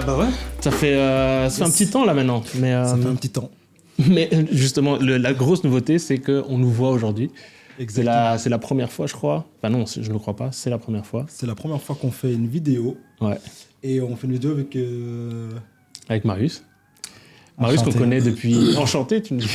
Bah ouais. Ça fait un petit temps là maintenant. Mais, ça fait un petit temps. Mais justement, la grosse nouveauté, c'est qu'on nous voit aujourd'hui. C'est la première fois, je crois. Enfin non, je ne crois pas, c'est la première fois. C'est la première fois qu'on fait une vidéo. Ouais. Et on fait une vidéo avec Marius. Marius qu'on connaît depuis... Enchanté, tu me dis.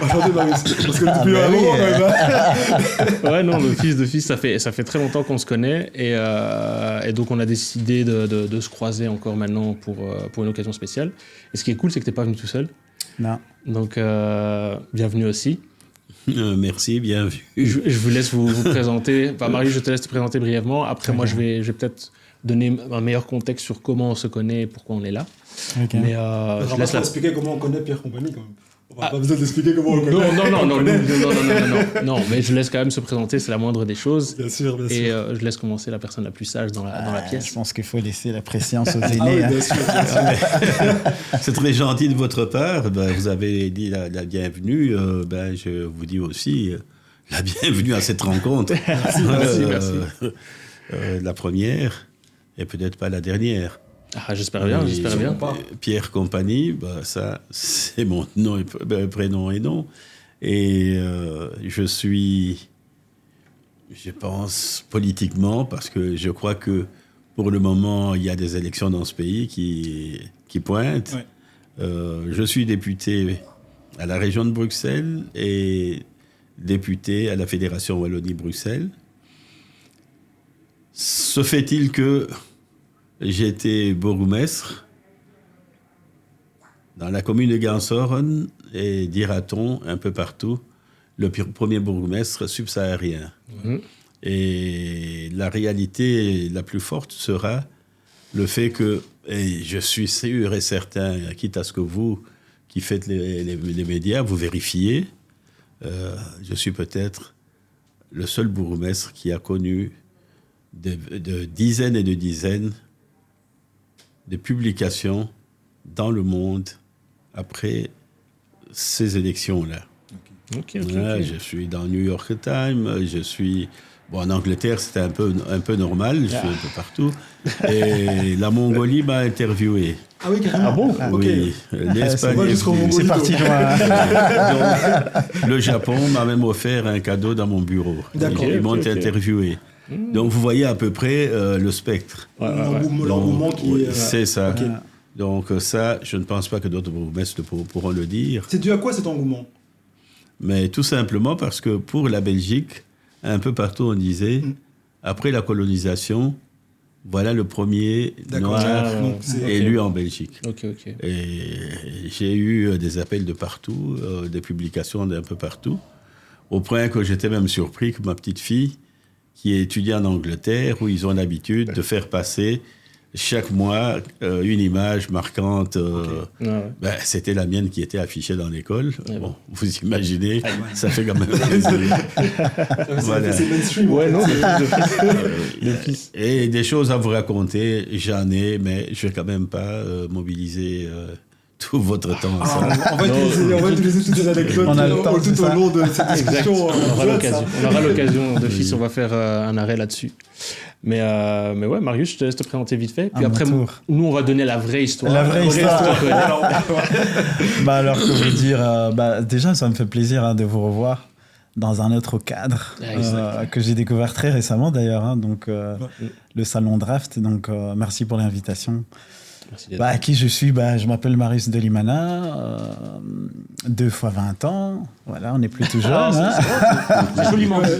Enchanté, Marius. Parce que depuis un moment, quand même. Ouais, non, le fils de fils, ça fait très longtemps qu'on se connaît. Et donc, on a décidé de se croiser encore maintenant pour une occasion spéciale. Et ce qui est cool, c'est que tu n'es pas venu tout seul. Non. Donc, bienvenue aussi. Merci, bienvenue. Je vous laisse vous présenter. Enfin, Marius, je te laisse te présenter brièvement. Après, moi, je vais peut-être donner un meilleur contexte sur comment on se connaît et pourquoi on est là. Okay. Mais je laisse expliquer comment on connaît Pierre Compagnie quand même. On n'a pas besoin d'expliquer comment on le connaît. Non, mais je laisse quand même se présenter, c'est la moindre des choses. Bien sûr. Et je laisse commencer la personne la plus sage dans la pièce. Je pense qu'il faut laisser la préscience aux aînés. Bien sûr. C'est très gentil de votre part. Vous avez dit la bienvenue. Je vous dis aussi la bienvenue à cette rencontre. Merci. La première et peut-être pas la dernière. Ah, j'espère bien. Pierre Compagnie, ça, c'est mon nom prénom et nom. Et je suis, je pense, politiquement, parce que je crois que pour le moment, il y a des élections dans ce pays qui pointent. Ouais. Je suis député à la région de Bruxelles et député à la Fédération Wallonie-Bruxelles. Se fait-il que j'ai été bourgmestre dans la commune de Gansoren et, dira-t-on, un peu partout, le premier bourgmestre subsaharien. Mmh. Et la réalité la plus forte sera le fait que, et je suis sûr et certain, quitte à ce que vous, qui faites les médias, vous vérifiez, je suis peut-être le seul bourgmestre qui a connu de dizaines et de dizaines de publications dans le monde après ces élections-là. Okay. Je suis dans New York Times, je suis... Bon, en Angleterre, c'était un peu normal, je suis un peu partout. Et la Mongolie m'a interviewé. Ah oui, carrément. Ah bon? Oui, l'Espagne. C'est parti loin. Le Japon m'a même offert un cadeau dans mon bureau. Ils m'ont interviewé. Donc, vous voyez à peu près le spectre. L'engouement qui est... C'est ça. Okay. Donc, ça, je ne pense pas que d'autres bourgmestres pourront le dire. C'est dû à quoi cet engouement? Mais tout simplement parce que pour la Belgique, un peu partout, on disait, après la colonisation, voilà le premier noir élu en Belgique. Et j'ai eu des appels de partout, des publications d'un peu partout, au point que j'étais même surpris que ma petite fille, qui étudie en Angleterre, où ils ont l'habitude de faire passer chaque mois une image marquante. C'était la mienne qui était affichée dans l'école. Bon, vous imaginez, ça fait quand même plaisir. Voilà. C'est mainstream. Ouais, non, et des choses à vous raconter, j'en ai, mais je ne vais quand même pas mobiliser... tout votre temps. On va utiliser toutes les anecdotes tout au long de cette discussion. On aura l'occasion de fils, on va faire un arrêt là-dessus. Mais ouais, Marius, je te laisse te présenter vite fait. Puis après, nous, on va donner la vraie histoire. La vraie histoire. Alors, comment dire, déjà, ça me fait plaisir de vous revoir dans un autre cadre que j'ai découvert très récemment d'ailleurs. Donc, le salon Draft. Donc, merci pour l'invitation. Qui je suis, je m'appelle Marius Delimana, 2 fois 20 ans, voilà, on n'est plus tout jeune. C'est joliment dit.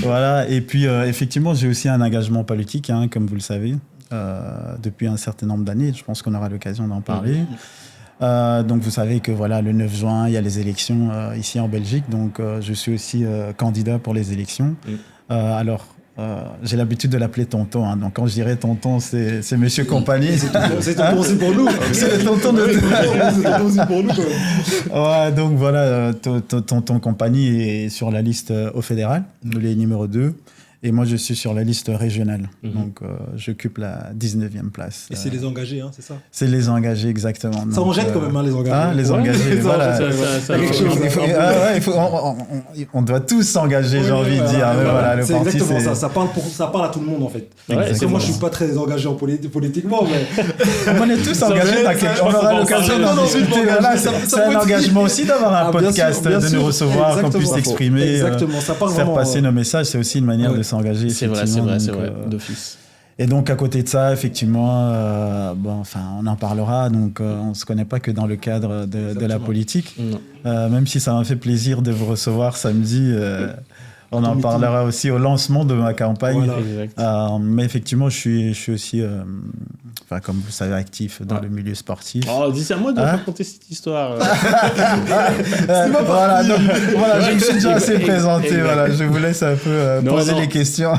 Voilà, et puis effectivement, j'ai aussi un engagement politique, comme vous le savez, depuis un certain nombre d'années, je pense qu'on aura l'occasion d'en parler. Donc vous savez que voilà, le 9 juin, il y a les élections ici en Belgique, donc je suis aussi candidat pour les élections. Alors, j'ai l'habitude de l'appeler tonton, donc quand je dirais tonton, c'est Monsieur Compagnie. C'est tonton aussi pour nous. C'est le tonton de... C'est tonton aussi pour nous. Ouais, donc voilà, tonton Compagnie est sur la liste au fédéral, il est numéro 2. Et moi, je suis sur la liste régionale. Donc, j'occupe la 19e place. Et c'est les engagés, hein, c'est ça? C'est les engagés, exactement. Ça en jette quand même, hein, les engagés. Ah, les engagés, voilà. On doit tous s'engager, j'ai envie de dire. Voilà, le c'est parti, exactement ça. Ça parle à tout le monde, en fait. Parce que moi, je suis pas très engagé politiquement, mais... On est tous engagés. On aura l'occasion d'en discuter. C'est un engagement aussi d'avoir un podcast, de nous recevoir, qu'on puisse s'exprimer, faire passer nos messages. C'est aussi une manière de s'engager. C'est vrai, d'office. Et donc, à côté de ça, effectivement, on en parlera. Donc, on ne se connaît pas que dans le cadre de la politique. Même si ça m'a fait plaisir de vous recevoir samedi, on en parlera aussi au lancement de ma campagne. Voilà. Mais effectivement, je suis aussi, comme vous le savez, actif dans le milieu sportif. Oh, dis à moi de raconter cette histoire. Voilà, je me suis déjà assez présenté. Voilà, je vous laisse un peu poser les questions.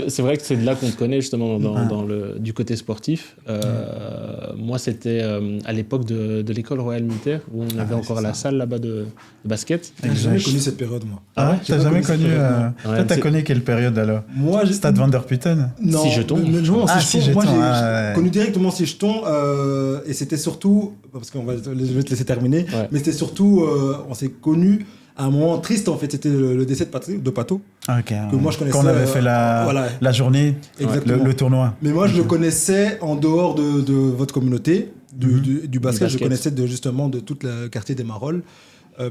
C'est vrai que c'est de là qu'on te connaît, justement, du côté sportif. Moi, c'était à l'époque de l'école royale militaire, où on avait encore la salle là-bas de basket. J'ai jamais connu cette période, moi. Ah ouais, t'as jamais connu... Toi, t'as connu quelle période alors? Moi, Stade Van der Putten? Non. Si jetons. Si jetons. Moi, j'ai connu directement Si jetons, et c'était surtout, parce que je vais te laisser terminer, mais c'était surtout, on s'est connus à un moment triste, en fait, c'était le décès de Pato. Que moi, je connaissais. Qu'on avait fait la journée, le tournoi. Mais moi, je le connaissais en dehors de votre communauté, du basket. Je connaissais justement de tout le quartier des Marolles.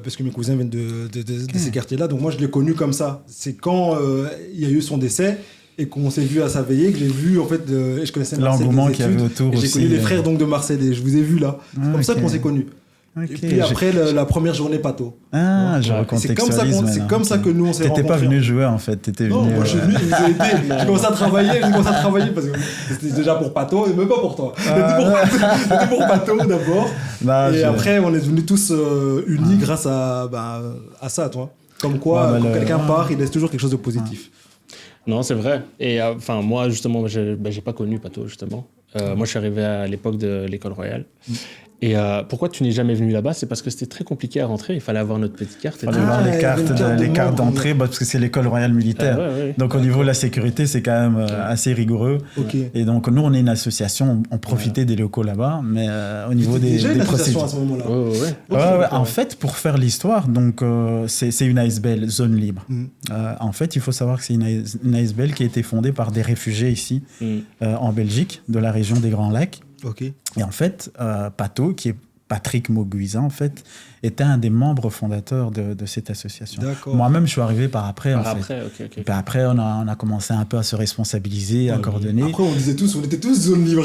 Parce que mes cousins viennent de ces quartiers-là. Donc moi, je l'ai connu comme ça. C'est quand il y a eu son décès et qu'on s'est vu à sa veillée, que j'ai vu, en fait, et je connaissais Marcel. L'engouement qu'il y avait autour aussi. J'ai connu les frères donc, de Marcel et je vous ai vu là. C'est comme ça qu'on s'est connus. Et puis après, la première journée Pato. Je recontextualise. C'est comme ça que nous, on s'est rencontrés. T'étais pas venu jouer, en fait. Non, moi, je suis venu, j'ai commencé à travailler parce que c'était déjà pour Pato, et même pas pour toi. C'était pour Pato d'abord. Et après, on est devenus tous unis grâce à ça, toi. Comme quoi, quand quelqu'un part, il laisse toujours quelque chose de positif. Non, c'est vrai. Et moi, justement, j'ai pas connu Pato, justement. Moi, je suis arrivé à l'époque de l'école royale. Et pourquoi tu n'es jamais venu là-bas? C'est parce que c'était très compliqué à rentrer. Il fallait avoir notre petite carte. Il fallait avoir les cartes d'entrée parce que c'est l'école royale militaire. Donc, au niveau de la sécurité, c'est quand même assez rigoureux. Et donc, nous, on est une association. On profitait des locaux là-bas. Mais au niveau des procédures... à ce moment-là. En fait, pour faire l'histoire, donc c'est une ASBL, zone libre. En fait, il faut savoir que c'est une ASBL qui a été fondée par des réfugiés ici, en Belgique, de la région des Grands Lacs. Et en fait, Pato, qui est Patrick Mauguiza, en fait, était un des membres fondateurs de cette association. Moi-même, je suis arrivé par après. Et puis après, on a commencé un peu à se responsabiliser, à coordonner. Après, on était tous zone libre.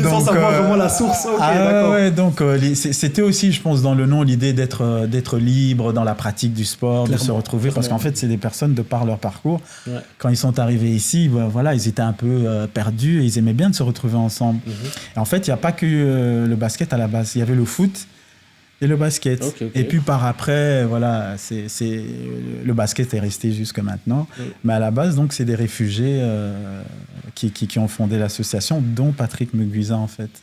Sans savoir vraiment la source. Donc c'était aussi, je pense, dans le nom, l'idée d'être libre dans la pratique du sport, de se retrouver. Parce qu'en fait, c'est des personnes, de par leur parcours, quand ils sont arrivés ici, ils étaient un peu perdus et ils aimaient bien de se retrouver ensemble. Et en fait, il n'y a pas que le basket à la base. Il y avait le foot et le basket. Et puis par après, le basket est resté jusque maintenant. Mais à la base, donc, c'est des réfugiés qui ont fondé l'association, dont Patrick Mauguiza, en fait.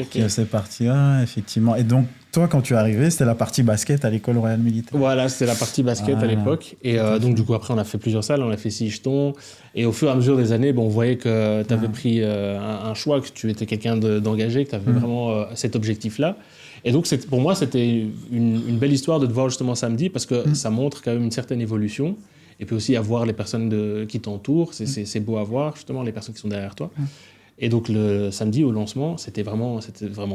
Qui a cette partie-là, effectivement. Et donc, toi, quand tu es arrivé, c'était la partie basket à l'école royale militaire. Voilà, c'était la partie basket à l'époque. Et donc, du coup, après, on a fait plusieurs salles. On a fait 6 jetons. Et au fur et à mesure des années, on voyait que tu avais pris un choix, que tu étais quelqu'un d'engagé, que tu avais vraiment cet objectif-là. Et donc, pour moi, c'était une belle histoire de te voir justement samedi parce que ça montre quand même une certaine évolution. Et puis aussi, à voir les personnes qui t'entourent. C'est beau à voir, justement, les personnes qui sont derrière toi. Et donc, le samedi, au lancement, c'était vraiment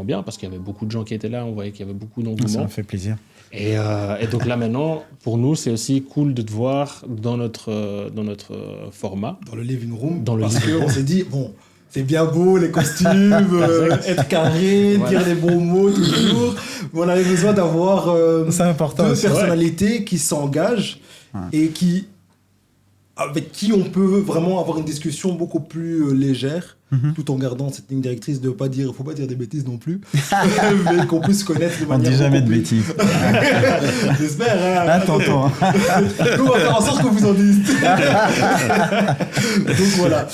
bien parce qu'il y avait beaucoup de gens qui étaient là. On voyait qu'il y avait beaucoup d'engouement. Ça m'a fait plaisir. Et donc là, maintenant, pour nous, c'est aussi cool de te voir dans notre format. Dans le living room. Parce qu'on s'est dit, c'est bien beau, les costumes, être carré, dire les bons mots toujours. Mais on avait besoin d'avoir deux personnalités qui s'engagent et avec qui on peut vraiment avoir une discussion beaucoup plus légère, tout en gardant cette ligne directrice de faut pas dire des bêtises non plus, mais qu'on puisse se connaître de manière. On dit jamais de bêtises. J'espère. Tonton. Nous, on va faire en sorte que vous en dites. Donc voilà.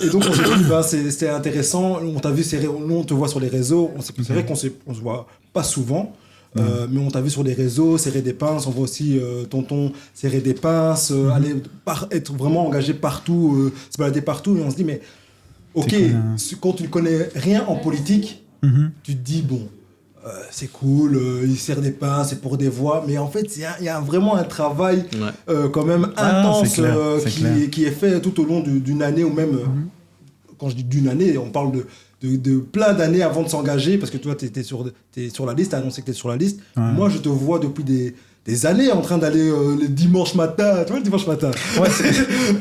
Et donc on s'est dit, c'était intéressant. On t'a vu, nous on te voit sur les réseaux. C'est vrai qu'on se voit pas souvent. mais on t'a vu sur les réseaux, serrer des pinces, on voit aussi tonton serrer des pinces, être vraiment engagé partout, se balader partout, et on se dit, mais ok, quand tu ne connais rien en politique, tu te dis, bon, c'est cool, il serre des pinces, c'est pour des voix, mais en fait, il y a vraiment un travail quand même intense qui est fait tout au long d'une année, ou même, quand je dis d'une année, on parle de plein d'années avant de s'engager, parce que toi, t'es sur la liste, t'as annoncé que t'es sur la liste. Moi, je te vois depuis des années en train d'aller le dimanche matin, tu vois, le dimanche matin,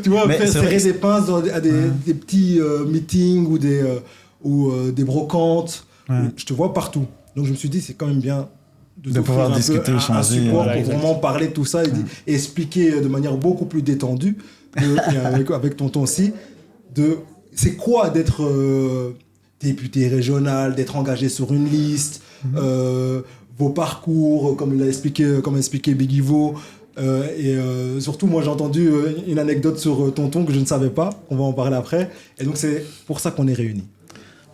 tu vois, faire serrer des pinces à des petits meetings ou des brocantes. Je te vois partout. Donc, je me suis dit, c'est quand même bien de pouvoir discuter, un support pour vraiment parler de tout ça et expliquer de manière beaucoup plus détendue, avec tonton aussi, c'est quoi d'être député régional, d'être engagé sur une liste, vos parcours, comme l'a expliqué Big Ivo. Et surtout, moi, j'ai entendu une anecdote sur tonton que je ne savais pas. On va en parler après. Et donc, c'est pour ça qu'on est réunis.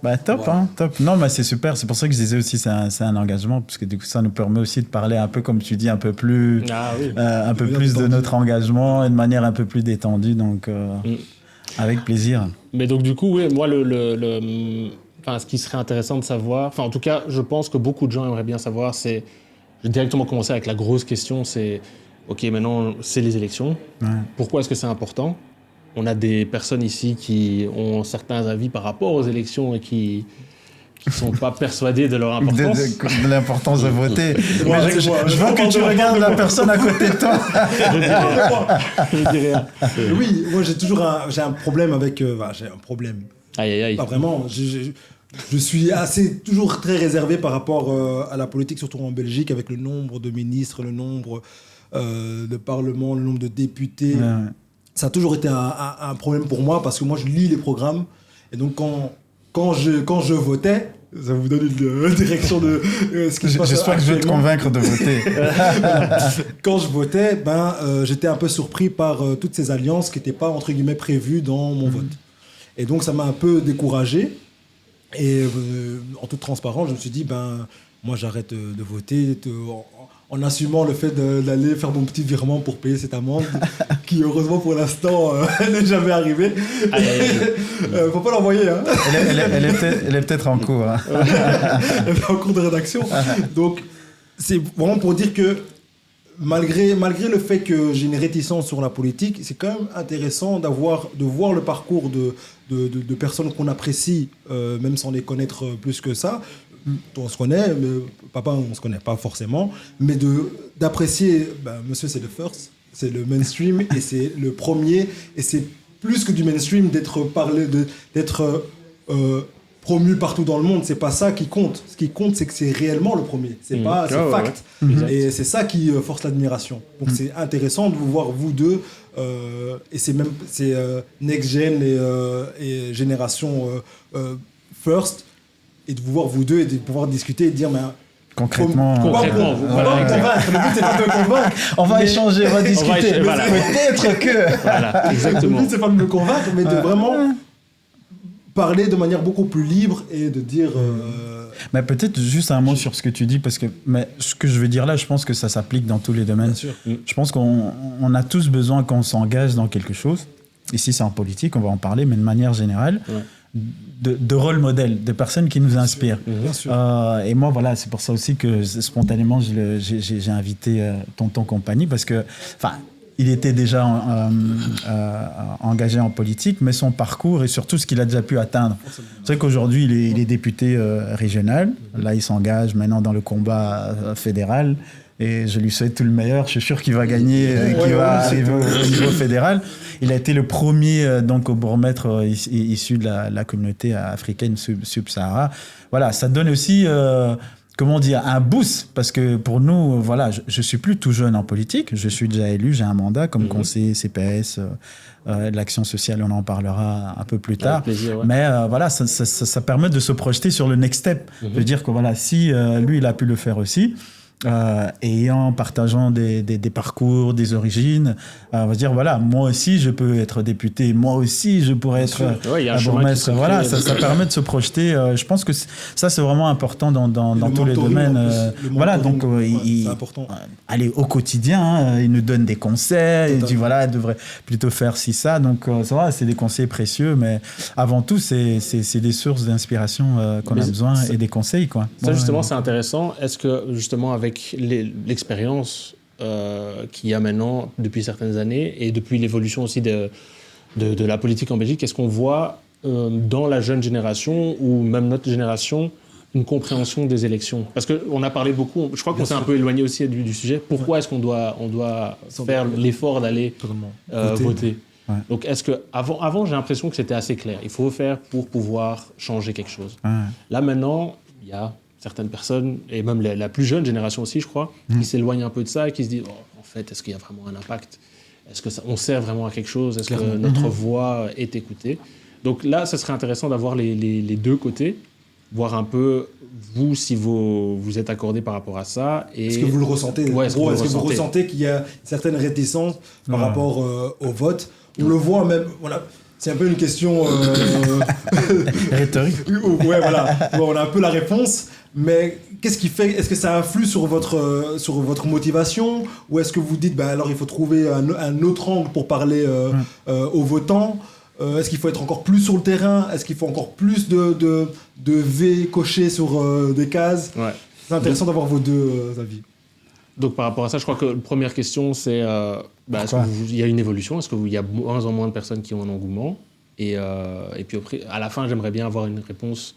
Bah, top, voilà. Top. Non, mais c'est super. C'est pour ça que je disais aussi c'est un engagement, parce que du coup, ça nous permet aussi de parler un peu, comme tu dis, un peu plus, de notre engagement et de manière un peu plus détendue. Donc, avec plaisir. Mais donc, du coup, oui, moi, ce qui serait intéressant de savoir, en tout cas, je pense que beaucoup de gens aimeraient bien savoir, je vais directement commencer avec la grosse question, c'est, ok, maintenant, c'est les élections. Pourquoi est-ce que c'est important ? On a des personnes ici qui ont certains avis par rapport aux élections et qui ne sont pas persuadés de leur importance. De l'importance de voter. Je veux que tu regardes la personne à côté de toi. Je dis rien. Oui, moi j'ai un problème avec... j'ai un problème. Aïe. Pas vraiment. Je suis toujours très réservé par rapport à la politique, surtout en Belgique, avec le nombre de ministres, le nombre de parlements, le nombre de députés. Ça a toujours été un problème pour moi, parce que moi, je lis les programmes. Et donc, quand je votais, ça vous donne une direction de ce qui se passe. J'espère que je vais te convaincre de voter. Quand je votais, j'étais un peu surpris par toutes ces alliances qui n'étaient pas, entre guillemets, prévues dans mon vote. Et donc, ça m'a un peu découragé. Et en toute transparence, je me suis dit, moi, j'arrête de voter en assumant le fait d'aller faire mon petit virement pour payer cette amende, qui, heureusement, pour l'instant, n'est jamais arrivée. Faut pas l'envoyer. Hein. Elle est peut-être en cours. Hein. Elle est en cours de rédaction. Donc, c'est vraiment pour dire que malgré le fait que j'ai une réticence sur la politique, c'est quand même intéressant de voir le parcours de personnes qu'on apprécie, même sans les connaître plus que ça. On se connaît, mais papa, on se connaît pas forcément, mais d'apprécier, monsieur, c'est le first, c'est le mainstream, et c'est le premier, et c'est plus que du mainstream d'être promu partout dans le monde. C'est pas ça qui compte. Ce qui compte, c'est que c'est réellement le premier. C'est fact. Et c'est ça qui force l'admiration. Donc c'est intéressant de vous voir, vous deux, et c'est next gen et génération first, et de vous voir vous deux et de pouvoir discuter et de dire, concrètement, on va me convaincre. Le but, c'est pas de me convaincre. On va échanger, on va discuter. Peut-être que... Voilà, exactement. Le but, c'est pas de me convaincre, mais de vraiment parler de manière beaucoup plus libre et de dire... Mais peut-être juste un mot sur ce que tu dis, parce que ce que je veux dire là, je pense que ça s'applique dans tous les domaines. Bien sûr. Je pense qu'on a tous besoin, quand on s'engage dans quelque chose, ici c'est en politique, on va en parler, mais de manière générale... De rôle modèle, de personnes qui nous inspirent. Bien sûr. Et moi, voilà, c'est pour ça aussi que spontanément, j'ai invité Tonton Compagnie, parce que, il était déjà engagé en politique, mais son parcours et surtout ce qu'il a déjà pu atteindre. C'est vrai qu'aujourd'hui, il est député régional. Là, il s'engage maintenant dans le combat fédéral. Et je lui souhaite tout le meilleur. Je suis sûr qu'il va gagner, qu'il va arriver au niveau fédéral. Il a été le premier donc au bourgmestre issu de la communauté africaine sub-Sahara. Voilà, ça donne aussi un boost, parce que pour nous, voilà, je suis plus tout jeune en politique. Je suis déjà élu, j'ai un mandat comme conseiller CPS, de l'action sociale, on en parlera un peu plus tard. Plaisir, ouais. Mais voilà, ça permet de se projeter sur le next step. De dire que voilà, si lui, il a pu le faire aussi. partageant des parcours, des origines, on va dire voilà, moi aussi je peux être député, moi aussi je pourrais être bourgmestre. Voilà, ça permet de se projeter. Je pense que ça c'est vraiment important dans tous les domaines. Voilà, donc c'est important. Allez, au quotidien, il nous donne des conseils. Il dit voilà, il devrait plutôt faire ci ça. Donc c'est des conseils précieux, mais avant tout c'est des sources d'inspiration qu'on a besoin et des conseils quoi. Ça justement c'est intéressant. Est-ce que justement avec l'expérience qu'il y a maintenant depuis certaines années et depuis l'évolution aussi de la politique en Belgique, est-ce qu'on voit dans la jeune génération ou même notre génération une compréhension des élections? Parce qu'on a parlé beaucoup, je crois qu'on s'est un peu éloigné aussi du sujet. Pourquoi est-ce qu'on doit faire l'effort d'aller voter? Ouais. Donc, est-ce que avant, j'ai l'impression que c'était assez clair. Il faut faire pour pouvoir changer quelque chose. Ouais. Là, maintenant, il y a certaines personnes, et même la plus jeune génération aussi, je crois, qui s'éloignent un peu de ça et qui se disent en fait, est-ce qu'il y a vraiment un impact? Est-ce qu'on sert vraiment à quelque chose? Est-ce que notre voix est écoutée? Donc là, ça serait intéressant d'avoir les deux côtés, voir un peu, vous, si vous êtes accordé par rapport à ça. Est-ce que vous le ressentez? Est-ce que vous ressentez qu'il y a une certaine réticence par rapport au vote? On le voit même, voilà, c'est un peu une question rhétorique. Ouais, voilà, bon, on a un peu la réponse, mais qu'est-ce qui fait? Est-ce que ça influe sur votre motivation, ou est-ce que vous dites, alors il faut trouver un autre angle pour parler aux votants? Est-ce qu'il faut être encore plus sur le terrain? Est-ce qu'il faut encore plus de V cochés sur des cases? C'est intéressant d'avoir vos deux avis. Donc par rapport à ça, je crois que la première question, c'est est-ce qu'il y a une évolution? Est-ce qu'il y a moins en moins de personnes qui ont un engouement? Et puis à la fin, j'aimerais bien avoir une réponse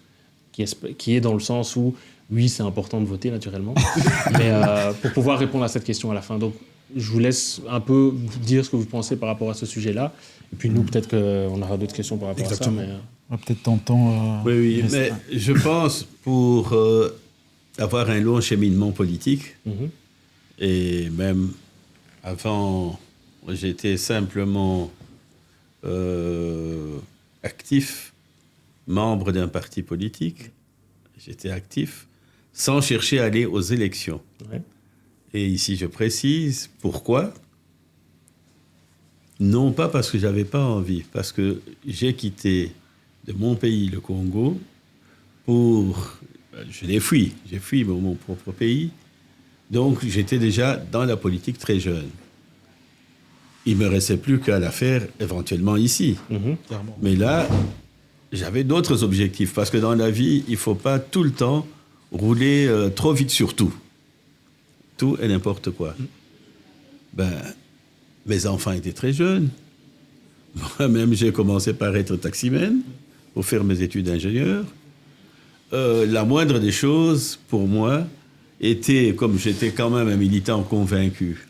qui est dans le sens où, oui, c'est important de voter naturellement, mais pour pouvoir répondre à cette question à la fin. Donc je vous laisse un peu dire ce que vous pensez par rapport à ce sujet-là. Et puis nous, peut-être qu'on aura d'autres questions par rapport à ça. Mais on va peut-être t'entendre. Oui, mais je pense pour avoir un long cheminement politique, et même avant, j'étais simplement actif, membre d'un parti politique. J'étais actif sans chercher à aller aux élections. Ouais. Et ici, je précise pourquoi. Non pas parce que je n'avais pas envie, parce que j'ai quitté de mon pays, le Congo, j'ai fui mon propre pays. Donc, j'étais déjà dans la politique très jeune. Il ne me restait plus qu'à la faire éventuellement ici. Mais là, j'avais d'autres objectifs, parce que dans la vie, il ne faut pas tout le temps rouler trop vite sur tout. Tout et n'importe quoi. Mes enfants étaient très jeunes. Moi-même, j'ai commencé par être taximan pour faire mes études d'ingénieur. La moindre des choses, pour moi, était, comme j'étais quand même un militant convaincu,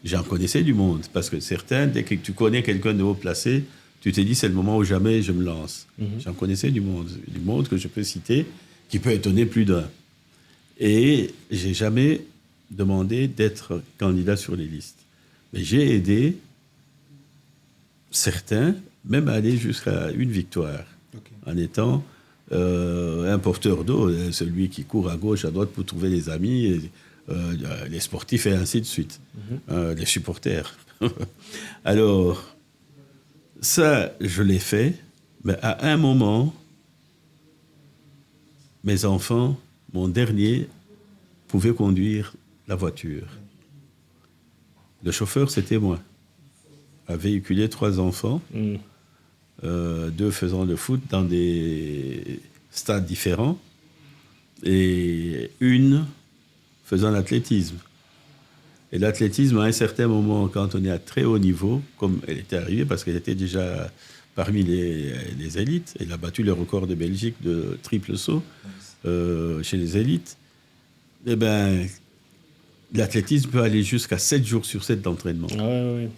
j'en connaissais du monde. Parce que certains, dès que tu connais quelqu'un de haut placé, tu te dis, c'est le moment où jamais je me lance. J'en connaissais du monde que je peux citer, qui peut étonner plus d'un. Et j'ai jamais demandé d'être candidat sur les listes. Mais j'ai aidé certains, même à aller jusqu'à une victoire, en étant un porteur d'eau, celui qui court à gauche, à droite pour trouver des amis, les sportifs et ainsi de suite, les supporters. Alors, ça, je l'ai fait, mais à un moment, mes enfants, mon dernier, pouvait conduire la voiture. Le chauffeur, c'était moi. A véhiculé 3 enfants, 2 faisant le foot dans des stades différents et une faisant l'athlétisme. Et l'athlétisme, à un certain moment, quand on est à très haut niveau, comme elle était arrivée, parce qu'elle était déjà parmi les élites, elle a battu le record de Belgique de triple saut chez les élites, eh bien, l'athlétisme peut aller jusqu'à 7 jours sur 7 d'entraînement. Oui.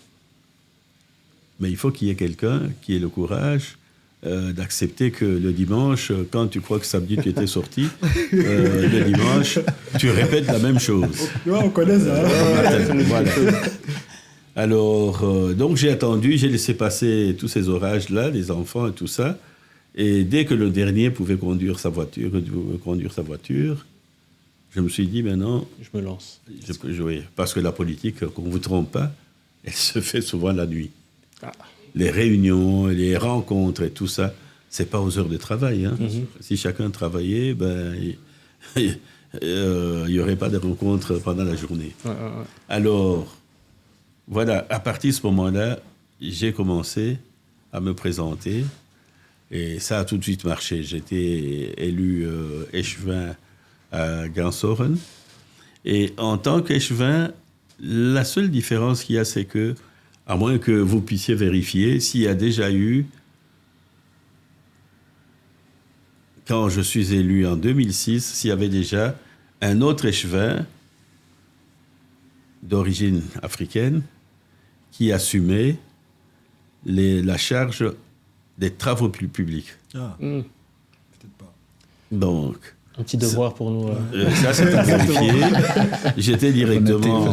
Mais il faut qu'il y ait quelqu'un qui ait le courage d'accepter que le dimanche, quand tu crois que samedi tu étais sorti, le dimanche, tu répètes la même chose. On connaît ça. Voilà. Alors, donc j'ai attendu, j'ai laissé passer tous ces orages-là, les enfants et tout ça. Et dès que le dernier pouvait conduire sa voiture, je me suis dit, maintenant... Je me lance. Je peux jouer. Parce que la politique, qu'on ne vous trompe pas, elle se fait souvent la nuit. Ah. Les réunions, les rencontres et tout ça, ce n'est pas aux heures de travail. Hein. Si chacun travaillait, il n'y aurait pas de rencontres pendant la journée. Alors, voilà, à partir de ce moment-là, j'ai commencé à me présenter et ça a tout de suite marché. J'étais élu échevin à Gansoren. Et en tant qu'échevin, la seule différence qu'il y a, c'est que, à moins que vous puissiez vérifier, s'il y a déjà eu, quand je suis élu en 2006, s'il y avait déjà un autre échevin d'origine africaine qui assumait la charge des travaux publics. Ah, peut-être pas. Donc... Un petit devoir pour nous. Ça, c'est à vérifier. J'étais directement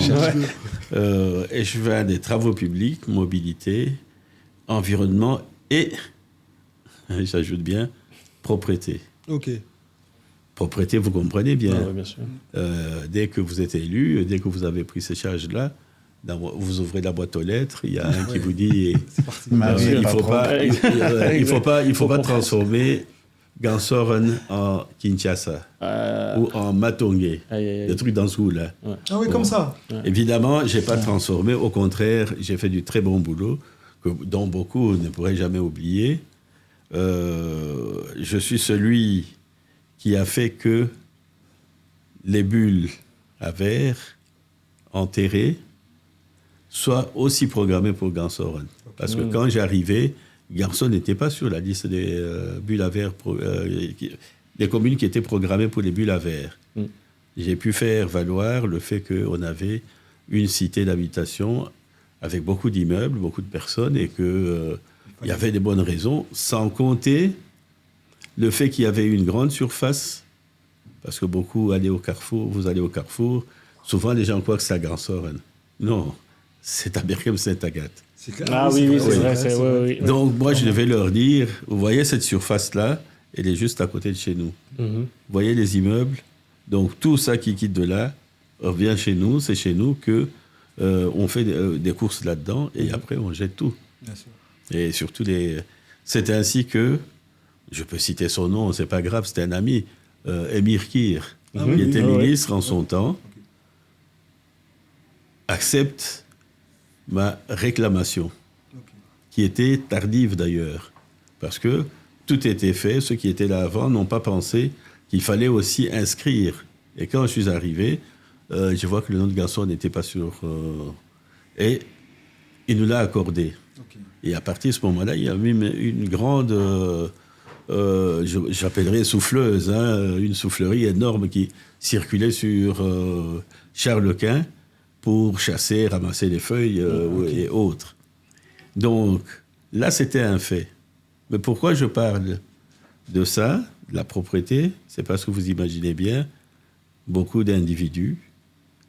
échevin des travaux publics, mobilité, environnement et, j'ajoute bien, propreté. Ok. Propreté, vous comprenez bien. Oui, bien sûr. Dès que vous êtes élu, dès que vous avez pris ces charges-là, vous ouvrez la boîte aux lettres, il y a un qui vous dit il ne faut pas transformer Gansoren en Kinshasa ou en Matongé, des trucs dans ce goût-là. Ah oui, comme ça. Évidemment, je n'ai pas transformé, au contraire, j'ai fait du très bon boulot, dont beaucoup ne pourraient jamais oublier. Je suis celui qui a fait que les bulles à verre enterrées soient aussi programmées pour Gansoren. Parce que quand j'arrivais, Gansoren n'était pas sur la liste des bulles à verre, des communes qui étaient programmées pour les bulles à verre. J'ai pu faire valoir le fait qu'on avait une cité d'habitation avec beaucoup d'immeubles, beaucoup de personnes, et qu'il y avait des bonnes raisons, sans compter le fait qu'il y avait une grande surface, parce que beaucoup allaient au Carrefour, vous allez au Carrefour, souvent les gens croient que c'est à Gansoren. Non, c'est à Berchem-Sainte-Agathe. Ah oui, c'est vrai. Oui. Donc, moi, je devais leur dire, vous voyez cette surface-là, elle est juste à côté de chez nous. Vous voyez les immeubles? Donc, tout ça qui quitte de là revient chez nous. C'est chez nous qu'on fait des courses là-dedans et après, on jette tout. Bien sûr. Et surtout, c'est ainsi que, je peux citer son nom, c'est pas grave, c'était un ami, Émir Kir, qui était ministre en son temps, accepte ma réclamation, qui était tardive d'ailleurs, parce que tout était fait, ceux qui étaient là avant n'ont pas pensé qu'il fallait aussi inscrire. Et quand je suis arrivé, je vois que le nom de garçon n'était pas sur... et il nous l'a accordé. Okay. Et à partir de ce moment-là, il y a eu une grande... j'appellerais souffleuse, une soufflerie énorme qui circulait sur Charles-Quint, pour chasser, ramasser les feuilles et autres. Donc, là, c'était un fait. Mais pourquoi je parle de ça, de la propriété? C'est parce que vous imaginez bien, beaucoup d'individus,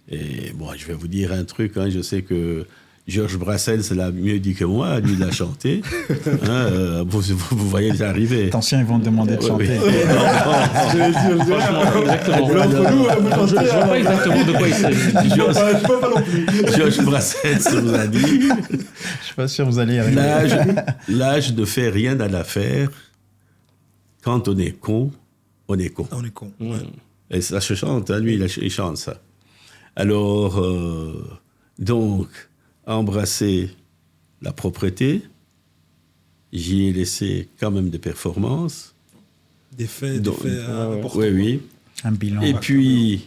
et bon, je vais vous dire un truc, je sais que Georges Brassens l'a mieux dit que moi, lui, il l'a chanté. Vous voyez arriver. Attention, ils vont te demander de chanter. Je ne vois pas exactement de quoi il s'agit. Je peux pas non plus. Georges Brassens vous a dit. Je ne suis pas sûr que vous allez y arriver. L'âge ne fait rien à l'affaire. Quand on est con, on est con. On est con. Et ça se chante, lui, il chante ça. Alors, donc, embrasser la propreté, j'y ai laissé quand même des performances. Des faits importants. Oui. Un bilan. Et puis,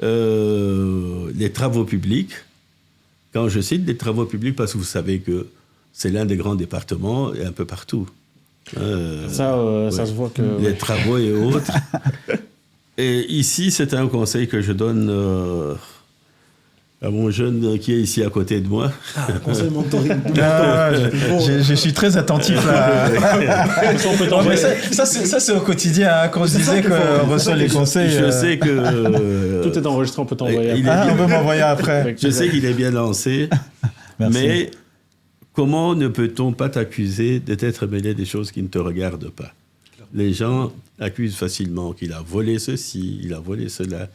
les travaux publics. Quand je cite des travaux publics, parce que vous savez que c'est l'un des grands départements et un peu partout. Ça se voit que... Les travaux et autres. Et ici, c'est un conseil que je donne... à mon jeune qui est ici à côté de moi. Ah, conseil mentoring. Je suis très attentif à... ça, c'est au quotidien. Quand je disais qu'on reçoit les conseils... Je sais que... Tout est enregistré, on peut t'envoyer après. On peut m'envoyer après. Je sais qu'il est bien lancé. Mais comment ne peut-on pas t'accuser de t'être mêlé des choses qui ne te regardent pas? les gens accusent facilement qu'il a volé ceci, il a volé cela.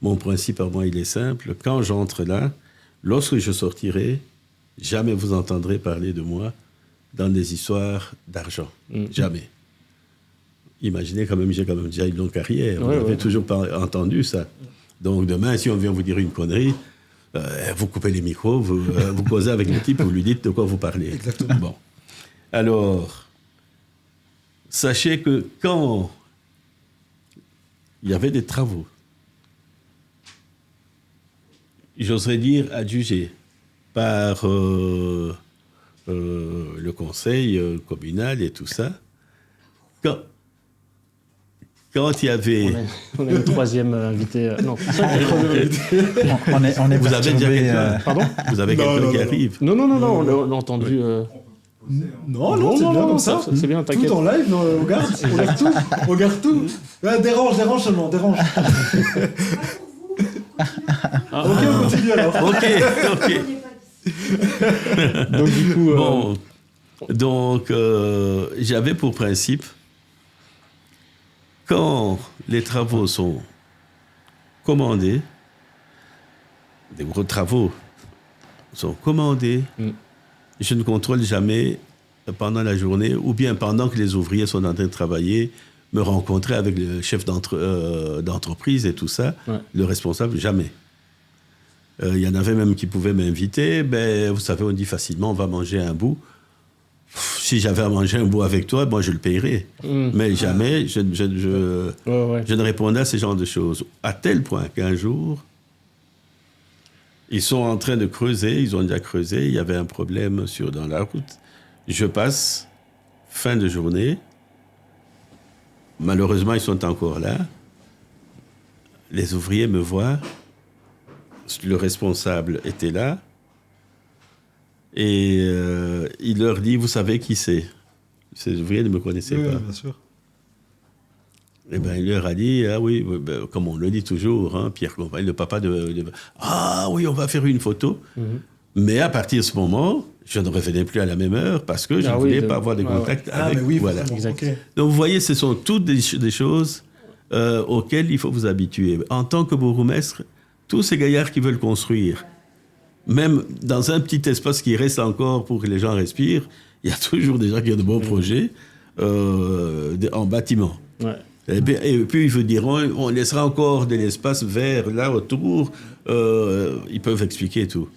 Mon principe, à moi, il est simple. Quand j'entre là, lorsque je sortirai, jamais vous entendrez parler de moi dans des histoires d'argent. Jamais. Imaginez quand même, j'ai quand même déjà une longue carrière. On n'avait toujours pas entendu ça. Donc demain, si on vient vous dire une connerie, vous coupez les micros, vous causez avec le type, vous lui dites de quoi vous parlez. Exactement. Bon. Alors, sachez que quand il y avait des travaux, j'oserais dire adjugés par le conseil communal et tout ça, quand il y avait... On est le troisième invité. Non, on est vous avez déjà quelqu'un. Pardon ? Vous avez quelqu'un qui arrive. Non, on a entendu... Non, c'est bien comme ça. C'est bien, t'inquiète. Tout en live, on regarde tout. Dérange seulement, dérange. Ok, on continue alors. Ok. Donc du coup... Donc, j'avais pour principe, quand les travaux sont commandés, des gros travaux sont commandés, je ne contrôle jamais pendant la journée, ou bien pendant que les ouvriers sont en train de travailler, me rencontrer avec le chef d'entreprise et tout ça, le responsable, jamais. Il y en avait même qui pouvaient m'inviter, vous savez, on dit facilement, on va manger un bout. Si j'avais à manger un bout avec toi, moi je le payerais. Mais jamais je ne répondais à ce genre de choses. À tel point qu'un jour, ils sont en train de creuser, ils ont déjà creusé, il y avait un problème dans la route. Je passe, fin de journée, malheureusement ils sont encore là, les ouvriers me voient, le responsable était là, et il leur dit, vous savez qui c'est ? Ces ouvriers ne me connaissaient pas. Bien sûr. Et il leur a dit, ah oui, comme on le dit toujours, hein, Pierre Compagne, le papa ah oui, on va faire une photo. Mais à partir de ce moment, je ne revenais plus à la même heure parce que je ne voulais pas avoir de contact avec... mais oui, voilà. Exactement. Donc vous voyez, ce sont toutes des choses auxquelles il faut vous habituer. En tant que bourgmestre, tous ces gaillards qui veulent construire, même dans un petit espace qui reste encore pour que les gens respirent, il y a toujours des gens qui ont de bons projets en bâtiment. Et puis ils vous diront, on laissera encore de l'espace vert là autour, ils peuvent expliquer tout.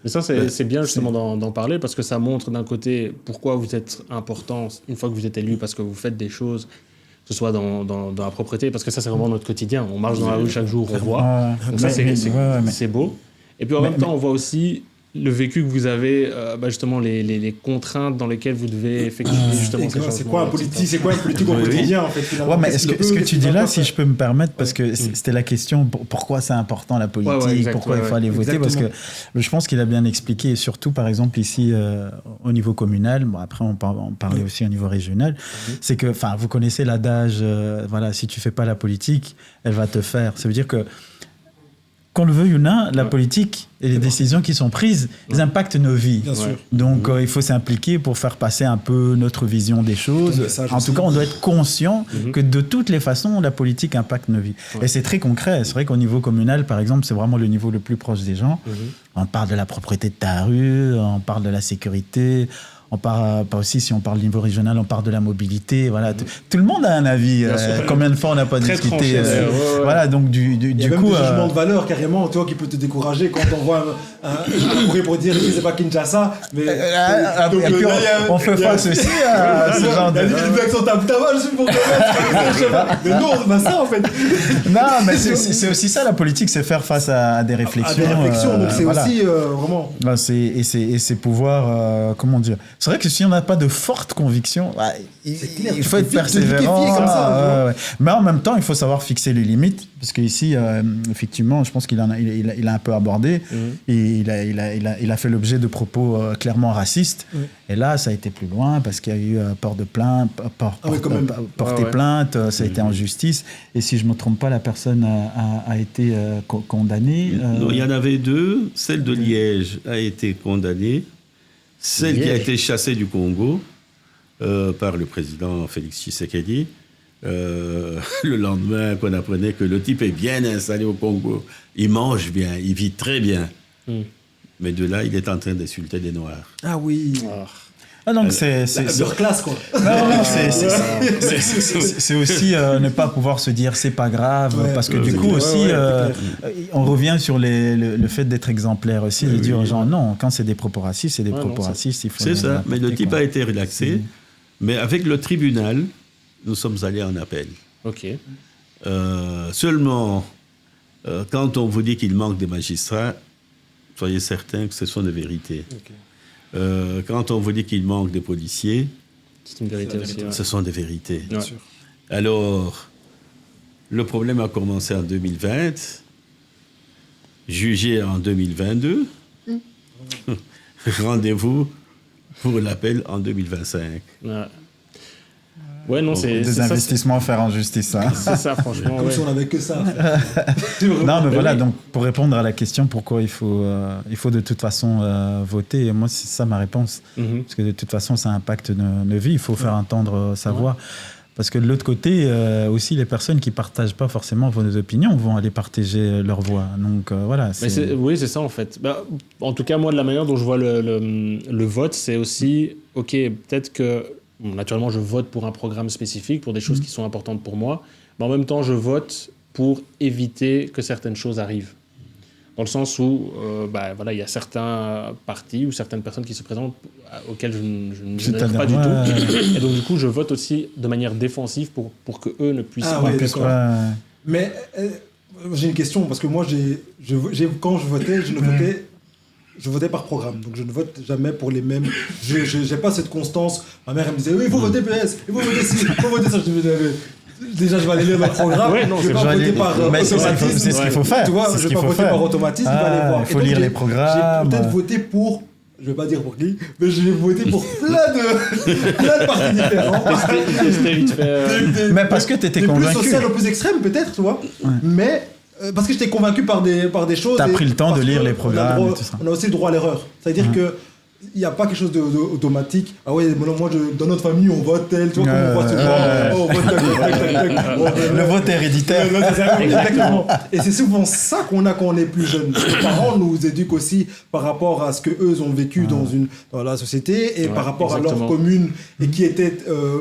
Mais ça, c'est bien justement d'en parler parce que ça montre d'un côté pourquoi vous êtes important une fois que vous êtes élu, parce que vous faites des choses, que ce soit dans la propreté, parce que ça, c'est vraiment notre quotidien. On marche dans la rue chaque jour, on voit. Donc ça, c'est beau. Et puis en même temps, on voit aussi le vécu que vous avez, justement les contraintes dans lesquelles vous devez effectuer justement ces changements. C'est quoi un politique au quotidien en fait mais ce que tu dis là, si je peux me permettre, parce que c'était la question, pourquoi c'est important la politique, pourquoi il faut aller voter, parce que je pense qu'il a bien expliqué, et surtout par exemple ici au niveau communal, après on parlait aussi au niveau régional, c'est que, vous connaissez l'adage, si tu fais pas la politique, elle va te faire. Ça veut dire que qu'on le veuille ou non, la politique et les décisions qui sont prises, ils impactent nos vies. Bien sûr. Donc, il faut s'impliquer pour faire passer un peu notre vision des choses. En tout cas, on doit être conscient que de toutes les façons, la politique impacte nos vies. Et c'est très concret. C'est vrai qu'au niveau communal, par exemple, c'est vraiment le niveau le plus proche des gens. On parle de la propreté de ta rue, on parle de la sécurité. On parle pas aussi, si on parle niveau régional, on parle de la mobilité. Voilà, tout le monde a un avis. Combien de fois on n'a pas discuté Voilà, donc du coup. Il y a même des jugements de valeur carrément, tu vois, qui peut te décourager quand on voit un courrier pour dire que c'est pas Kinshasa. Mais et puis on fait face aussi à ce genre de. Il y a des mecs qui sont tape je suis pour te mais non, ça en fait. Non, mais c'est aussi ça la politique, c'est faire face à des réflexions. Donc c'est aussi vraiment. Et c'est pouvoir, comment dire. C'est vrai que si on n'a pas de forte conviction, il faut être persévérant. Comme ça, mais en même temps, il faut savoir fixer les limites. Parce qu'ici, effectivement, je pense qu'il a un peu abordé. Et il a fait l'objet de propos clairement racistes. Et là, ça a été plus loin parce qu'il y a eu porter plainte, ça a été en justice. Et si je ne me trompe pas, la personne a été condamnée. Non, il y en avait deux. Celle de Liège a été condamnée. Celle qui a été chassée du Congo par le président Félix Tshisekedi le lendemain qu'on apprenait que le type est bien installé au Congo, il mange bien, il vit très bien. Mais de là, il est en train d'insulter des Noirs. Ah oui. Ah donc c'est leur classe quoi. Non, c'est aussi ne pas pouvoir se dire c'est pas grave parce que du coup aussi on revient sur le fait d'être exemplaire aussi de dire aux gens non, quand c'est des propos racistes c'est des propos racistes, il faut. C'est ça, mais le type a été relaxé, mais avec le tribunal nous sommes allés en appel. Ok. Seulement quand on vous dit qu'il manque des magistrats, soyez certains que ce sont des vérités. Okay. Quand on vous dit qu'il manque des policiers, c'est une vérité aussi, ce sont des vérités. Bien sûr. Alors, le problème a commencé en 2020, jugé en 2022, rendez-vous pour l'appel en 2025. Ouais, non, c'est des investissements à faire en justice. Hein. C'est ça, franchement. Comme si on n'avait que ça. Non, mais voilà, donc pour répondre à la question pourquoi il faut de toute façon voter, moi, c'est ça ma réponse. Parce que de toute façon, ça impacte nos vies, il faut faire entendre sa voix. Parce que de l'autre côté, aussi, les personnes qui ne partagent pas forcément vos opinions vont aller partager leur voix. Donc voilà. Oui, c'est ça en fait. En tout cas, moi, de la manière dont je vois le vote, c'est aussi, ok, peut-être que naturellement, je vote pour un programme spécifique, pour des choses qui sont importantes pour moi, mais en même temps, je vote pour éviter que certaines choses arrivent. Dans le sens où il y a certains partis ou certaines personnes qui se présentent auxquelles je n'adhère pas du tout. Et donc, du coup, je vote aussi de manière défensive pour qu'eux ne puissent pas. D'accord. Mais j'ai une question, parce que moi, quand je votais, je votais par programme, donc je ne vote jamais pour les mêmes. Je n'ai pas cette constance. Ma mère elle me disait oui, il faut voter PS, il faut voter ci, il faut voter ça. Je me disais déjà je vais aller lire le programme. Ouais, non, je ne vais pas voter par automatisme. C'est ce qu'il faut faire. Tu vois, je ne vais pas voter par automatisme. Je vais aller voir. Il faut lire les programmes. J'ai peut-être voté pour. Je ne vais pas dire pour qui, mais j'ai voté pour plein de partis différents. Tester vite fait. Mais parce que tu étais convaincu. Des plus social au plus extrême peut-être, tu vois. Mais parce que j'étais convaincu par des choses. Tu as pris le temps de lire les programmes. On a aussi le droit à l'erreur. C'est-à-dire que il n'y a pas quelque chose d'automatique. Ah ouais, moi, dans notre famille, on vote tel, tu vois, comme on voit souvent. On vote tel. Le vote héréditaire. Exactement. Et c'est souvent ça qu'on a quand on est plus jeune. Les parents nous éduquent aussi par rapport à ce qu'eux ont vécu dans la société et par rapport à leur commune et qui étaient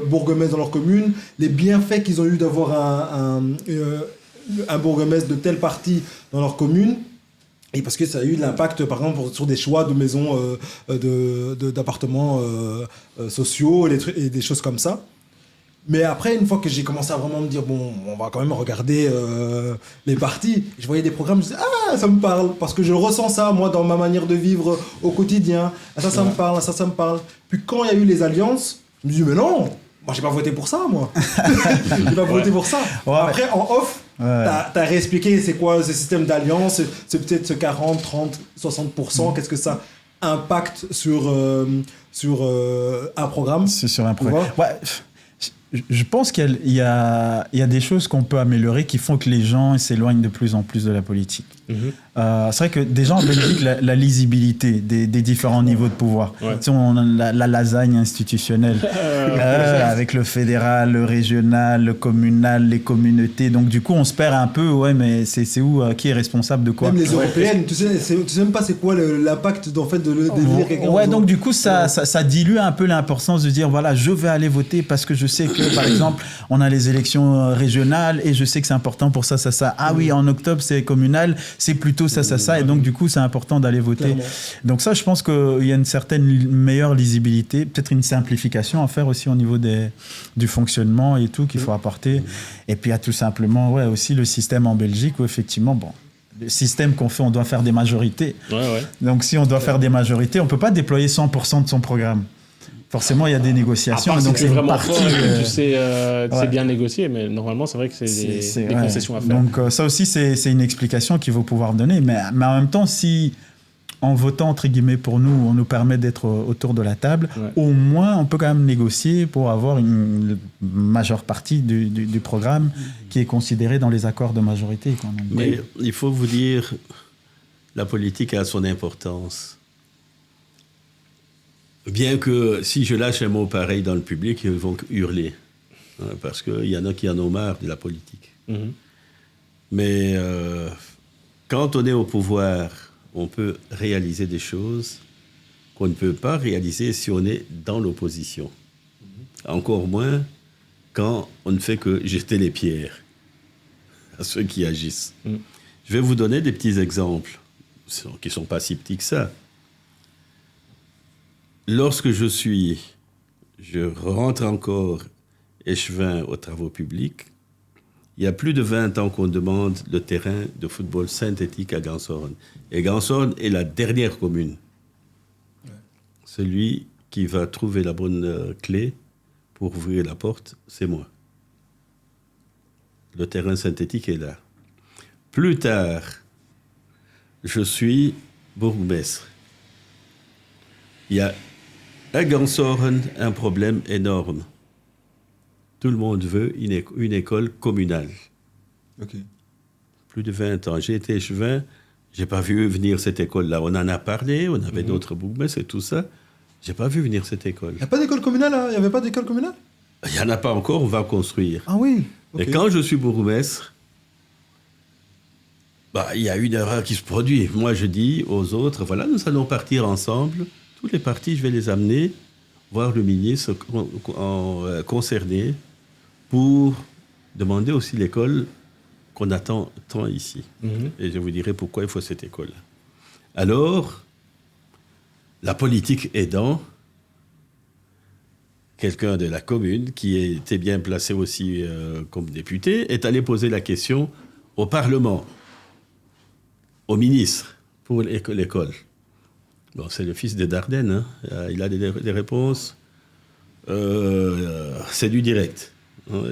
bourgmestres dans leur commune, les bienfaits qu'ils ont eu d'avoir un bourgmestre de telle partie dans leur commune. Et parce que ça a eu de l'impact, par exemple, sur des choix de maisons, d'appartements sociaux et des choses comme ça. Mais après, une fois que j'ai commencé à vraiment me dire, bon, on va quand même regarder les parties, je voyais des programmes, je disais, ah, ça me parle, parce que je ressens ça, moi, dans ma manière de vivre au quotidien. Ça me parle, ça me parle. Puis quand il y a eu les alliances, je me dis, mais non, moi, j'ai pas voté pour ça, moi. J'ai pas voté pour ça. Ouais. Après, en off, t'as réexpliqué c'est quoi ce système d'alliance, c'est peut-être ce 40, 30, 60%, qu'est-ce que ça impacte sur un programme. C'est sur un programme. Ouais. Je pense qu'il y a des choses qu'on peut améliorer qui font que les gens s'éloignent de plus en plus de la politique. C'est vrai que déjà en Belgique, la lisibilité des différents niveaux de pouvoir. Ouais. Tu sais, on a la lasagne institutionnelle avec le fédéral, le régional, le communal, les communautés. Donc du coup, on se perd un peu. Ouais, mais c'est où qui est responsable de quoi? Même les européennes, tu sais même pas c'est quoi l'impact en fait de lire quelqu'un. Ouais, donc du coup, ça dilue un peu l'importance de dire voilà, je vais aller voter parce que je sais que par exemple, on a les élections régionales et je sais que c'est important pour ça. Ah oui, en octobre, c'est communal, c'est plutôt ça. Et donc, du coup, c'est important d'aller voter. Clairement. Donc ça, je pense qu'il y a une certaine meilleure lisibilité, peut-être une simplification à faire aussi au niveau du fonctionnement et tout qu'il faut apporter. Et puis, il y a tout simplement aussi le système en Belgique où effectivement, le système qu'on fait, on doit faire des majorités. Ouais. Donc, si on doit faire des majorités, on ne peut pas déployer 100% de son programme. Forcément, il y a des négociations. Donc c'est vraiment fort que tu sais bien négocier, mais normalement, c'est vrai que c'est des concessions à faire. Donc ça aussi, c'est une explication qu'il faut pouvoir donner. Mais en même temps, si en votant, entre guillemets, pour nous, on nous permet d'être autour de la table, au moins, on peut quand même négocier pour avoir une majeure partie du programme qui est considéré dans les accords de majorité. Quand même. Mais il faut vous dire, la politique a son importance. Bien que si je lâche un mot pareil dans le public, ils vont hurler. hein, parce qu'il y en a qui en ont marre de la politique. Mais quand on est au pouvoir, on peut réaliser des choses qu'on ne peut pas réaliser si on est dans l'opposition. Encore moins quand on ne fait que jeter les pierres à ceux qui agissent. Je vais vous donner des petits exemples qui ne sont pas si petits que ça. Lorsque je rentre encore échevin aux travaux publics, il y a plus de 20 ans qu'on demande le terrain de football synthétique à Gansorn. Et Gansorn est la dernière commune. Ouais. Celui qui va trouver la bonne clé pour ouvrir la porte, c'est moi. Le terrain synthétique est là. Plus tard, je suis bourgmestre. Il y a à Gansorn un problème énorme. Tout le monde veut une école communale. Okay. Plus de 20 ans. J'ai été échevin, je n'ai pas vu venir cette école-là. On en a parlé, on avait d'autres bourgmestres et tout ça. Je n'ai pas vu venir cette école. Il n'y a pas d'école communale, hein? Il n'y avait pas d'école communale? Il n'y en a pas encore, on va construire. Ah oui, okay. Et quand je suis bourgmestre, il y a une erreur qui se produit. Moi, je dis aux autres, voilà, nous allons partir ensemble. Toutes les parties, je vais les amener voir le ministre concerné pour demander aussi l'école qu'on attend tant ici. Et je vous dirai pourquoi il faut cette école. Alors, la politique aidant, quelqu'un de la commune, qui était bien placé aussi comme député, est allé poser la question au Parlement, au ministre, pour l'école. Bon, c'est le fils de Dardenne, hein. Il a des réponses. C'est du direct.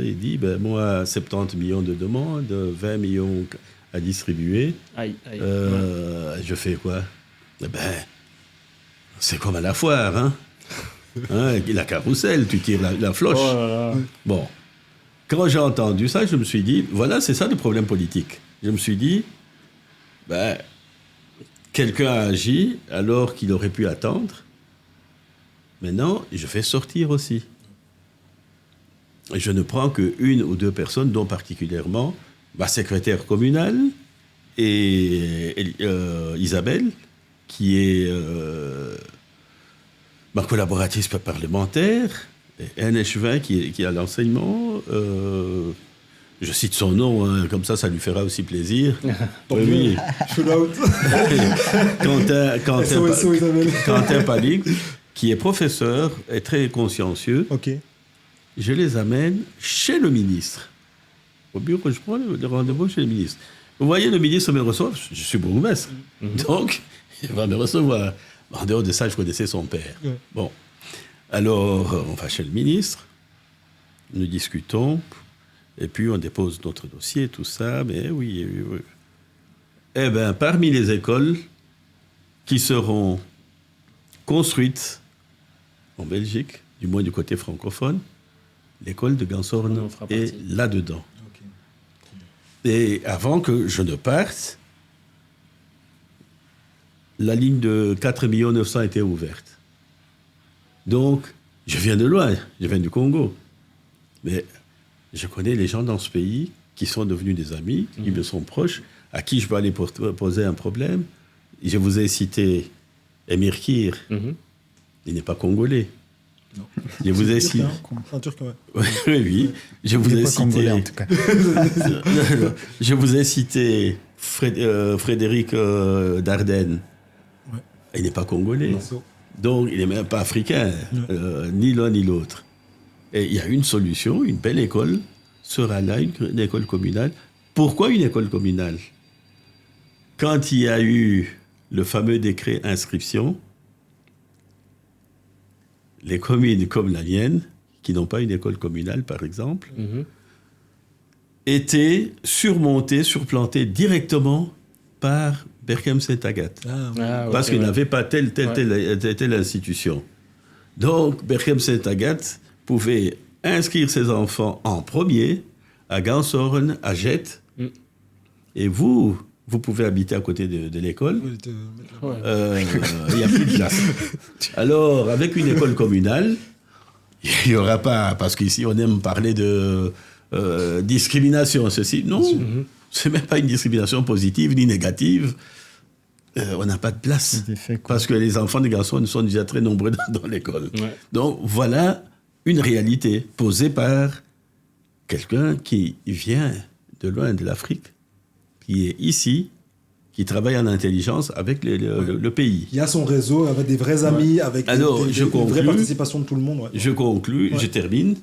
Il dit, moi, 70 millions de demandes, 20 millions à distribuer. Je fais quoi? C'est comme à la foire, hein. La carrousel, tu tires la floche. Oh là là. Bon, quand j'ai entendu ça, je me suis dit, voilà, c'est ça le problème politique. Je me suis dit, quelqu'un a agi alors qu'il aurait pu attendre. Maintenant, je fais sortir aussi. Et je ne prends qu'une ou deux personnes, dont particulièrement ma secrétaire communale et Isabelle, qui est ma collaboratrice parlementaire, et un échevin qui a l'enseignement. Je cite son nom, hein, comme ça lui fera aussi plaisir. Oui. Quentin Palic, qui est professeur et très consciencieux. Okay. Je les amène chez le ministre. Au bureau, je prends le rendez-vous chez le ministre. Vous voyez, le ministre me reçoit, je suis bourgmestre. Donc, il va me recevoir. En dehors de ça, je connaissais son père. Bon. Alors, on va chez le ministre, nous discutons. Et puis, on dépose notre dossier, tout ça, mais oui. Eh bien, parmi les écoles qui seront construites en Belgique, du moins du côté francophone, l'école de Gansorn est là-dedans. Okay. Et avant que je ne parte, la ligne de 4 900 000 était ouverte. Donc, je viens de loin, je viens du Congo. Mais je connais les gens dans ce pays qui sont devenus des amis, qui me sont proches, à qui je peux aller poser un problème. Je vous ai cité Emir Kir. Il n'est pas congolais. Non. Je vous ai cité... Un Turc, oui. Je vous ai cité... Congolais, en tout cas. Je vous ai cité Frédéric Dardenne. Ouais. Il n'est pas congolais. Non. Donc, il n'est même pas africain, ni l'un ni l'autre. Et il y a une solution, une belle école sera là, une école communale. Pourquoi une école communale? Quand il y a eu le fameux décret inscription, les communes comme la mienne, qui n'ont pas une école communale par exemple, étaient surplantées directement par Berchem-Saint-Agathe. Parce qu'ils n'avaient pas telle institution. Donc Berchem-Saint-Agathe pouvait inscrire ses enfants en premier à Gansorn, à Jette. Et vous pouvez habiter à côté de l'école. Il n'y a plus de place. Alors, avec une école communale, il n'y aura pas, parce qu'ici on aime parler de discrimination, ceci. Non, c'est même pas une discrimination positive ni négative. On n'a pas de place parce que les enfants des garçons sont déjà très nombreux dans l'école. Ouais. Donc voilà une réalité posée par quelqu'un qui vient de loin de l'Afrique, qui est ici, qui travaille en intelligence avec le pays. Il y a son réseau avec des vrais amis, avec une vraie participation de tout le monde. Ouais. Je conclus, je termine.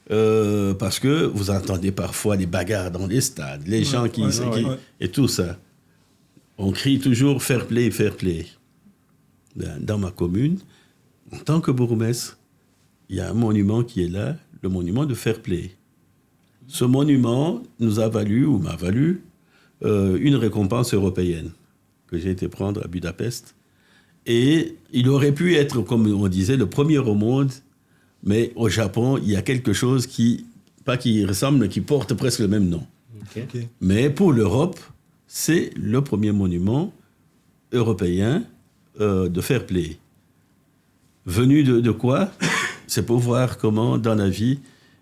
Parce que vous entendez parfois les bagarres dans les stades, les gens qui et tout ça. On crie toujours fair play, fair play. Dans ma commune, en tant que bourgmestre, il y a un monument qui est là, le monument de fair play. Ce monument m'a valu une récompense européenne que j'ai été prendre à Budapest. Et il aurait pu être, comme on disait, le premier au monde, mais au Japon, il y a quelque chose pas qui ressemble, mais qui porte presque le même nom. Okay. Mais pour l'Europe, c'est le premier monument européen de fair play. Venu de quoi? C'est pour voir comment, dans la vie,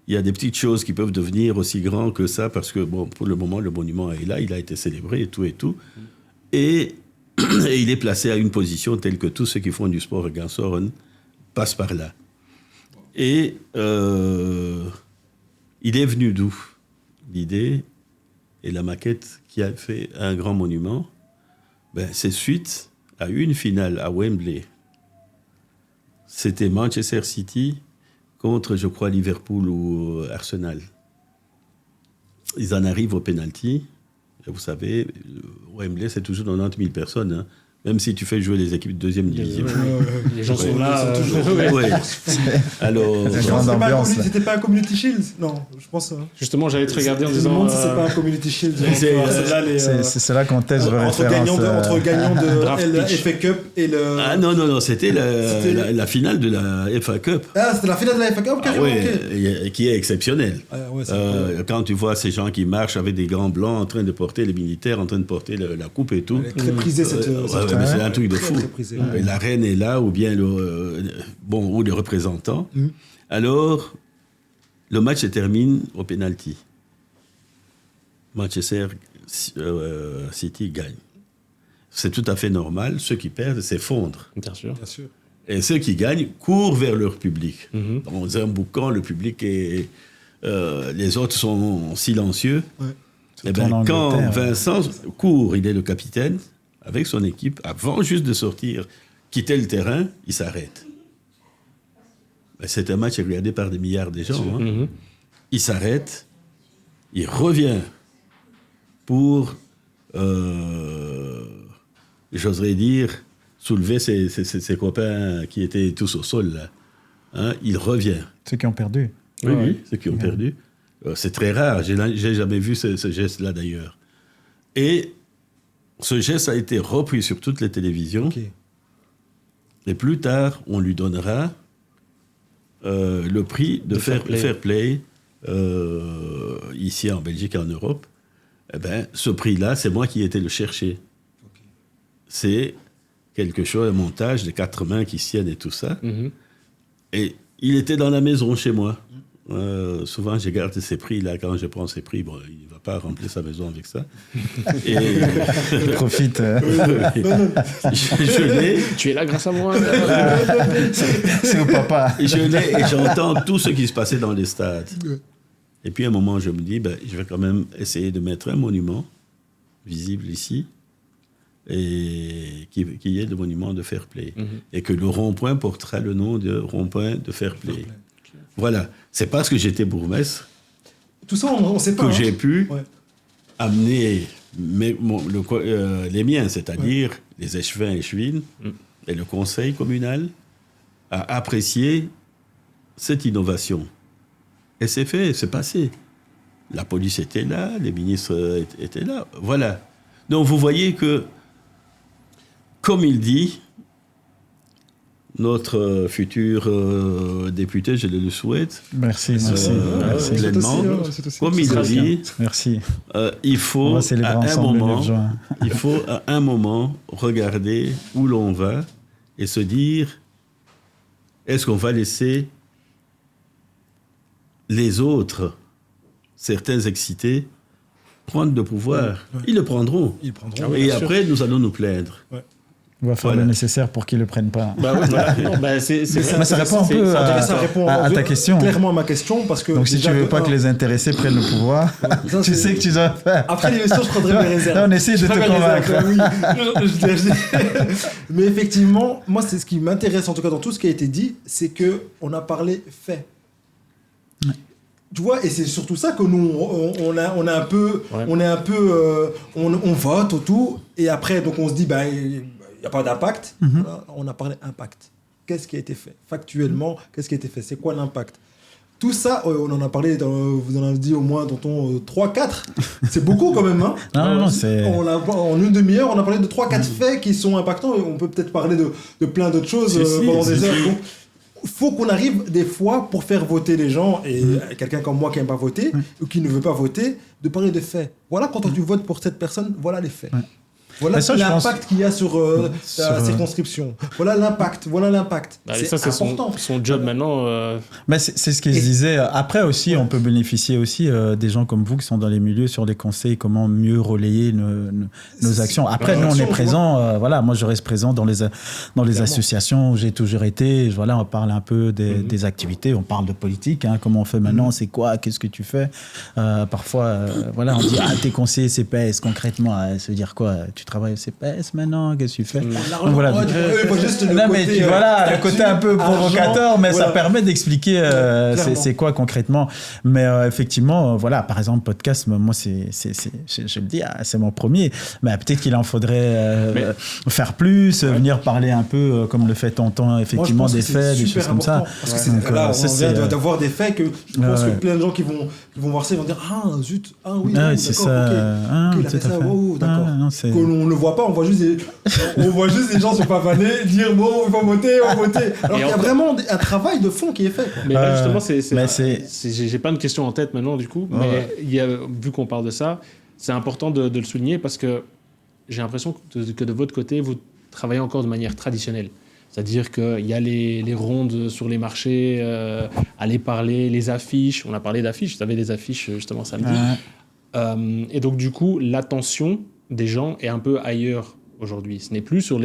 il y a des petites choses qui peuvent devenir aussi grands que ça, parce que, bon, pour le moment, le monument est là, il a été célébré et tout et tout. Et il est placé à une position telle que tous ceux qui font du sport à Gansoren passent par là. Et il est venu d'où? L'idée et la maquette qui a fait un grand monument, c'est suite à une finale à Wembley. C'était Manchester City contre, je crois, Liverpool ou Arsenal. Ils en arrivent au penalty. Et vous savez, Wembley, c'est toujours 90 000 personnes. Hein. Même si tu fais jouer les équipes de deuxième division. Les gens sont là. Alors, c'était pas un Community Shield? Non, je pense. Justement, j'allais te regarder en disant. Je me demande si c'est pas un Community Shield. C'est là qu'on teste vos références. Entre gagnant de la FA Cup et le. Ah non, c'était la finale de la FA Cup. Ah, c'était la finale de la FA Cup, carrément. Oui, qui est exceptionnelle. Quand tu vois ces gens qui marchent avec des gants blancs en train de porter les militaires, en train de porter la coupe et tout. Très prisé cette. Mais c'est un truc de fou. Et la reine est là, ou bien ou les représentants. Alors, le match se termine au penalty. Manchester City gagne. C'est tout à fait normal. Ceux qui perdent s'effondrent. Bien sûr. Et ceux qui gagnent courent vers leur public. Dans un boucan, le public est... les autres sont silencieux. Et quand Vincent court, il est le capitaine, avec son équipe, avant juste de sortir, quitter le terrain, il s'arrête. C'est un match regardé par des milliards de gens. Hein. Il s'arrête, il revient pour, j'oserais dire, soulever ses copains qui étaient tous au sol. Là. Hein, il revient. Ceux qui ont perdu. Oui, ceux qui ont perdu. C'est très rare, j'ai jamais vu ce geste-là d'ailleurs. Et ce geste a été repris sur toutes les télévisions. Et plus tard, on lui donnera le prix de fair play ici en Belgique et en Europe. Ce prix-là, c'est moi qui ai été le chercher. C'est quelque chose, un montage de 4 mains qui tiennent et tout ça. Et il était dans la maison chez moi. Souvent, je garde ces prix-là. Quand je prends ces prix, il ne va pas remplir sa maison avec ça. Et je profite. Je l'ai. Tu es là grâce à moi. C'est au papa. Je l'ai et j'entends tout ce qui se passait dans les stades. Et puis, à un moment, je me dis, je vais quand même essayer de mettre un monument visible ici et qui est le monument de fair play. Et que le rond-point portera le nom de rond-point de fair play. Voilà, c'est parce que j'étais bourgmestre tout ça, on sait pas, que j'ai pu amener les miens, c'est-à-dire les échevins et échevines et le conseil communal à apprécier cette innovation. Et c'est fait, c'est passé. La police était là, les ministres étaient là, voilà. Donc vous voyez que, comme il dit, notre futur député, je le souhaite. Merci. Pleinement. Comme il dit, il faut à un moment regarder où l'on va et se dire, est-ce qu'on va laisser les autres, certains excités, prendre le pouvoir. Ils le prendront. Et après, nous allons nous plaindre. On va faire le nécessaire pour qu'ils ne le prennent pas. Ça répond un peu à ta question. Clairement à ma question. Parce que donc si tu ne veux pas que les intéressés prennent le pouvoir, tu sais que tu dois faire. Après l'émission, je prendrai mes réserves. Là, on essaie de te convaincre. Mais effectivement, moi, c'est ce qui m'intéresse, en tout cas dans tout ce qui a été dit, c'est qu'on a parlé fait. Tu vois, et c'est surtout ça que nous, on vote autour, et après, donc on se dit, il n'y a pas d'impact. Voilà, on a parlé impact. Qu'est-ce qui a été fait? Factuellement, qu'est-ce qui a été fait? C'est quoi l'impact? Tout ça, on en a parlé, vous en avez dit au moins, tonton, 3-4. C'est beaucoup quand même. Hein. Non, c'est... En une demi-heure, on a parlé de 3-4 faits qui sont impactants, et on peut peut-être parler de plein d'autres choses pendant des heures. Donc, il faut qu'on arrive des fois pour faire voter les gens, et quelqu'un comme moi qui n'aime pas voter, ou qui ne veut pas voter, de parler de faits. Voilà, quand tu votes pour cette personne, voilà les faits. Voilà l'impact qu'il y a sur la circonscription. Voilà l'impact. C'est important. Son job maintenant. Mais c'est ce que je disais. Après aussi, on peut bénéficier aussi des gens comme vous qui sont dans les milieux sur des conseils, comment mieux relayer nos actions. Après, nous, on est présents. Moi, je reste présent dans les associations où j'ai toujours été. Voilà, on parle un peu des activités. On parle de politique. Comment on fait maintenant? C'est quoi? Qu'est-ce que tu fais? Parfois, on dit t'es conseiller CPS. Concrètement, ça veut dire quoi? Tu travailles au CPS maintenant, qu'est-ce que tu fais? Voilà, le côté un peu provocateur, mais ça permet d'expliquer c'est quoi concrètement. Mais effectivement, par exemple, podcast, moi, je le dis, c'est mon premier, mais peut-être qu'il en faudrait faire plus, venir parler un peu comme le fait tonton, effectivement, des faits, des choses comme ça. Parce que on vient d'avoir des faits que je pense que plein de gens qui vont voir ça, ils vont dire zut, oui, c'est ça. Il a fait ça, d'accord. On ne le voit pas, on voit juste des gens se pavaner, dire bon, il faut voter, on va voter. Alors qu'il y a vraiment un travail de fond qui est fait. Quoi. Mais là, justement, j'ai pas une question en tête maintenant, du coup, mais vu qu'on parle de ça, c'est important de le souligner parce que j'ai l'impression que de votre côté, vous travaillez encore de manière traditionnelle. C'est-à-dire qu'il y a les rondes sur les marchés, aller parler, les affiches. On a parlé d'affiches, vous avez des affiches justement samedi. Et donc, du coup, l'attention des gens est un peu ailleurs aujourd'hui. Ce n'est plus sur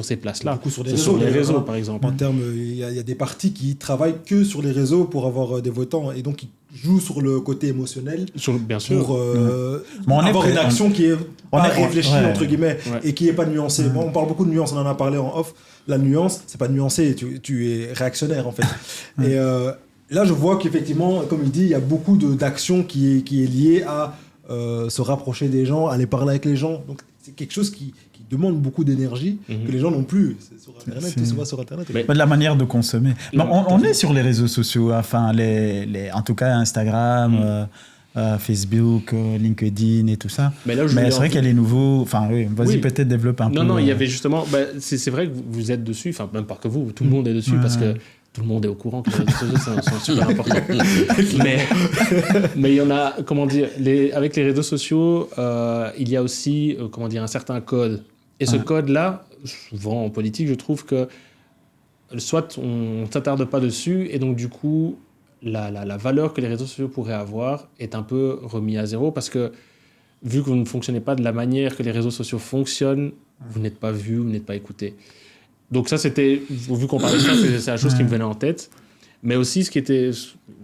ces places-là. C'est sur les réseaux, par exemple. En termes, il y a des partis qui travaillent que sur les réseaux pour avoir des votants et donc ils jouent sur le côté émotionnel. Bien sûr. Pour avoir une action qui est pas réfléchie, entre guillemets, et qui n'est pas nuancée. Bon, on parle beaucoup de nuances, on en a parlé en off. La nuance, c'est pas nuancé, tu es réactionnaire en fait. Et là, je vois qu'effectivement, comme il dit, il y a beaucoup d'actions qui est liée à se rapprocher des gens, aller parler avec les gens. Donc c'est quelque chose qui demande beaucoup d'énergie que les gens n'ont plus. C'est sur Internet, tout se voit sur Internet. Mais de la manière de consommer. On est sur les réseaux sociaux, enfin en tout cas Instagram, Facebook, LinkedIn et tout ça. Mais c'est vrai qu'il y a les nouveaux. Enfin, vas-y, peut-être développe un peu. Non, il y avait justement. C'est vrai que vous êtes dessus. Enfin, même pas que vous. Tout le monde est dessus parce que. Tout le monde est au courant que les réseaux sociaux sont super importants. mais il y en a, avec les réseaux sociaux, il y a aussi, un certain code. Et ce code-là, souvent en politique, je trouve que soit on ne s'attarde pas dessus, et donc du coup, la valeur que les réseaux sociaux pourraient avoir est un peu remise à zéro, parce que vu que vous ne fonctionnez pas de la manière que les réseaux sociaux fonctionnent, vous n'êtes pas vu, vous n'êtes pas écouté. Donc ça, c'était, vu qu'on parlait de ça, c'est la chose qui me venait en tête. Mais aussi, ce qui était...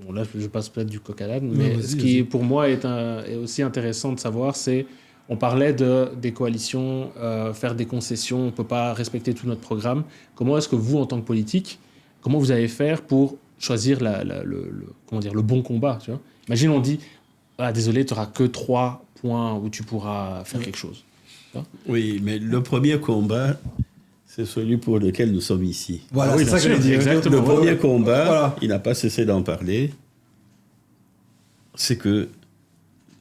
Bon, là, je passe peut-être du coq à l'âne, mais ce qui, pour moi, est aussi intéressant de savoir, c'est... On parlait des coalitions, faire des concessions, on ne peut pas respecter tout notre programme. Comment est-ce que vous, en tant que politique, comment vous allez faire pour choisir le bon combat, tu vois ? Imagine, on dit, désolé, tu n'auras que 3 points où tu pourras faire quelque chose. Oui, mais le premier combat... C'est celui pour lequel nous sommes ici. Voilà, c'est ça que je dis. Exactement. Le premier combat, il n'a pas cessé d'en parler, c'est que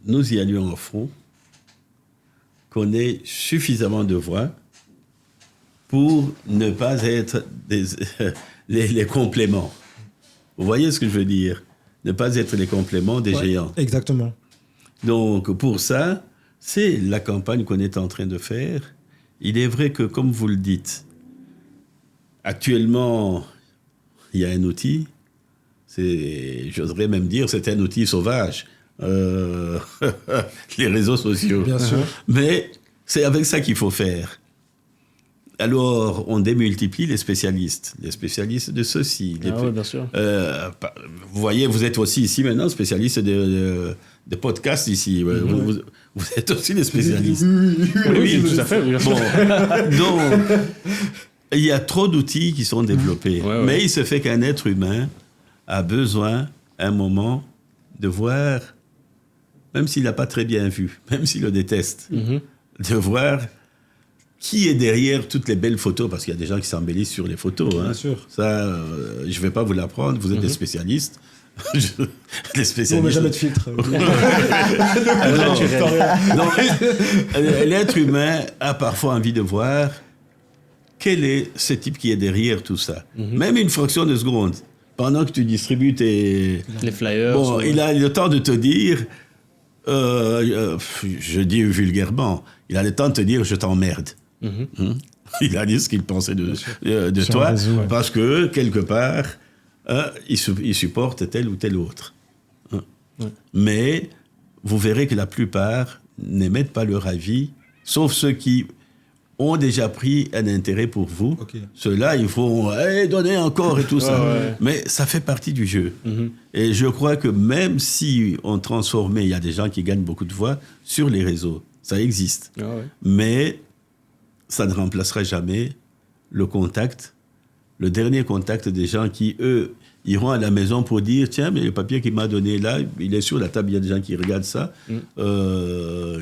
nous y allions en front, qu'on ait suffisamment de voix pour ne pas être les compléments. Vous voyez ce que je veux dire? Ne pas être les compléments des géants. Exactement. Donc, pour ça, c'est la campagne qu'on est en train de faire. Il est vrai que, comme vous le dites, actuellement, il y a un outil, j'oserais même dire, c'est un outil sauvage. Les réseaux sociaux. Bien sûr. Mais c'est avec ça qu'il faut faire. Alors, on démultiplie les spécialistes de ceci. Oui, bien sûr. Vous voyez, vous êtes aussi ici maintenant spécialiste de podcasts ici. Vous êtes aussi des spécialistes. Oui, tout à fait. Bon, donc, il y a trop d'outils qui sont développés. Mais il se fait qu'un être humain a besoin, à un moment, de voir, même s'il n'a pas très bien vu, même s'il le déteste, de voir qui est derrière toutes les belles photos, parce qu'il y a des gens qui s'embellissent sur les photos. Bien sûr. Ça, je ne vais pas vous l'apprendre, vous êtes des spécialistes. Les spécialistes. Non, mais jamais de filtre. L'être humain a parfois envie de voir quel est ce type qui est derrière tout ça. Même une fraction de seconde. Pendant que tu distribues les flyers. Bon, il a le temps de te dire, je dis vulgairement, il a le temps de te dire je t'emmerde. Il a dit ce qu'il pensait de toi, parce que quelque part, il supporte tel ou tel autre. Mais vous verrez que la plupart n'émettent pas leur avis, sauf ceux qui ont déjà pris un intérêt pour vous. Ceux-là, ils font donner encore et tout ça. Mais ça fait partie du jeu. Et je crois que même si on transformait, il y a des gens qui gagnent beaucoup de voix sur les réseaux. Ça existe. Mais ça ne remplacera jamais le contact, le dernier contact des gens qui, eux, iront à la maison pour dire, tiens, mais le papier qu'il m'a donné là, il est sur la table, il y a des gens qui regardent ça,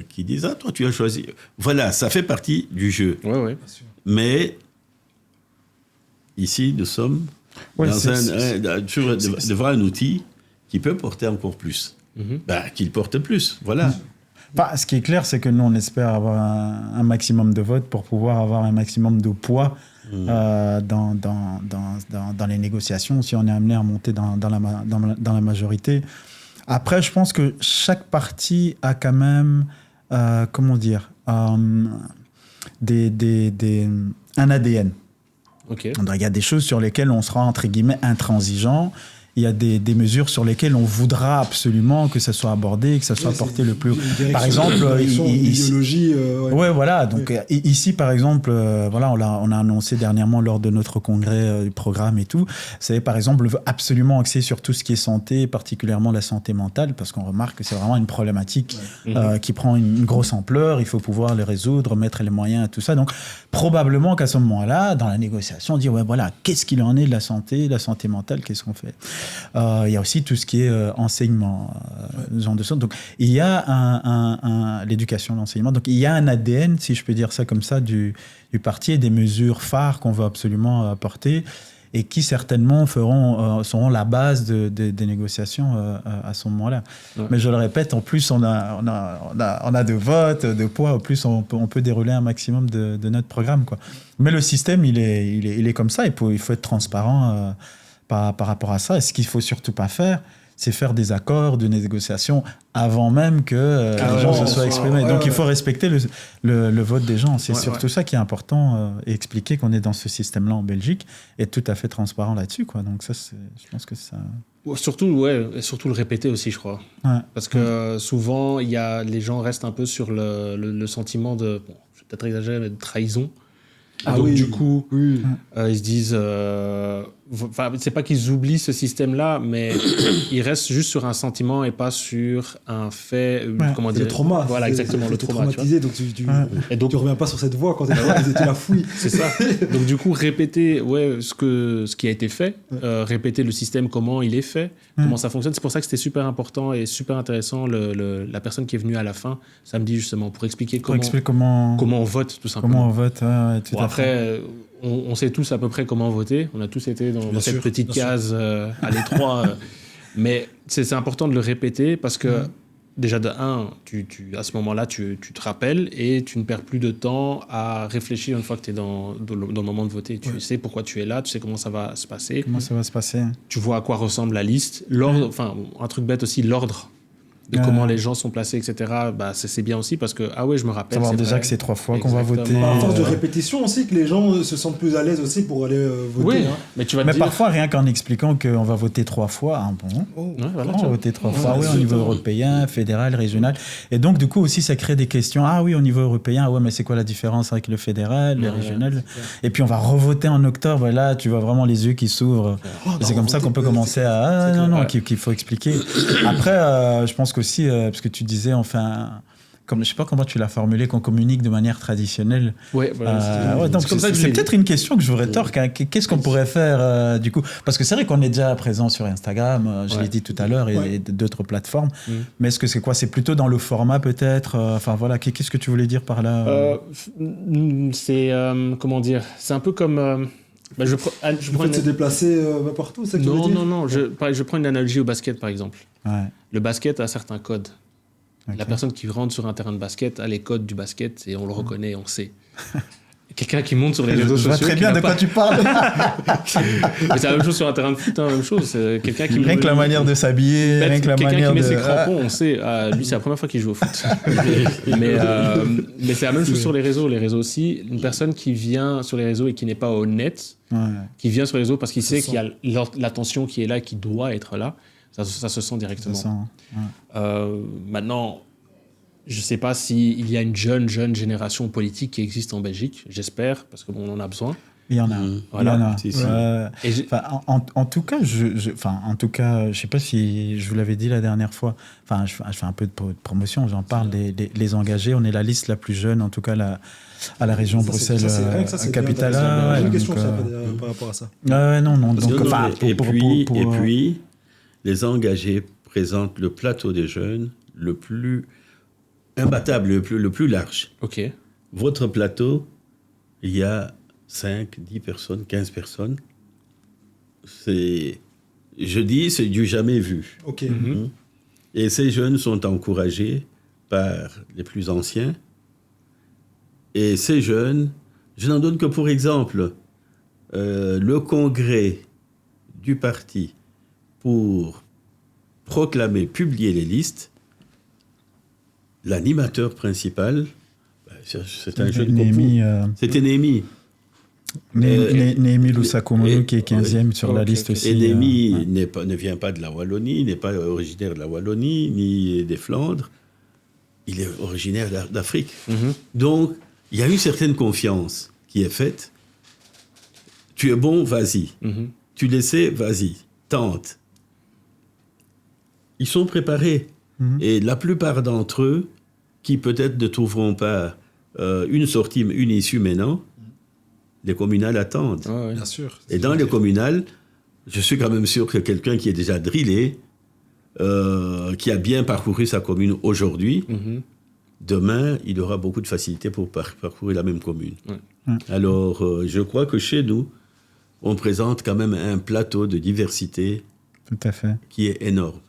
qui disent, ah, toi, tu as choisi. Voilà, ça fait partie du jeu. Mais ici, nous sommes devant un outil qui peut porter encore plus. Qu'il porte plus, voilà. Ce qui est clair, c'est que nous, on espère avoir un maximum de votes pour pouvoir avoir un maximum de poids dans les négociations, si on est amené à monter dans la majorité. Après, je pense que chaque parti a quand même, comment dire, un ADN. Donc, il y a des choses sur lesquelles on sera, entre guillemets, intransigeant. Il y a des mesures sur lesquelles on voudra absolument que ça soit abordé, que ça soit porté le plus... Par exemple, idéologie... voilà. Donc, ici, par exemple, voilà, on a annoncé dernièrement lors de notre congrès du programme et tout, c'est par exemple, on veut absolument axer sur tout ce qui est santé, particulièrement la santé mentale, parce qu'on remarque que c'est vraiment une problématique qui prend une grosse ampleur. Il faut pouvoir les résoudre, mettre les moyens et tout ça. Donc, probablement qu'à ce moment-là, dans la négociation, on dit, voilà, qu'est-ce qu'il en est de la santé mentale, qu'est-ce qu'on fait ? Il y a aussi tout ce qui est enseignement, genre de choses. Donc, il y a l'éducation, l'enseignement. Donc, il y a un ADN, si je peux dire ça comme ça, du parti et des mesures phares qu'on veut absolument apporter et qui certainement seront la base des négociations à ce moment-là. Mais je le répète, en plus, on a de votes, de poids. En plus, on peut dérouler un maximum de notre programme, quoi. Mais le système, il est comme ça. Il faut être transparent par rapport à ça. Et ce qu'il ne faut surtout pas faire, c'est faire des accords, de négociations avant même que les gens se soient exprimés. Donc il faut respecter le vote des gens. C'est surtout ça qui est important et expliquer qu'on est dans ce système-là en Belgique et être tout à fait transparent là-dessus, quoi. Donc ça, je pense que ça... Surtout le répéter aussi, je crois. Parce que souvent, les gens restent un peu sur le sentiment de, je vais peut-être exagérer, mais de trahison. Donc du coup, ils se disent... c'est pas qu'ils oublient ce système-là, mais ils restent juste sur un sentiment et pas sur un fait... comment dire, le trauma. Voilà, exactement, le trauma. Traumatisé, donc tu reviens pas sur cette voie quand tu la fouilles. C'est ça. Donc du coup, répéter ce qui a été fait, répéter le système, comment il est fait, comment ça fonctionne. C'est pour ça que c'était super important et super intéressant, la personne qui est venue à la fin, samedi justement, pour expliquer comment on vote, tout simplement. Comment on vote, après, on sait tous à peu près comment voter. On a tous été dans cette petite case à l'étroit. Mais c'est important de le répéter parce que, déjà, de un, à ce moment-là, tu te rappelles et tu ne perds plus de temps à réfléchir une fois que tu es dans le moment de voter. Tu sais pourquoi tu es là, tu sais comment ça va se passer. Comment ça va se passer. Tu vois à quoi ressemble la liste. L'ordre, un truc bête aussi, l'ordre. de comment les gens sont placés, etc., bah, c'est bien aussi parce que, je me rappelle. Savoir déjà que c'est 3 fois qu'on va voter. À force de répétition aussi, que les gens se sentent plus à l'aise aussi pour aller voter. Oui, mais tu vas mais parfois, rien qu'en expliquant qu'on va voter 3 fois, on va voter 3 fois, au niveau européen, fédéral, régional. Et donc, du coup, aussi, ça crée des questions. Ah oui, au niveau européen, mais c'est quoi la différence avec le fédéral, le régional? Et puis, on va revoter en octobre. Et là, tu vois vraiment les yeux qui s'ouvrent. C'est comme ça qu'on peut commencer à... qu'il faut expliquer. Après, je pense qu'aussi, parce que tu disais, comme, je sais pas comment tu l'as formulé, qu'on communique de manière traditionnelle. Ouais, voilà, donc c'est peut-être une question que je voudrais torquer. Qu'est-ce qu'on pourrait faire du coup? Parce que c'est vrai qu'on est déjà présent sur Instagram, je l'ai dit tout à l'heure, et d'autres plateformes. Mais est-ce que c'est quoi? C'est plutôt dans le format peut-être? Voilà, qu'est-ce que tu voulais dire par là? C'est comment dire? C'est un peu comme. Je prends se déplacer partout, c'est ça que tu veux dire? Non. Je prends une analogie au basket, par exemple. Le basket a certains codes. La personne qui rentre sur un terrain de basket a les codes du basket et on le reconnaît, on sait. Quelqu'un qui monte sur les réseaux sociaux... Je vois très bien de quoi tu parles. Mais c'est la même chose sur un terrain de foot, même chose. C'est quelqu'un qui... Rien que la manière de s'habiller, rien que la manière de... Quelqu'un qui met ses crampons, on sait. Lui, c'est la première fois qu'il joue au foot. mais c'est la même chose sur les réseaux. Les réseaux aussi. Une personne qui vient sur les réseaux et qui n'est pas honnête, qui vient sur les réseaux parce qu'il sait qu'il y a l'attention qui est là, qui doit être là, ça se sent directement. Maintenant, je ne sais pas s'il y a une jeune génération politique qui existe en Belgique. J'espère, parce qu'on en a besoin. Il y en a. Voilà. Il y en a. En tout cas, je ne sais pas si je vous l'avais dit la dernière fois. Je fais un peu de promotion, j'en parle. Les engagés, on est la liste la plus jeune, en tout cas à la région Bruxelles capitale. J'ai une question par rapport à ça. Et puis, les engagés présentent le plateau des jeunes le plus imbattable, le plus large. Ok. Votre plateau, il y a 5, 10 personnes, 15 personnes. C'est du jamais vu. Ok. Et ces jeunes sont encouragés par les plus anciens. Et ces jeunes, je n'en donne que pour exemple, le congrès du parti pour proclamer, publier les listes, l'animateur principal, c'est un jeune compo. C'était Néhémie. Néhémie Lousakomonu qui est 15e sur la liste aussi. Et Néhémie ne vient pas de la Wallonie, n'est pas originaire de la Wallonie, ni des Flandres. Il est originaire d'Afrique. Donc, il y a une certaine confiance qui est faite. Tu es bon, vas-y. Tu le sais, vas-y. Tente. Ils sont préparés. Et la plupart d'entre eux, qui peut-être ne trouveront pas une sortie, une issue maintenant, les communales attendent. Bien sûr. Et dans les communales, je suis quand même sûr que quelqu'un qui est déjà drillé, qui a bien parcouru sa commune aujourd'hui, demain, il aura beaucoup de facilité pour parcourir la même commune. Alors, je crois que chez nous, on présente quand même un plateau de diversité qui est énorme.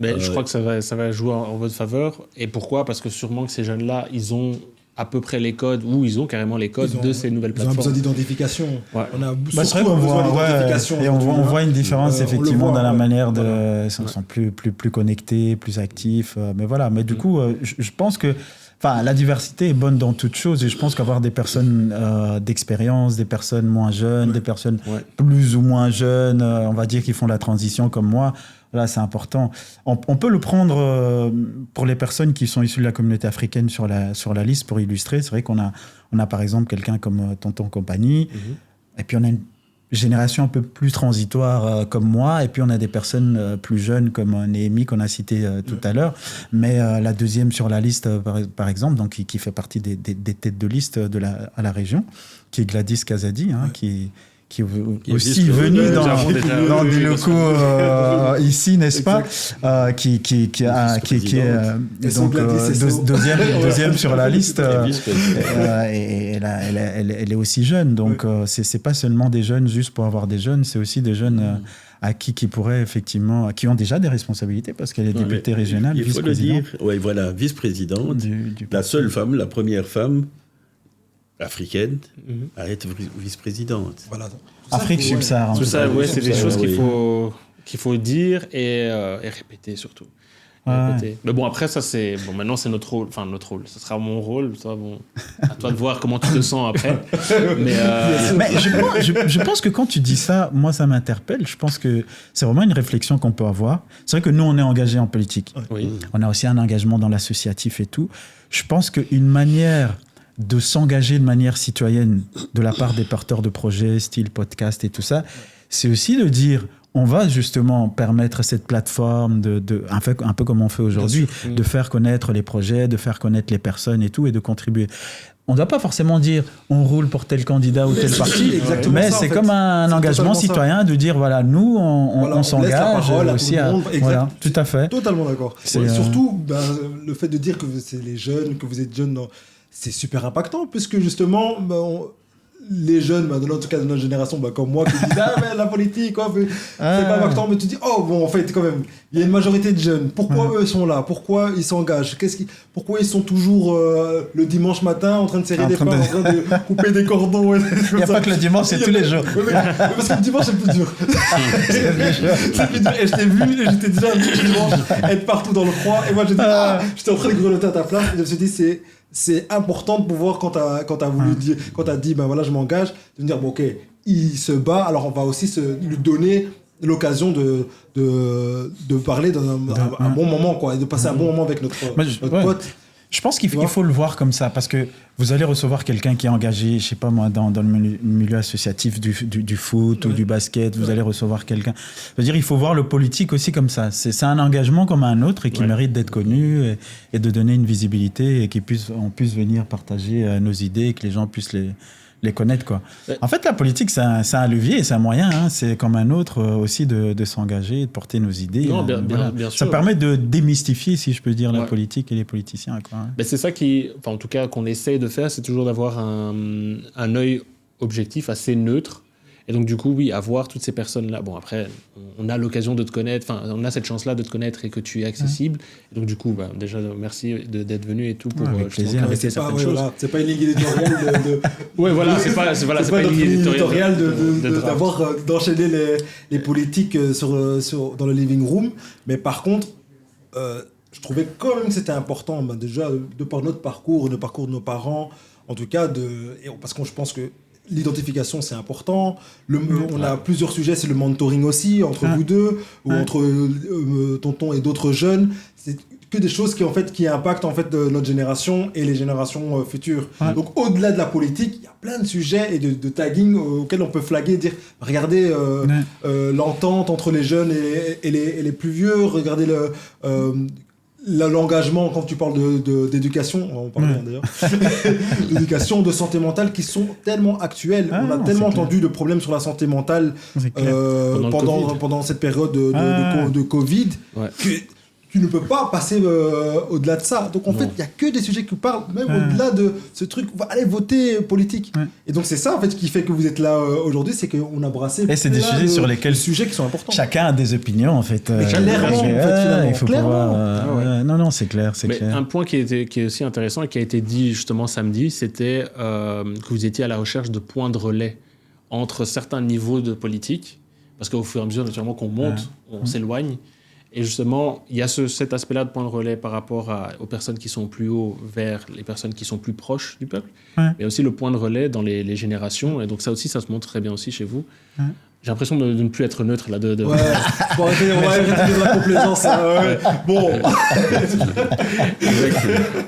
Mais je crois que ça va jouer en votre faveur. Et pourquoi? Parce que sûrement que ces jeunes-là, ils ont à peu près les codes, ou ils ont carrément les codes de ces nouvelles plateformes. Ils ont besoin d'identification. On a c'est vrai qu'on voit une différence effectivement dans la manière de... Ils sont plus connectés, plus actifs. Mais voilà. Mais du coup, je pense que la diversité est bonne dans toute chose, et je pense qu'avoir des personnes d'expérience, des personnes moins jeunes, des personnes plus ou moins jeunes, on va dire, qui font la transition comme moi, là, c'est important. On peut le prendre pour les personnes qui sont issues de la communauté africaine sur la liste pour illustrer. C'est vrai qu'on a par exemple quelqu'un comme Tonton Compagnie, et puis on a une génération un peu plus transitoire comme moi, et puis on a des personnes plus jeunes comme Néhémie qu'on a cité tout à l'heure, mais la deuxième sur la liste par exemple, donc qui fait partie des têtes de liste à la région, qui est Gladys Kazadi, qui est aussi venu dans des locaux ici, n'est-ce pas, qui est donc deuxième sur la liste, et elle est aussi jeune, donc c'est pas seulement des jeunes juste pour avoir des jeunes, c'est aussi des jeunes à qui pourraient effectivement, qui ont déjà des responsabilités parce qu'elle est députée régionale, vice-présidente. Il faut le dire, voilà, vice-présidente, la seule femme, la première femme africaine à être vice-présidente. Voilà. Afrique subsaharienne. C'est des choses qu'il faut dire et répéter surtout. Mais bon, après, ça, c'est... Bon, maintenant, c'est notre rôle. Enfin, notre rôle. Ce sera mon rôle. Toi, bon, à toi de voir comment tu te sens après. Mais je pense que quand tu dis ça, moi, ça m'interpelle. Je pense que c'est vraiment une réflexion qu'on peut avoir. C'est vrai que nous, on est engagés en politique. Oui. On a aussi un engagement dans l'associatif et tout. Je pense qu'une manière de s'engager de manière citoyenne de la part des porteurs de projets, style podcast et tout ça, c'est aussi de dire... On va justement permettre à cette plateforme, un peu comme on fait aujourd'hui, de faire connaître les projets, de faire connaître les personnes et tout, et de contribuer. On ne doit pas forcément dire on roule pour tel candidat ou tel parti, mais c'est comme un engagement citoyen de dire voilà, nous, on s'engage aussi à... Voilà, tout à fait. Totalement d'accord. Et surtout, le fait de dire que c'est les jeunes, que vous êtes jeunes, c'est super impactant, puisque justement... les jeunes, en tout cas de notre génération, comme moi, qui disent mais la politique, c'est pas impactant, mais tu dis en fait, quand même, il y a une majorité de jeunes. Pourquoi eux sont là? Pourquoi ils s'engagent? Pourquoi ils sont toujours le dimanche matin en train de serrer des pains, en train de couper des cordons? Il n'y a pas que le dimanche, c'est tous les jours. Parce que le dimanche, c'est plus dur. C'est plus dur. Et je t'ai vu, et j'étais déjà le dimanche être partout dans le froid. Et moi, j'étais en train de grelotter à ta place. Et je me suis dit, c'est important de pouvoir, quand t'as voulu dire, quand t'as dit, voilà, je m'engage, de me dire, ok, il se bat, alors on va aussi lui donner l'occasion de parler d'un un bon moment, quoi, et de passer un bon moment avec notre pote. Je pense qu'il faut le voir comme ça, parce que vous allez recevoir quelqu'un qui est engagé, je sais pas moi, dans le milieu associatif du foot ou du basket, vous allez recevoir quelqu'un. Je veux dire, il faut voir le politique aussi comme ça. C'est un engagement comme un autre et qui mérite d'être connu et de donner une visibilité et qu'on puisse venir partager nos idées et que les gens puissent les connaître, quoi. En fait, la politique, c'est un levier, c'est un moyen, hein. C'est comme un autre aussi de s'engager, de porter nos idées. Non, bien sûr. Ça permet de démystifier, si je peux dire, la politique et les politiciens, quoi. C'est ça en tout cas, qu'on essaye de faire, c'est toujours d'avoir un œil objectif assez neutre. Et donc, du coup, oui, avoir toutes ces personnes-là. Bon, après, on a l'occasion de te connaître, enfin, on a cette chance-là de te connaître et que tu es accessible. Et donc, du coup, déjà, merci d'être venu et tout pour clarifier certaines choses. C'est pas une ligne éditoriale de... Ouais, voilà, c'est pas une ligne éditoriale d'enchaîner les politiques dans le living room. Mais par contre, je trouvais quand même que c'était important, déjà, de par notre parcours, le parcours de nos parents, en tout cas, parce que je pense que l'identification, c'est important. On a plusieurs sujets, c'est le mentoring aussi, entre vous deux, ou entre tonton et d'autres jeunes. C'est que des choses qui impactent en fait notre génération et les générations futures. Donc, au-delà de la politique, il y a plein de sujets et de tagging auxquels on peut flaguer, dire, regardez l'entente entre les jeunes et les plus vieux, regardez l'engagement, quand tu parles d'éducation, on parle bien d'ailleurs, d'éducation, de santé mentale, qui sont tellement actuels. On a tellement entendu de problèmes sur la santé mentale pendant cette période de Covid que tu ne peux pas passer au-delà de ça. Donc en fait, il n'y a que des sujets qui parlent, même au-delà de ce truc, allez voter politique. Et donc c'est ça en fait qui fait que vous êtes là aujourd'hui, c'est qu'on a brassé c'est des sujets sur lesquels sujets qui sont importants. Chacun a des opinions en fait. Mais clairement, finalement. Il faut pouvoir... Non, c'est clair, clair. Un point qui est aussi intéressant et qui a été dit justement samedi, c'était que vous étiez à la recherche de points de relais entre certains niveaux de politique, parce qu'au fur et à mesure naturellement qu'on monte, on s'éloigne. Et justement, il y a cet aspect-là de point de relais par rapport aux personnes qui sont plus haut vers les personnes qui sont plus proches du peuple, mais aussi le point de relais dans les générations. Et donc ça aussi, ça se montre très bien aussi chez vous. J'ai l'impression de ne plus être neutre là. On va arrêter de la complaisance. Bon.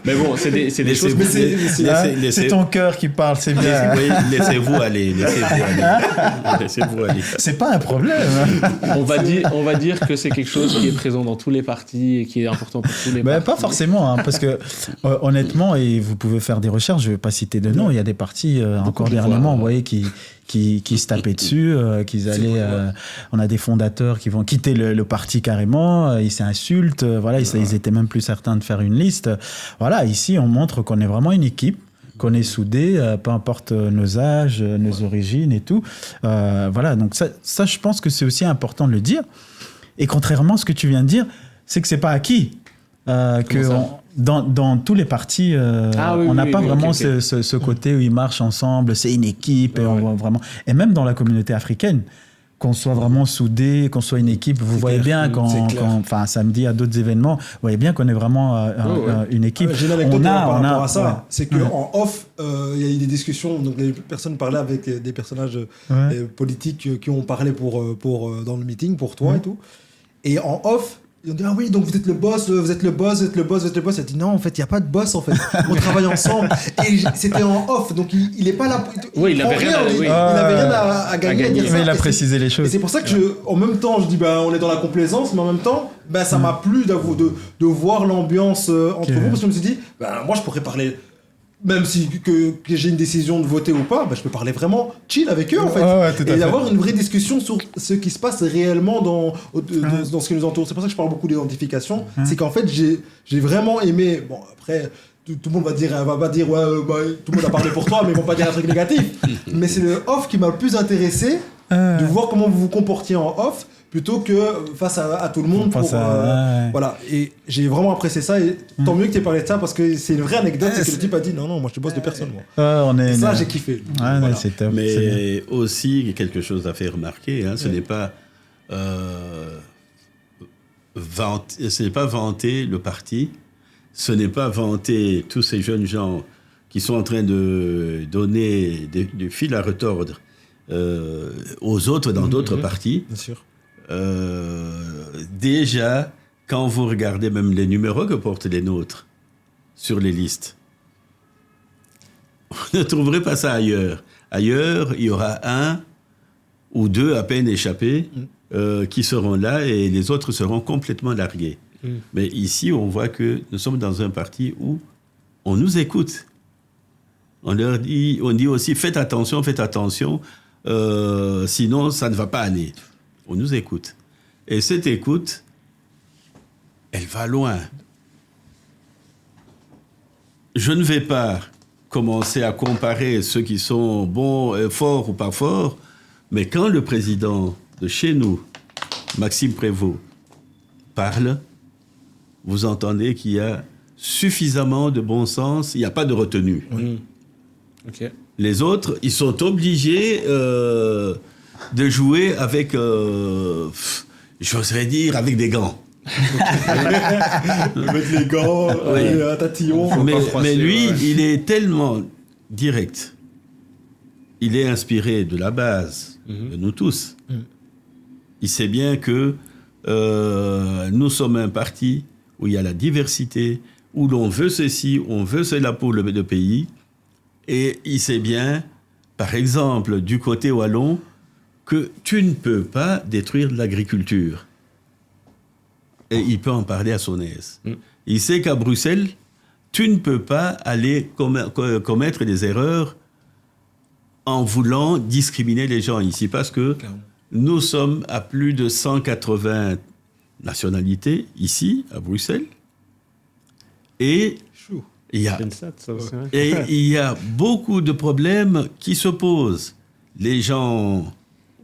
Mais bon, c'est des choses. C'est ton cœur qui parle, c'est bien. Laissez-vous aller. Laissez-vous aller. C'est pas un problème. On va dire que c'est quelque chose qui est présent dans tous les partis et qui est important pour tous les partis. Pas forcément, parce que honnêtement, et vous pouvez faire des recherches, je ne vais pas citer de nom, il y a des partis encore dernièrement, vous voyez, qui se tapaient dessus, on a des fondateurs qui vont quitter le parti carrément, ils s'insultent, ils étaient même plus certains de faire une liste. Voilà, ici on montre qu'on est vraiment une équipe, qu'on est soudés, peu importe nos âges, nos origines et tout. Donc ça, je pense que c'est aussi important de le dire. Et contrairement à ce que tu viens de dire, c'est que c'est pas acquis. Dans tous les partis, on n'a pas vraiment ce côté où ils marchent ensemble, c'est une équipe, et on voit vraiment. Et même dans la communauté africaine, qu'on soit vraiment soudés, qu'on soit une équipe. Vous voyez bien quand samedi à d'autres événements, vous voyez bien qu'on est vraiment une équipe. J'ai une anecdote par rapport à ça. C'est qu'en off, il y a eu des discussions. Donc les personnes parlaient avec des personnages politiques qui ont parlé dans le meeting pour toi et tout. Et en off, ils ont dit, ah oui, donc vous êtes le boss. Elle a dit, non, en fait, il n'y a pas de boss, en fait. On travaille ensemble. Et c'était en off, donc il n'est pas là. Oui, il n'avait rien à gagner à dire ça. Mais il a précisé les choses. Et c'est pour ça que en même temps, je dis, on est dans la complaisance, mais en même temps, ça m'a plu de voir l'ambiance entre vous, parce que je me suis dit, moi, je pourrais parler. Même si que j'ai une décision de voter ou pas, je peux parler vraiment chill avec eux en fait. Et d'avoir une vraie discussion sur ce qui se passe réellement dans ce qui nous entoure. C'est pour ça que je parle beaucoup d'identification. C'est qu'en fait, j'ai vraiment aimé... Bon, après, tout le monde va dire tout le monde a parlé pour toi, mais ils vont pas dire un truc négatif. Mais c'est le off qui m'a le plus intéressé, de voir comment vous vous comportiez en off, plutôt que face à tout le monde. Voilà. Et j'ai vraiment apprécié ça. Et tant mieux que tu aies parlé de ça, parce que c'est une vraie anecdote. C'est que le type a dit non, moi je te bosse de personne. Moi. Et ça, j'ai kiffé. Voilà. C'est top. Mais aussi, quelque chose à faire remarquer, ce n'est pas vanter le parti, ce n'est pas vanter tous ces jeunes gens qui sont en train de donner du fil à retordre aux autres dans d'autres partis. Bien sûr. Déjà, quand vous regardez même les numéros que portent les nôtres sur les listes, vous ne trouverez pas ça ailleurs. Ailleurs, il y aura un ou deux à peine échappés qui seront là et les autres seront complètement largués. Mais ici, on voit que nous sommes dans un parti où on nous écoute. On dit aussi, faites attention, sinon ça ne va pas aller. On nous écoute. Et cette écoute, elle va loin. Je ne vais pas commencer à comparer ceux qui sont bons, forts ou pas forts, mais quand le président de chez nous, Maxime Prévost, parle, vous entendez qu'il y a suffisamment de bon sens, il n'y a pas de retenue. Okay. Les autres, ils sont obligés... de jouer avec, j'oserais dire, avec des gants. Mettre les gants, un tatillon. Mais lui, il est tellement direct. Il est inspiré de la base, de nous tous. Il sait bien que nous sommes un parti où il y a la diversité, où l'on veut ceci, on veut cela pour le pays. Et il sait bien, par exemple, du côté wallon, que tu ne peux pas détruire l'agriculture. Et il peut en parler à son aise. Il sait qu'à Bruxelles, tu ne peux pas aller commettre des erreurs en voulant discriminer les gens ici, parce que nous sommes à plus de 180 nationalités ici, à Bruxelles, et il y a beaucoup de problèmes qui se posent. Les gens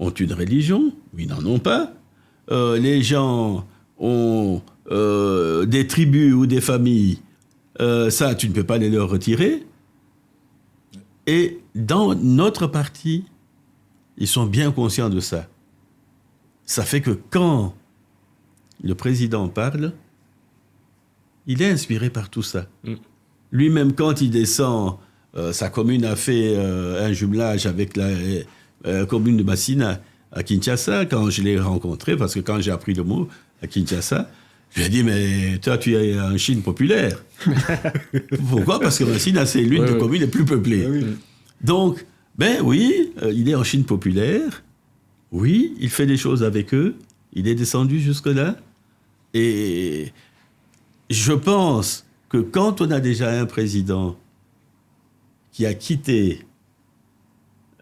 ont une religion, ou ils n'en ont pas. Les gens ont des tribus ou des familles. Ça, tu ne peux pas les leur retirer. Et dans notre parti, ils sont bien conscients de ça. Ça fait que quand le président parle, il est inspiré par tout ça. Lui-même, quand il descend, sa commune a fait un jumelage avec la commune de Massina à Kinshasa, quand je l'ai rencontré, parce que quand j'ai appris le mot à Kinshasa, je lui ai dit, mais toi, tu es en Chine populaire. Pourquoi ? Parce que Massina, c'est l'une des communes les plus peuplées. Donc, il est en Chine populaire. Oui, il fait des choses avec eux. Il est descendu jusque-là. Et je pense que quand on a déjà un président qui a quitté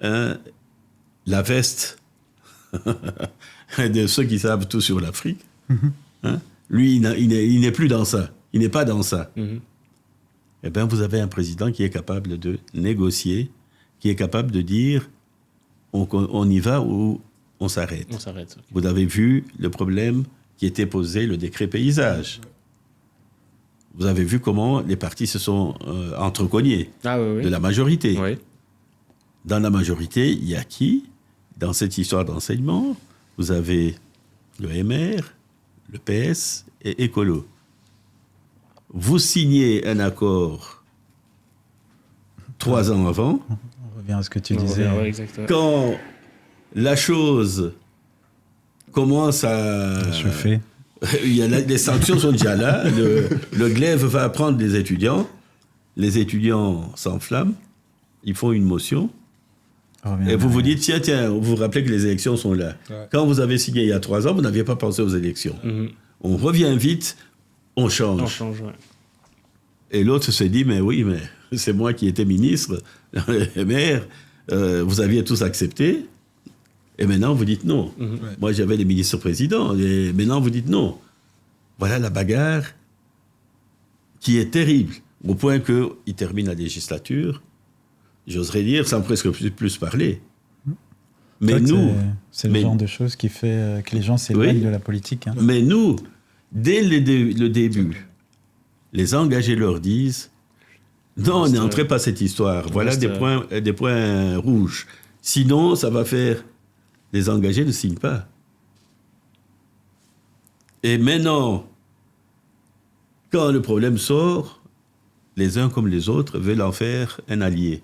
la veste de ceux qui savent tout sur l'Afrique, lui, il n'est plus dans ça. Il n'est pas dans ça. Eh bien, vous avez un président qui est capable de négocier, qui est capable de dire on y va ou on s'arrête. Okay. Vous avez vu le problème qui était posé, le décret paysage. Vous avez vu comment les partis se sont entrecognés de la majorité. Dans la majorité, il y a qui ? Dans cette histoire d'enseignement, vous avez le MR, le PS et Écolo. Vous signez un accord 3 ans avant. On revient à ce que tu disais. Quand la chose commence à chauffer, les sanctions sont déjà là. Le glaive va prendre les étudiants. Les étudiants s'enflamment. Ils font une motion. Et vous vous dites, tiens, vous vous rappelez que les élections sont là. Ouais. Quand vous avez signé il y a 3 ans, vous n'aviez pas pensé aux élections. On revient vite, on change. Ouais. Et l'autre se dit, mais oui, mais c'est moi qui étais ministre, maire, vous aviez tous accepté, et maintenant vous dites non. Moi j'avais les ministres-présidents, et maintenant vous dites non. Voilà la bagarre qui est terrible, au point qu'il termine la législature, j'oserais dire, sans presque plus parler. Mais nous... C'est le genre de choses qui fait que les gens s'éloignent de la politique. Hein. Mais nous, dès le début, les engagés leur disent non, n'entrez pas cette histoire. Voilà des points rouges. Sinon, ça va faire... Les engagés ne signent pas. Et maintenant, quand le problème sort, les uns comme les autres veulent en faire un allié.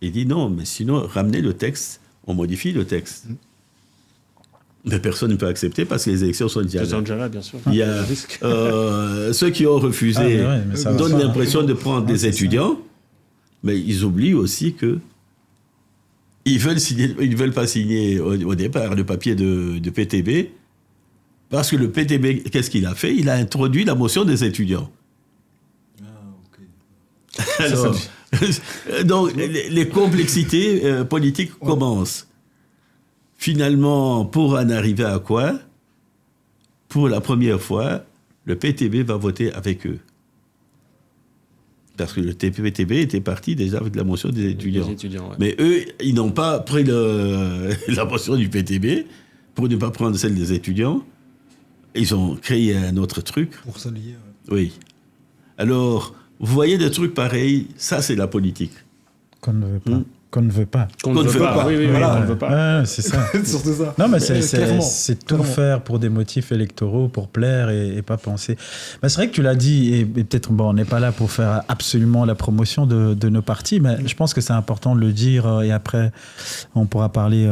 Il dit non, mais sinon, ramenez le texte, on modifie le texte. Mais personne ne peut accepter parce que les élections sont déjà là. Bien sûr. Il y a ceux qui ont refusé donnent l'impression de prendre des étudiants, mais ils oublient aussi que ils veulent pas signer au départ le papier de PTB parce que le PTB, qu'est-ce qu'il a fait? Il a introduit la motion des étudiants. Alors, donc les complexités politiques commencent. Finalement, pour en arriver à quoi? Pour la première fois, le PTB va voter avec eux. Parce que le PTB était parti déjà avec la motion des étudiants. Ouais. Mais eux, ils n'ont pas pris la motion du PTB pour ne pas prendre celle des étudiants. Ils ont créé un autre truc. Pour s'allier. Oui. Alors, vous voyez des trucs pareils, ça c'est la politique. Qu'on ne veut pas. Qu'on ne veut pas. Qu'on ne veut pas. Oui, voilà. On ne veut pas. Ouais, c'est ça. C'est surtout ça. Non, mais c'est tout faire pour des motifs électoraux, pour plaire et pas penser. Mais c'est vrai que tu l'as dit, et peut-être on n'est pas là pour faire absolument la promotion de nos partis, mais je pense que c'est important de le dire, et après on pourra parler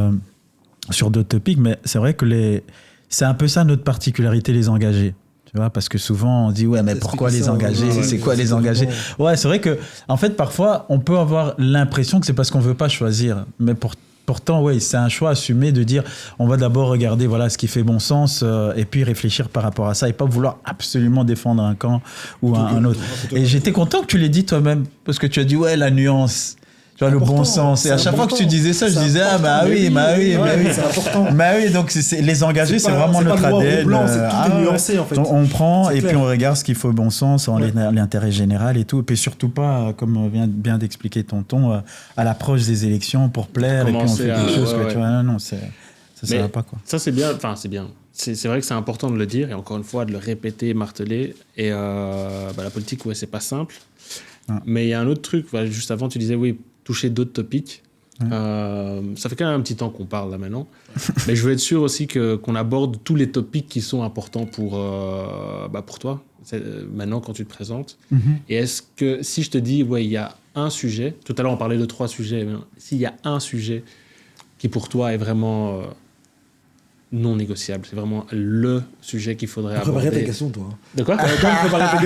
sur d'autres topics, mais c'est vrai que c'est un peu ça notre particularité, les engagés. Tu vois, parce que souvent on dit ouais, mais pourquoi les engagés, c'est quoi les engagés? Ouais, c'est vrai que en fait parfois on peut avoir l'impression que c'est parce qu'on veut pas choisir, mais pourtant ouais, c'est un choix assumé de dire on va d'abord regarder voilà ce qui fait bon sens et puis réfléchir par rapport à ça et pas vouloir absolument défendre un camp ou un autre. Et j'étais content que tu l'aies dit toi-même parce que tu as dit ouais, la nuance. Tu vois, le bon sens. Et à chaque fois que tu disais ça, je disais, c'est important. Bah oui, donc les engagés, c'est vraiment notre ADN. C'est tout nuancé, en fait. On prend et puis on regarde ce qu'il faut au bon sens, l'intérêt général et tout. Et puis surtout pas, comme vient bien d'expliquer Tonton, à l'approche des élections pour plaire et puis on fait des choses. Tu vois, non, ça va pas, quoi. Ça, c'est bien. Enfin, c'est bien. C'est vrai que c'est important de le dire et encore une fois, de le répéter, marteler. Et la politique, ouais, c'est pas simple. Mais il y a un autre truc. Juste avant, tu disais, oui, toucher d'autres topics. Ça fait quand même un petit temps qu'on parle là maintenant. Mais je veux être sûr aussi qu'on aborde tous les topics qui sont importants pour toi, maintenant quand tu te présentes. Et est-ce que si je te dis, ouais, il y a un sujet, tout à l'heure on parlait de 3 sujets, mais s'il y a un sujet qui pour toi est vraiment non négociable, c'est vraiment le sujet qu'il faudrait aborder. Préparer tes questions, toi. De quoi? T'as quand même préparé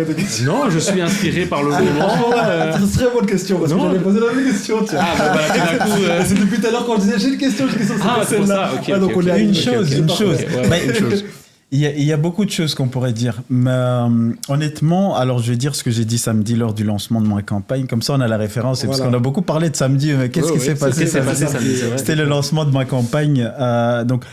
tes questions. Non, je suis inspiré par le moment. C'est une très bonne question, parce que j'avais posé la même question. C'est depuis tout à l'heure quand je disais j'ai une question, c'est celle-là. Donc on a une chose. Il y a beaucoup de choses qu'on pourrait dire, mais honnêtement, alors je vais dire ce que j'ai dit samedi lors du lancement de ma campagne, comme ça on a la référence, parce qu'on a beaucoup parlé de samedi, mais qu'est-ce qui s'est passé samedi? C'était le lancement de ma campagne, donc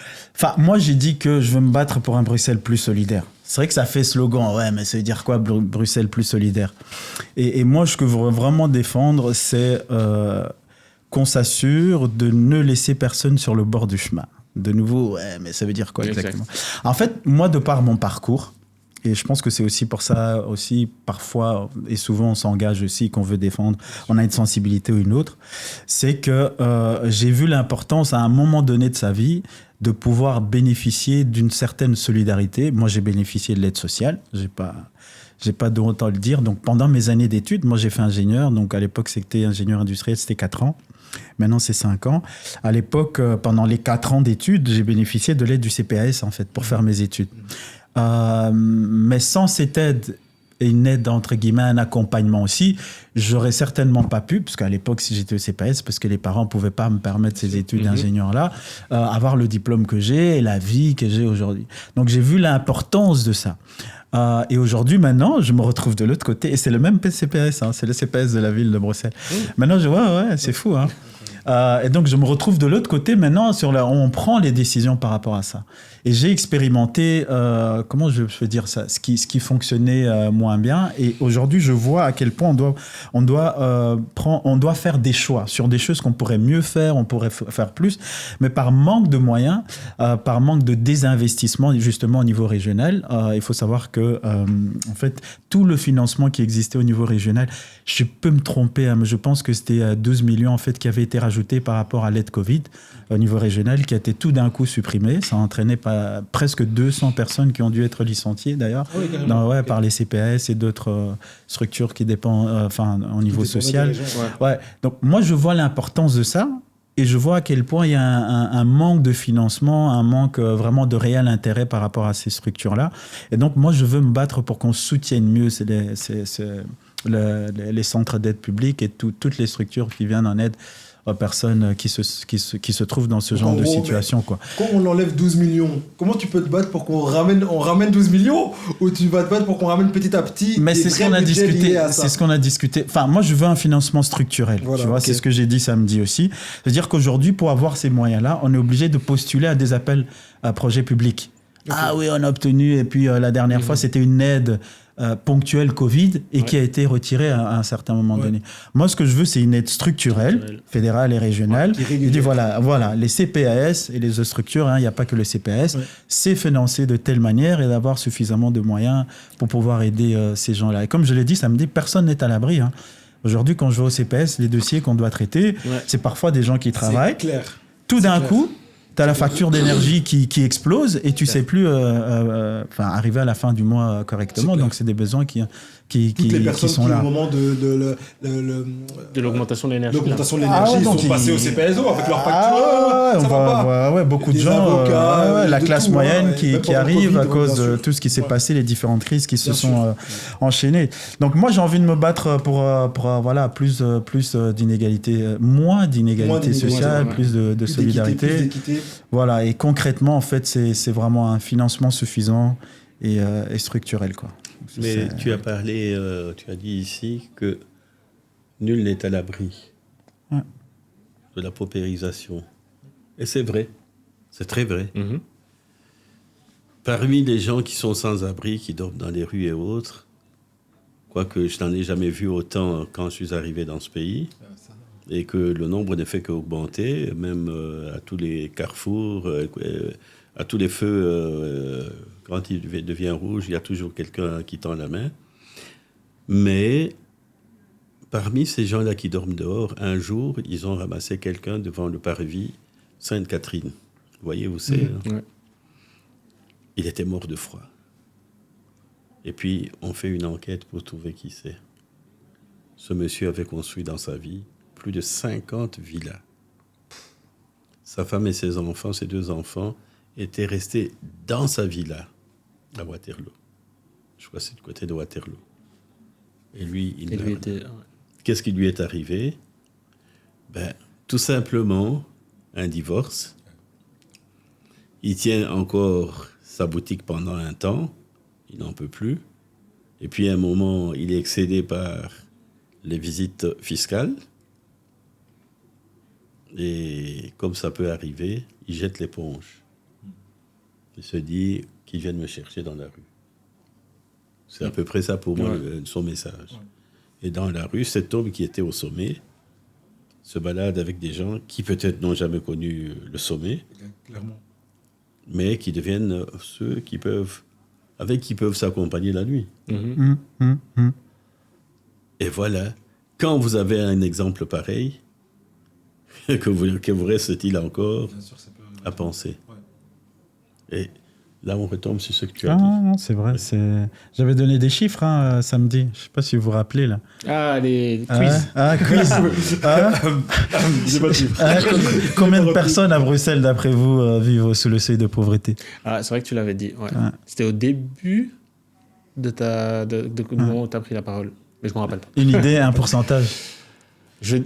moi j'ai dit que je veux me battre pour un Bruxelles plus solidaire. C'est vrai que ça fait slogan, ouais, mais ça veut dire quoi Bruxelles plus solidaire? Et moi ce que je veux vraiment défendre, c'est qu'on s'assure de ne laisser personne sur le bord du chemin. De nouveau, ouais, mais ça veut dire quoi exactement? En fait, moi, de par mon parcours, Et je pense que c'est aussi pour ça, aussi parfois, et souvent on s'engage aussi, qu'on veut défendre, on a une sensibilité ou une autre, c'est que j'ai vu l'importance à un moment donné de sa vie de pouvoir bénéficier d'une certaine solidarité. Moi, j'ai bénéficié de l'aide sociale, j'ai pas de honte à le dire. Donc pendant mes années d'études, moi j'ai fait ingénieur, donc à l'époque c'était ingénieur industriel, c'était 4 ans. Maintenant, c'est 5 ans. À l'époque, pendant les 4 ans d'études, j'ai bénéficié de l'aide du CPAS, en fait, pour faire mes études. Mais sans cette aide, et une aide, entre guillemets, un accompagnement aussi, j'aurais certainement pas pu, parce qu'à l'époque, si j'étais au CPAS, parce que les parents pouvaient pas me permettre ces études d'ingénieur-là, avoir le diplôme que j'ai et la vie que j'ai aujourd'hui. Donc, j'ai vu l'importance de ça. Et aujourd'hui, maintenant, je me retrouve de l'autre côté. Et c'est le même CPAS, hein, c'est le CPAS de la ville de Bruxelles. Maintenant, je vois, ouais, c'est fou. Hein. Et donc, je me retrouve de l'autre côté. Maintenant, on prend les décisions par rapport à ça. Et j'ai expérimenté, comment je peux dire ça, ce qui fonctionnait moins bien. Et aujourd'hui, je vois à quel point on doit faire des choix sur des choses qu'on pourrait mieux faire, on pourrait faire plus. Mais par manque de moyens, par manque de désinvestissement, justement, au niveau régional, il faut savoir que, en fait, tout le financement qui existait au niveau régional, je peux me tromper, hein, mais je pense que c'était 12 millions, en fait, qui avaient été rajoutés par rapport à l'aide Covid au niveau régional, qui a été tout d'un coup supprimé. Ça a entraîné presque 200 personnes qui ont dû être licenciées, d'ailleurs, par les CPAS et d'autres structures qui dépendent, au niveau social. Ouais. Donc, moi, je vois l'importance de ça. Et je vois à quel point il y a un manque de financement, un manque vraiment de réel intérêt par rapport à ces structures-là. Et donc, moi, je veux me battre pour qu'on soutienne mieux les centres d'aide publique et toutes les structures qui viennent en aide aux personnes qui se trouvent dans ce genre de situation. Quoi. Quand on enlève 12 millions, comment tu peux te battre pour qu'on ramène 12 millions ou tu vas te battre pour qu'on ramène petit à petit? Mais c'est ce qu'on a discuté. C'est ce qu'on a discuté. Enfin, moi, je veux un financement structurel. Voilà, tu vois, c'est ce que j'ai dit samedi aussi. C'est-à-dire qu'aujourd'hui, pour avoir ces moyens-là, on est obligé de postuler à des appels à projets publics. Okay. Ah oui, on a obtenu. Et puis, la dernière fois, c'était une aide ponctuelle Covid et qui a été retirée à un certain moment donné. Moi, ce que je veux, c'est une aide structurelle, fédérale et régionale. Je dis voilà, les CPAS et les autres structures, il n'y a pas que le CPAS, c'est financé de telle manière et d'avoir suffisamment de moyens pour pouvoir aider ces gens-là. Et comme je l'ai dit samedi, personne n'est à l'abri. Hein. Aujourd'hui, quand je vais au CPS, les dossiers qu'on doit traiter, c'est parfois des gens qui travaillent. C'est clair. Tout d'un coup, tu as la facture d'énergie qui explose et tu ne sais plus arriver à la fin du mois correctement. Donc, c'est des besoins qui les personnes sont là. Au moment de l'augmentation de l'énergie. Ils sont passés au CPSO avec leur facture. Beaucoup de gens, avocats, la classe moyenne qui arrive à cause de tout ce qui s'est passé, les différentes crises qui se sont enchaînées. Donc, moi, j'ai envie de me battre pour plus d'inégalité, moins d'inégalité sociale, plus de solidarité. Plus d'équité. Voilà, et concrètement, en fait, c'est vraiment un financement suffisant et structurel, quoi. Mais tu as parlé, tu as dit ici que nul n'est à l'abri de la paupérisation. Et c'est vrai, c'est très vrai. Mm-hmm. Parmi les gens qui sont sans abri, qui dorment dans les rues et autres, quoique je n'en ai jamais vu autant quand je suis arrivé dans ce pays, et que le nombre ne fait qu'augmenter, même à tous les carrefours, à tous les feux, quand il devient rouge, il y a toujours quelqu'un qui tend la main. Mais parmi ces gens-là qui dorment dehors, un jour, ils ont ramassé quelqu'un devant le parvis Sainte-Catherine. Vous voyez où c'est? Il était mort de froid. Et puis, on fait une enquête pour trouver qui c'est. Ce monsieur avait construit dans sa vie plus de 50 villas. Sa femme et ses enfants, ses 2 enfants, étaient restés dans sa villa à Waterloo. Je crois que c'est du côté de Waterloo. Et lui, qu'est-ce qui lui est arrivé? Tout simplement, un divorce. Il tient encore sa boutique pendant un temps. Il n'en peut plus. Et puis, à un moment, il est excédé par les visites fiscales. Et comme ça peut arriver, il jette l'éponge. Il se dit qu'ils viennent me chercher dans la rue. C'est à peu près ça pour moi, son message. Et dans la rue, cet homme qui était au sommet se balade avec des gens qui peut-être n'ont jamais connu le sommet, clairement, mais qui deviennent ceux qui peuvent avec qui peuvent s'accompagner la nuit. Et voilà, quand vous avez un exemple pareil, que vous reste-t-il encore à penser? Et là, on retombe sur ce que tu as dit. Non, c'est vrai. J'avais donné des chiffres samedi. Je ne sais pas si vous vous rappelez, là. Ah, les quiz. Quiz. J'ai pas de chiffres. Combien de personnes à Bruxelles, d'après vous, vivent sous le seuil de pauvreté? Ah, c'est vrai que tu l'avais dit. Ouais. C'était au début du moment où tu as pris la parole. Mais je ne me rappelle pas. Une idée, un pourcentage?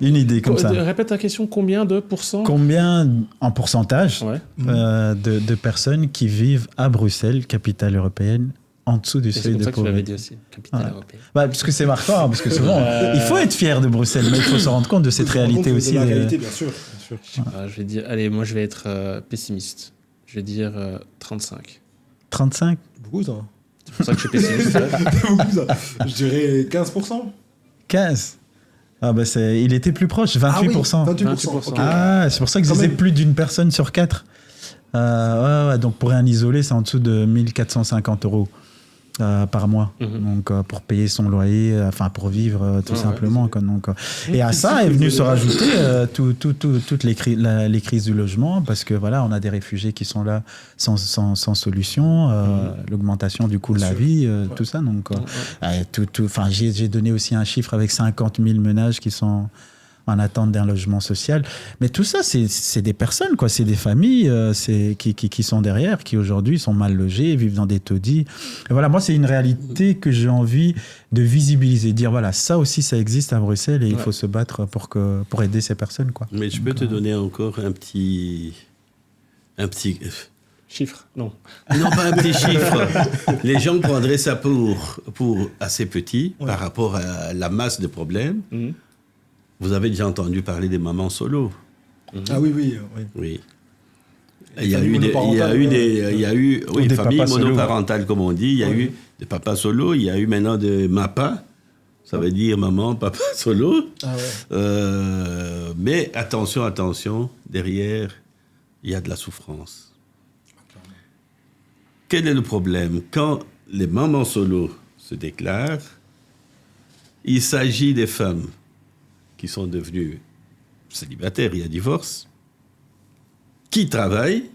Une idée comme ça. Répète ta question, combien de pourcents? Combien en pourcentage de personnes qui vivent à Bruxelles, capitale européenne, en dessous du seuil de pauvreté? C'est pour ça que tu l'avais dit aussi, capitale européenne. Parce que c'est marquant, parce que souvent, il faut être fier de Bruxelles, mais il faut se rendre compte de cette réalité aussi. De la réalité, bien sûr. Je vais dire, allez, moi je vais être pessimiste. Je vais dire 35. 35? Beaucoup ça. C'est pour ça que je suis pessimiste. Beaucoup ça. Je dirais 15%. 15? Ah il était plus proche, 28%. Ah oui, 28%. Ah, c'est pour ça que je disais plus d'une personne sur 4. Donc pour un isolé, c'est en dessous de 1450 € par mois. Donc pour payer son loyer, pour vivre tout simplement. Et à ça est venu se rajouter toutes les crises du logement, parce que voilà, on a des réfugiés qui sont là sans solution, l'augmentation du coût de la vie, tout ça. Donc j'ai donné aussi un chiffre avec 50 000 ménages qui sont en attente d'un logement social. Mais tout ça, c'est des personnes, quoi. C'est des familles qui sont derrière, qui aujourd'hui sont mal logées, vivent dans des taudis. Et voilà, moi, c'est une réalité que j'ai envie de visibiliser, dire voilà, ça aussi, ça existe à Bruxelles et il faut se battre pour aider ces personnes, quoi. Mais je peux te donner encore un petit chiffre, non. Non, pas un petit chiffre. Les gens prendraient ça pour assez petit par rapport à la masse de problèmes. Vous avez déjà entendu parler des mamans solo? Ah oui. Il y a eu des familles monoparentales, comme on dit. Il y a eu des papas solo. Il y a eu maintenant des MAPA. Ça veut dire maman, papa solo. Mais attention, derrière, il y a de la souffrance. Quel est le problème? Quand les mamans solo se déclarent, il s'agit des femmes qui sont devenues célibataires, il y a divorce, qui travaillent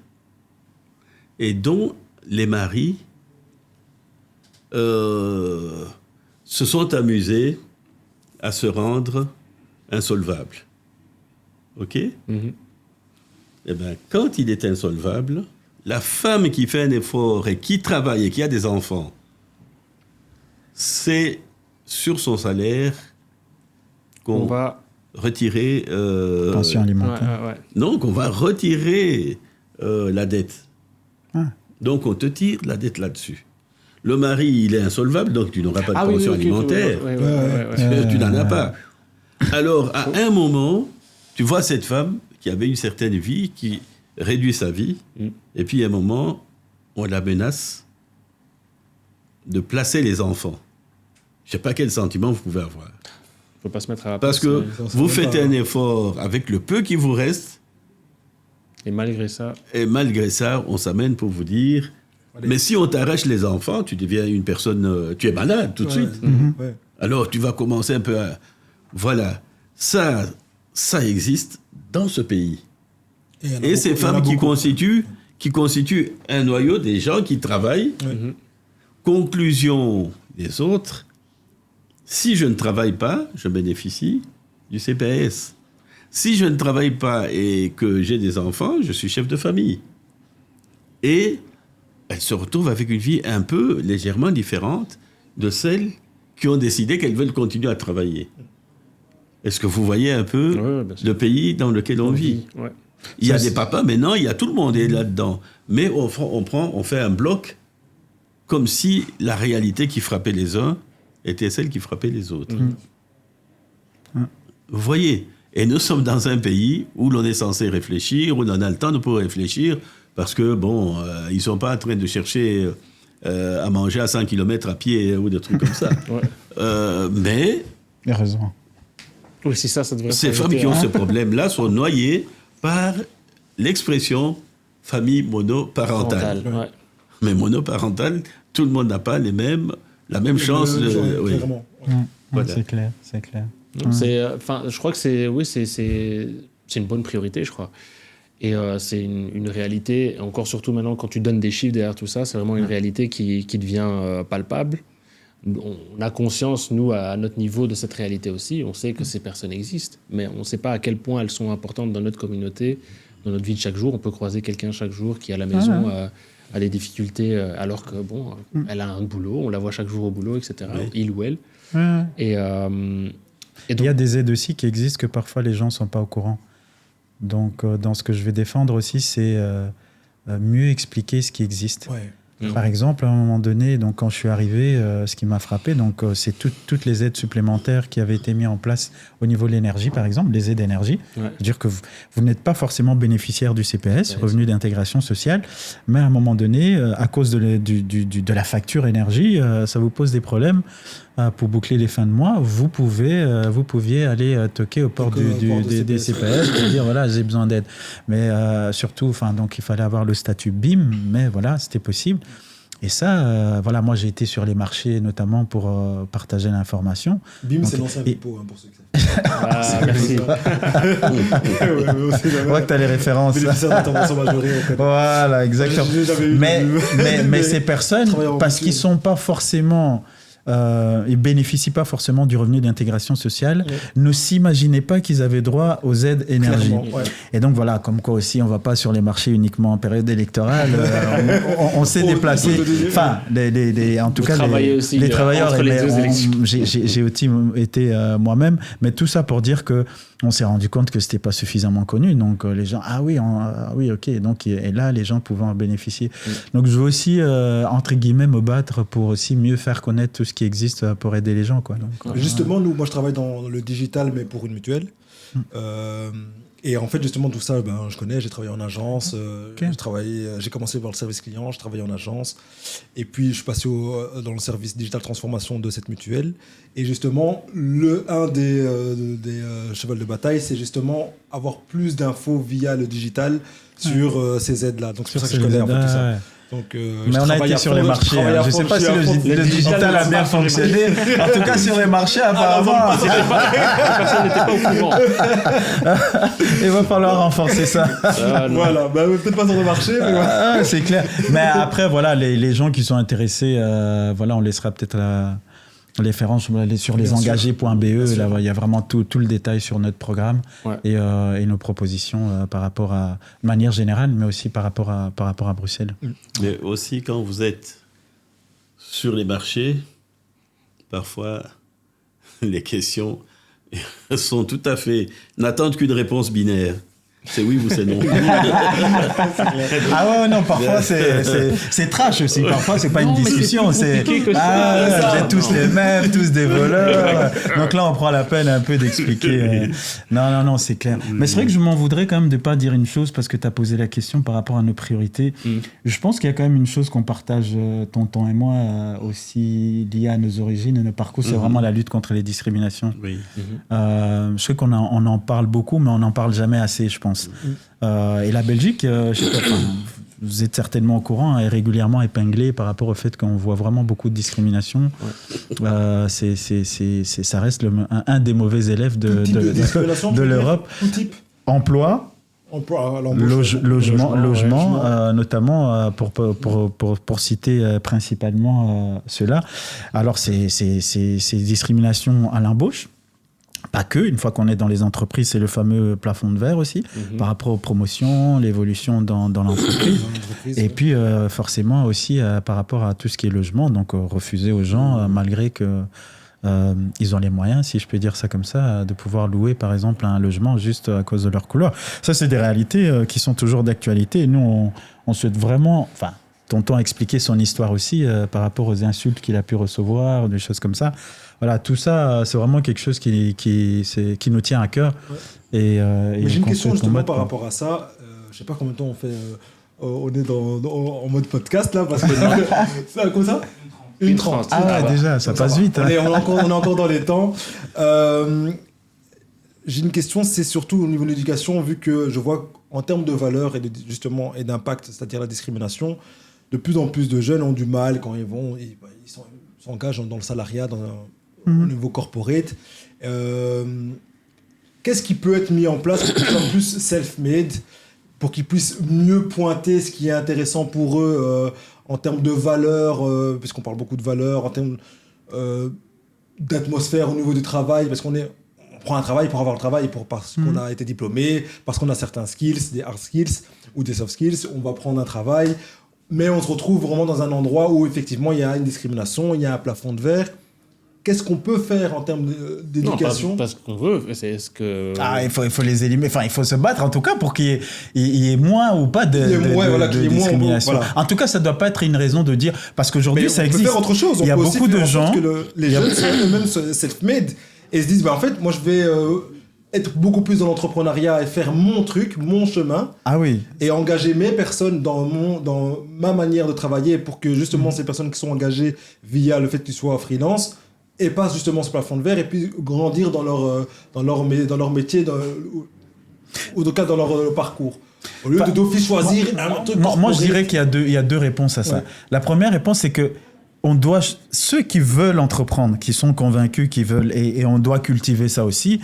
et dont les maris se sont amusés à se rendre insolvables. OK? Eh bien, quand il est insolvable, la femme qui fait un effort et qui travaille et qui a des enfants, c'est sur son salaire qu'on va retirer... pension alimentaire. Non, qu'on va retirer la dette. Donc, on te tire la dette là-dessus. Le mari, il est insolvable, donc tu n'auras pas de pension alimentaire. Tu n'en as pas. Alors, à un moment, tu vois cette femme qui avait une certaine vie, qui réduit sa vie, et puis à un moment, on la menace de placer les enfants. Je ne sais pas quel sentiment vous pouvez avoir. Faut pas se mettre à la place. Parce que vous faites un effort avec le peu qui vous reste. Et malgré ça, on s'amène pour vous dire, mais si on t'arrache les enfants, tu deviens une personne, tu es malade tout de suite. Alors tu vas commencer un peu à... Voilà, ça existe dans ce pays. Et ces femmes qui constituent un noyau des gens qui travaillent. Conclusion des autres, si je ne travaille pas, je bénéficie du CPS. Si je ne travaille pas et que j'ai des enfants, je suis chef de famille. Et elles se retrouvent avec une vie un peu légèrement différente de celles qui ont décidé qu'elles veulent continuer à travailler. Est-ce que vous voyez un peu le pays dans lequel on vit? Il y a des papas, maintenant, il y a tout le monde est là-dedans. Mais on fait un bloc comme si la réalité qui frappait les uns était celle qui frappait les autres. Vous voyez? Et nous sommes dans un pays où l'on est censé réfléchir, où on a le temps de pouvoir réfléchir, parce que, ils ne sont pas en train de chercher à manger à 100 km à pied ou des trucs comme ça. Mais... Il a raison. Oui, c'est ça devrait ces femmes qui ont ce problème-là sont noyées par l'expression famille monoparentale. Mais monoparental, tout le monde n'a pas la même chance. Oui. Voilà. C'est clair. Non, je crois que c'est une bonne priorité, je crois. Et c'est une réalité, encore surtout maintenant quand tu donnes des chiffres derrière tout ça, c'est vraiment une réalité qui devient palpable. On a conscience, nous, à notre niveau, de cette réalité aussi. On sait que ces personnes existent, mais on ne sait pas à quel point elles sont importantes dans notre communauté, dans notre vie de chaque jour. On peut croiser quelqu'un chaque jour qui, à la maison, a des difficultés, alors que, elle a un boulot, on la voit chaque jour au boulot, etc., il ou elle. Et donc, il y a des aides aussi qui existent que parfois les gens ne sont pas au courant. Donc, dans ce que je vais défendre aussi, c'est mieux expliquer ce qui existe. Par exemple, à un moment donné, donc, quand je suis arrivé, ce qui m'a frappé, donc, c'est toutes les aides supplémentaires qui avaient été mises en place au niveau de l'énergie, par exemple, les aides énergie. C'est-à-dire que vous n'êtes pas forcément bénéficiaire du CPS, revenu d'intégration sociale, mais à un moment donné, à cause de la facture énergie, ça vous pose des problèmes. Pour boucler les fins de mois, vous pouviez aller toquer au port des CPS et dire voilà, j'ai besoin d'aide. Mais surtout, donc il fallait avoir le statut BIM, mais voilà, c'était possible. Et ça, moi j'ai été sur les marchés notamment pour partager l'information. BIM, donc, c'est l'ancien Vipo, pour ceux qui savent. Merci. Je vois que tu as les références. Voilà, exactement. Mais ces personnes, parce qu'ils ne sont pas forcément... ils bénéficient pas forcément du revenu d'intégration sociale, ne s'imaginaient pas qu'ils avaient droit aux aides énergie. Et donc voilà, comme quoi aussi, on va pas sur les marchés uniquement en période électorale. On s'est déplacé. Enfin, en tout cas, les travailleurs. J'ai aussi été moi-même, mais tout ça pour dire que on s'est rendu compte que c'était pas suffisamment connu. Donc les gens, oui, ok. Donc et là, les gens pouvaient en bénéficier. Donc je veux aussi entre guillemets me battre pour aussi mieux faire connaître tout ce qui existe pour aider les gens, quoi. Donc, justement, moi je travaille dans le digital, mais pour une mutuelle. Et en fait, justement, tout ça, je connais. J'ai travaillé en agence. J'ai commencé par le service client. Je travaillais en agence. Et puis, je suis passé dans le service digital transformation de cette mutuelle. Et justement, un des chevals de bataille, c'est justement avoir plus d'infos via le digital sur ces aides-là. Donc, c'est pour ça que je connais en fait tout ça. Donc, mais on a été sur les marchés. Je ne sais pas si le digital a bien fonctionné. En tout cas, sur les marchés, apparemment. Personne n'était pas au courant. Il va falloir renforcer ça. Voilà. Peut-être pas sur le marché. Mais c'est clair. Mais après, voilà, les gens qui sont intéressés, on laissera peut-être les références sur lesengagés.be. Là, il y a vraiment tout le détail sur notre programme et nos propositions par rapport à de manière générale, mais aussi par rapport à Bruxelles. Mais aussi quand vous êtes sur les marchés, parfois les questions sont tout à fait n'attendent qu'une réponse binaire. C'est oui ou c'est non. Non, parfois c'est trash aussi. Parfois c'est pas une discussion. C'est vous êtes tous les mêmes, tous des voleurs. Donc là on prend la peine un peu d'expliquer. Non, c'est clair. Mais c'est vrai que je m'en voudrais quand même de pas dire une chose parce que tu as posé la question par rapport à nos priorités. Je pense qu'il y a quand même une chose qu'on partage, Tonton et moi, aussi liée à nos origines et nos parcours, c'est vraiment la lutte contre les discriminations. Oui. Je sais qu'on en parle beaucoup, mais on n'en parle jamais assez, je pense. Et la Belgique, je sais pas, vous êtes certainement au courant, est régulièrement épinglée par rapport au fait qu'on voit vraiment beaucoup de discrimination. Ça reste un des mauvais élèves de l'Europe. Tout type. Emploi, logement, notamment pour citer principalement cela. Alors c'est discrimination à l'embauche. Pas que, une fois qu'on est dans les entreprises, c'est le fameux plafond de verre aussi, par rapport aux promotions, l'évolution dans l'entreprise. Et puis, forcément aussi, par rapport à tout ce qui est logement, donc refuser aux gens, malgré que ils ont les moyens, si je peux dire ça comme ça, de pouvoir louer, par exemple, un logement juste à cause de leur couleur. Ça, c'est des réalités qui sont toujours d'actualité. Et nous, on souhaite vraiment... Tonton a expliqué son histoire aussi par rapport aux insultes qu'il a pu recevoir, des choses comme ça. Voilà, tout ça, c'est vraiment quelque chose qui nous tient à cœur. Et j'ai une question justement par rapport à ça. Je ne sais pas combien de temps on fait. On est en mode podcast là, parce que c'est comme ça 1h30. Déjà, ça passe vite. On est encore dans les temps. J'ai une question, c'est surtout au niveau de l'éducation, vu que je vois en termes de valeur et d'impact, c'est-à-dire la discrimination, de plus en plus de jeunes ont du mal quand ils s'engagent dans le salariat, au niveau corporate. Qu'est-ce qui peut être mis en place pour qu'ils soient plus self-made, pour qu'ils puissent mieux pointer ce qui est intéressant pour eux en termes de valeurs, puisqu'on parle beaucoup de valeurs, en termes d'atmosphère au niveau du travail, parce qu'on prend un travail pour avoir le travail, parce qu'on a été diplômé, parce qu'on a certains skills, des hard skills ou des soft skills, on va prendre un travail, mais on se retrouve vraiment dans un endroit où effectivement il y a une discrimination, il y a un plafond de verre. Qu'est-ce qu'on peut faire en termes d'éducation ? Non, pas ce qu'on veut, c'est ce que... il faut les éliminer, enfin il faut se battre en tout cas pour qu'il y ait moins ou pas de discrimination. Voilà. En tout cas, ça ne doit pas être une raison de dire, parce qu'aujourd'hui ça existe. On peut faire autre chose. Il y a beaucoup de gens... que les jeunes sont eux-mêmes self-made et se disent, en fait, moi je vais être beaucoup plus dans l'entrepreneuriat et faire mon truc, mon chemin. Ah oui. Et engager mes personnes dans ma manière de travailler pour que justement ces personnes qui sont engagées via le fait qu'ils soient freelance et passent justement ce plafond de verre et puis grandir dans leur métier ou en tout cas dans leur parcours. Au lieu de d'office choisir un truc. Moi, je dirais qu'il y a deux réponses à ça. Ouais. La première réponse, c'est que ceux qui veulent entreprendre, qui sont convaincus, qui veulent, et on doit cultiver ça aussi,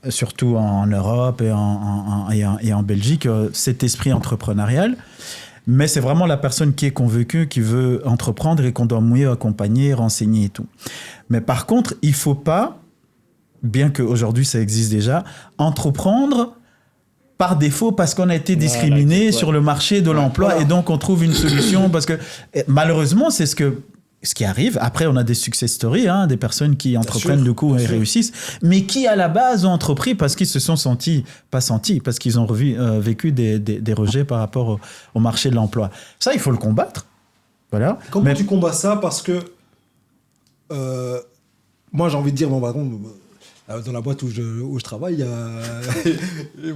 surtout en Europe et en Belgique, cet esprit entrepreneurial. Mais c'est vraiment la personne qui est convaincue, qui veut entreprendre et qu'on doit mieux accompagner, renseigner et tout. Mais par contre, il ne faut pas, bien qu'aujourd'hui ça existe déjà, entreprendre par défaut parce qu'on a été discriminé sur le marché de l'emploi et donc on trouve une solution parce que malheureusement c'est ce qui arrive. Après on a des success stories, des personnes qui entreprennent du coup et réussissent, mais qui à la base ont entrepris parce qu'ils se sont parce qu'ils ont vécu des rejets par rapport au marché de l'emploi. Ça il faut le combattre. Voilà. Comment tu combats ça? Parce que moi j'ai envie de dire dans la boîte où je travaille,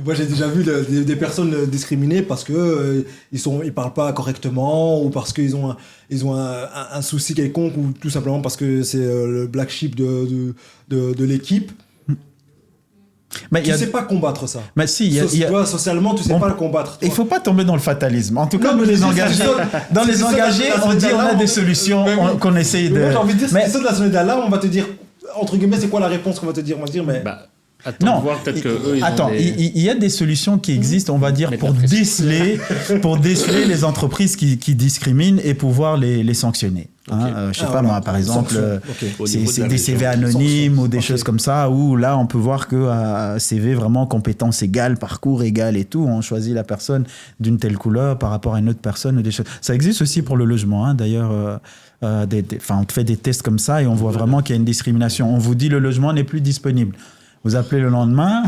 moi j'ai déjà vu des personnes discriminées parce que ils parlent pas correctement ou parce qu'ils ont un souci quelconque ou tout simplement parce que c'est le black sheep de l'équipe. Mais tu sais pas combattre ça. Mais si, toi, socialement, tu sais pas le combattre. Il faut pas tomber dans le fatalisme. En tout cas, nous les engagés, on dit on a des solutions qu'on essaye de. Moi, j'ai envie de dire, si tu sors de la sonnette d'alarme, on va te dire. Entre guillemets, c'est quoi la réponse qu'on va te dire? On va te dire, mais... Attends, voir peut-être que eux, il y a des solutions qui existent, on va dire, pour déceler les entreprises qui discriminent et pouvoir les sanctionner. Je sais pas moi, par exemple, c'est des CV anonymes ou des choses comme ça, où là, on peut voir que CV vraiment compétence égale, parcours égal et tout, on choisit la personne d'une telle couleur par rapport à une autre personne ou des choses. Ça existe aussi pour le logement, d'ailleurs. On fait des tests comme ça et on voit vraiment qu'il y a une discrimination. On vous dit le logement n'est plus disponible. Vous appelez le lendemain,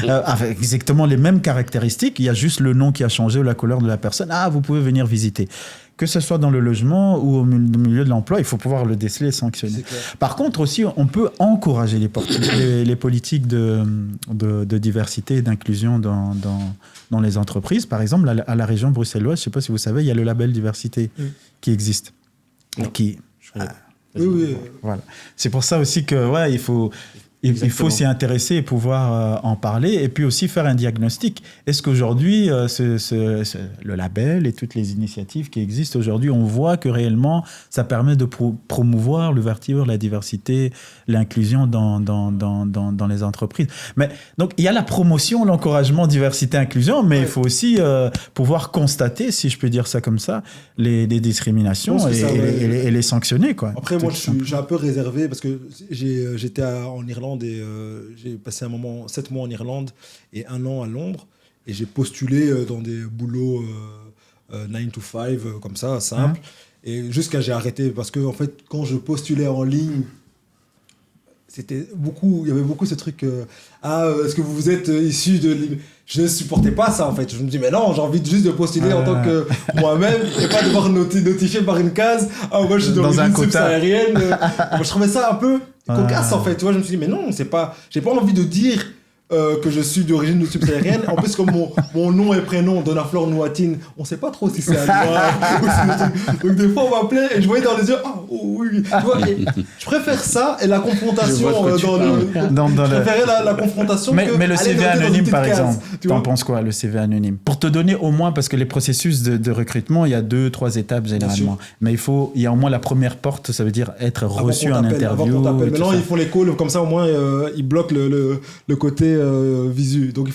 avec exactement les mêmes caractéristiques, il y a juste le nom qui a changé ou la couleur de la personne. Ah, vous pouvez venir visiter. Que ce soit dans le logement ou au milieu de l'emploi, il faut pouvoir le déceler et sanctionner. Par contre aussi, on peut encourager les politiques de diversité et d'inclusion dans les entreprises. Par exemple, à la région bruxelloise, je ne sais pas si vous savez, il y a le label diversité qui existe. Oui. Voilà. C'est pour ça aussi que il faut s'y intéresser et pouvoir en parler et puis aussi faire un diagnostic. Est-ce qu'aujourd'hui, le label et toutes les initiatives qui existent aujourd'hui, on voit que réellement, ça permet de promouvoir l'ouverture, la diversité, l'inclusion dans les entreprises. Mais donc, il y a la promotion, l'encouragement, diversité, inclusion, mais il faut aussi pouvoir constater, si je peux dire ça comme ça, les discriminations et les sanctionner, quoi. Après, moi, j'ai un peu réservé parce que j'étais en Irlande et j'ai passé 7 mois en Irlande et 1 an à Londres et j'ai postulé dans des boulots 9 to 5 comme ça, simple. Et jusqu'à j'ai arrêté parce que en fait quand je postulais en ligne il y avait beaucoup ce truc est-ce que vous êtes issu de... Je ne supportais pas ça en fait. Je me dis mais non, j'ai envie juste de postuler en tant que moi-même et pas devoir notifier par une case moi je suis d'origine subsaharienne. Moi, je trouvais ça un peu cocasse en fait, tu vois. Je me suis dit mais non, c'est pas, j'ai pas envie de dire que je suis d'origine subsaharienne. En plus comme mon nom et prénom Donaflor Nouatine, on sait pas trop si c'est un noir. Donc des fois on m'appelait et je voyais dans les yeux oui. Je préfère ça et la confrontation je préférais la confrontation mais le CV anonyme, par exemple, t'en penses quoi, le CV anonyme? Pour te donner au moins, parce que les processus de recrutement, il y a 2-3 étapes généralement. Mais il y a au moins la première porte, ça veut dire être reçu en interview. Maintenant, ils font les calls, comme ça au moins, ils bloquent le côté visu. Donc,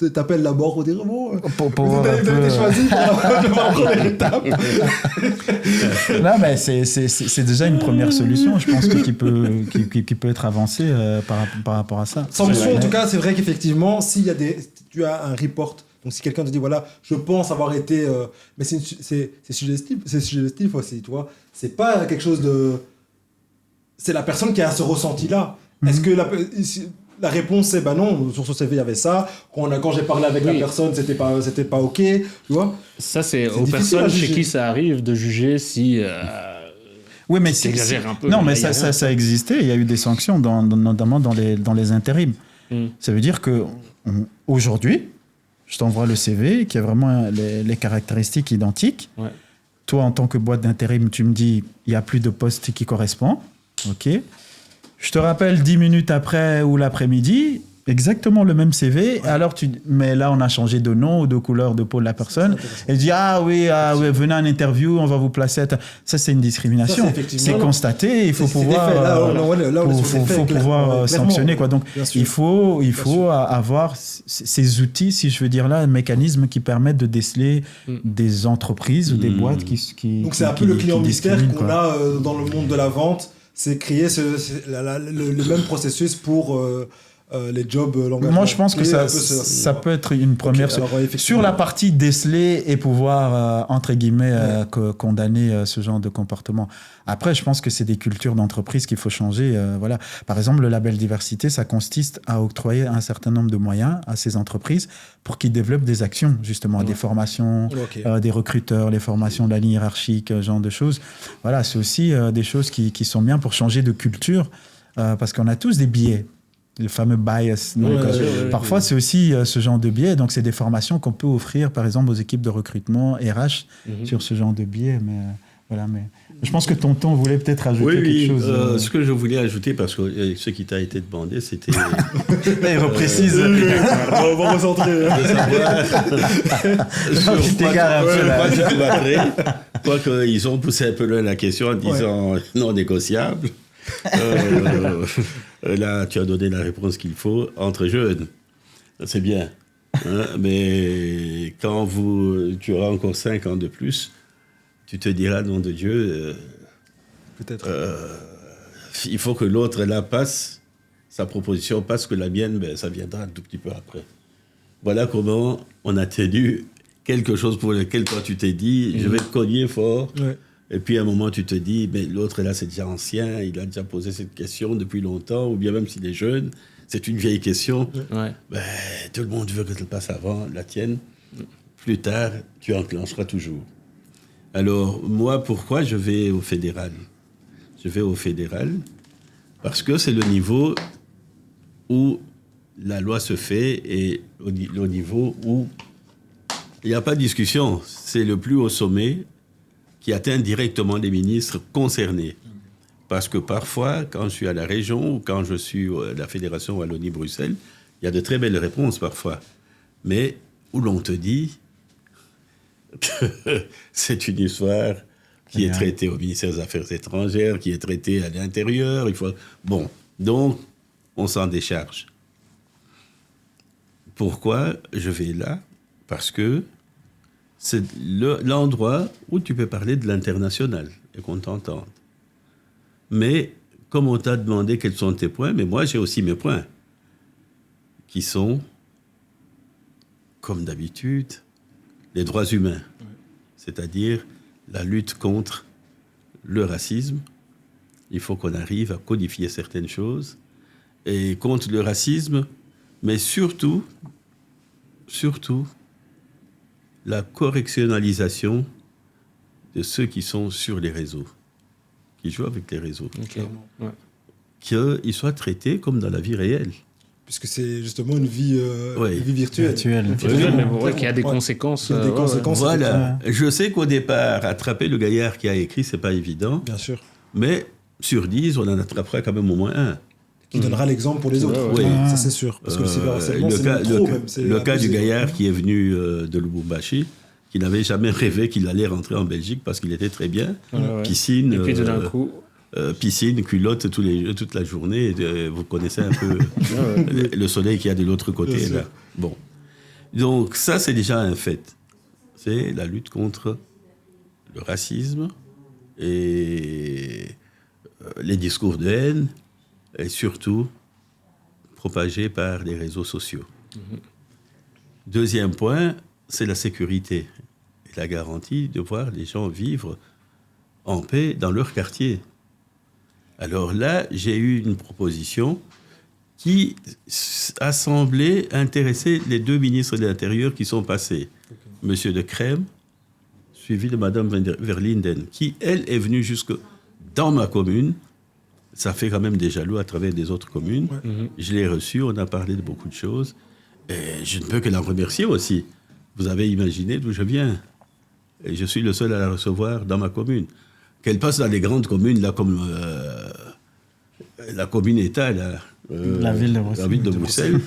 ils t'appellent d'abord pour dire bon, vous avez été choisi pour la première étape. Non, mais c'est déjà une première solution, je pense, qui peut être avancée par rapport à ça. Sanction, en tout cas, c'est vrai qu'effectivement, tu as un report, donc si quelqu'un te dit, voilà, je pense avoir été... mais c'est suggestif aussi, tu vois. C'est pas quelque chose de... C'est la personne qui a ce ressenti-là. Est-ce que la réponse c'est non, sur son CV il y avait ça, quand j'ai parlé avec la personne c'était pas ok, tu vois. Ça c'est aux personnes chez qui ça arrive de juger si oui, mais c'est exagère un peu. Non, mais ça existait, il y a eu des sanctions notamment dans les intérims. Ça veut dire que aujourd'hui, je t'envoie le CV qui a vraiment les caractéristiques identiques. Ouais. Toi en tant que boîte d'intérim, tu me dis il y a plus de poste qui correspond. OK. Je te rappelle 10 minutes après ou l'après-midi, exactement le même CV. Ouais. Alors mais là, on a changé de nom ou de couleur de peau de la personne. Et dit ah oui, venez en interview, on va vous placer. Ça, c'est une discrimination. C'est constaté. Il faut pouvoir, pouvoir sanctionner, quoi. Donc, il faut avoir ces outils, si je veux dire là, un mécanisme qui permettent de déceler des entreprises ou des boîtes qui. Donc, c'est un peu le client mystère qu'on a dans le monde de la vente. C'est créer le même processus pour les jobs l'engagement. Moi, je pense que ça peut être une première... Okay, sur la partie déceler et pouvoir, entre guillemets, condamner ce genre de comportement. Après, je pense que c'est des cultures d'entreprise qu'il faut changer. Voilà. Par exemple, le label diversité, ça consiste à octroyer un certain nombre de moyens à ces entreprises pour qu'ils développent des actions, justement, des formations, des recruteurs, les formations de la ligne hiérarchique, ce genre de choses. Voilà, c'est aussi des choses qui sont bien pour changer de culture, parce qu'on a tous des biais. Le fameux bias. Donc, parfois, c'est aussi ce genre de biais. Donc, c'est des formations qu'on peut offrir, par exemple, aux équipes de recrutement RH sur ce genre de biais. Mais, voilà, mais je pense que Tonton voulait peut-être ajouter quelque chose. Ce que je voulais ajouter, parce que ce qui t'a été demandé, c'était... Il reprécise. On va recentrer. Je crois qu'ils ont poussé un peu loin la question en disant non négociable. Là, tu as donné la réponse qu'il faut entre jeunes. C'est bien. Hein, mais quand tu auras encore 5 ans de plus, tu te diras, nom de Dieu, peut-être. Il faut que l'autre là passe, sa proposition passe, que la mienne, ça viendra un tout petit peu après. Voilà comment on a tenu quelque chose pour lequel toi tu t'es dit, je vais te cogner fort. Ouais. Et puis à un moment, tu te dis, mais l'autre là, c'est déjà ancien, il a déjà posé cette question depuis longtemps, ou bien même s'il est jeune, c'est une vieille question. Ouais. Tout le monde veut que tu le passes avant, la tienne. Plus tard, tu enclencheras toujours. Alors, moi, pourquoi je vais au fédéral ? Je vais au fédéral parce que c'est le niveau où la loi se fait et au niveau où il n'y a pas de discussion. C'est le plus haut sommet qui atteint directement les ministres concernés. Parce que parfois, quand je suis à la région ou quand je suis à la Fédération Wallonie-Bruxelles, il y a de très belles réponses parfois. Mais où l'on te dit que c'est une histoire qui est traitée au ministère des Affaires étrangères, qui est traitée à l'intérieur. Bon, donc, on s'en décharge. Pourquoi je vais là ? Parce que c'est l'endroit où tu peux parler de l'international et qu'on t'entende. Mais, comme on t'a demandé quels sont tes points, mais moi j'ai aussi mes points, qui sont, comme d'habitude, les droits humains. C'est-à-dire la lutte contre le racisme. Il faut qu'on arrive à codifier certaines choses. Et contre le racisme, mais surtout, la correctionnalisation de ceux qui sont sur les réseaux, qui jouent avec les réseaux. Okay. Ouais. Qu'ils soient traités comme dans la vie réelle. Puisque c'est justement une vie virtuelle. Mais qui a des conséquences. Des conséquences. Voilà. Je sais qu'au départ, attraper le gaillard qui a écrit, c'est pas évident. Bien sûr. mais sur 10, on en attrapera quand même au moins un. Qui donnera l'exemple pour les autres. Oui. Ça, c'est sûr. Parce que le cyberharcèlement, le cas du gaillard qui est venu de Lubumbashi, qui n'avait jamais rêvé qu'il allait rentrer en Belgique parce qu'il était très bien. Piscine. Et puis tout d'un coup... piscine, culotte toute la journée. Vous connaissez un peu le soleil qu'il y a de l'autre côté. Là. Bon. Donc ça, c'est déjà un fait. C'est la lutte contre le racisme et les discours de haine, et surtout propagés par les réseaux sociaux. Deuxième point, c'est la sécurité et la garantie de voir les gens vivre en paix dans leur quartier. Alors là, j'ai eu une proposition qui a semblé intéresser les deux ministres de l'Intérieur qui sont passés. Monsieur de Crème, suivi de Madame Verlinden, qui, elle, est venue jusque dans ma commune. Ça fait quand même des jaloux à travers des autres communes. Je l'ai reçue, on a parlé de beaucoup de choses. Et je ne peux que la remercier aussi. Vous avez imaginé d'où je viens. Et je suis le seul à la recevoir dans ma commune. Qu'elle passe dans les grandes communes, là, comme la commune-État, là, la ville de Bruxelles,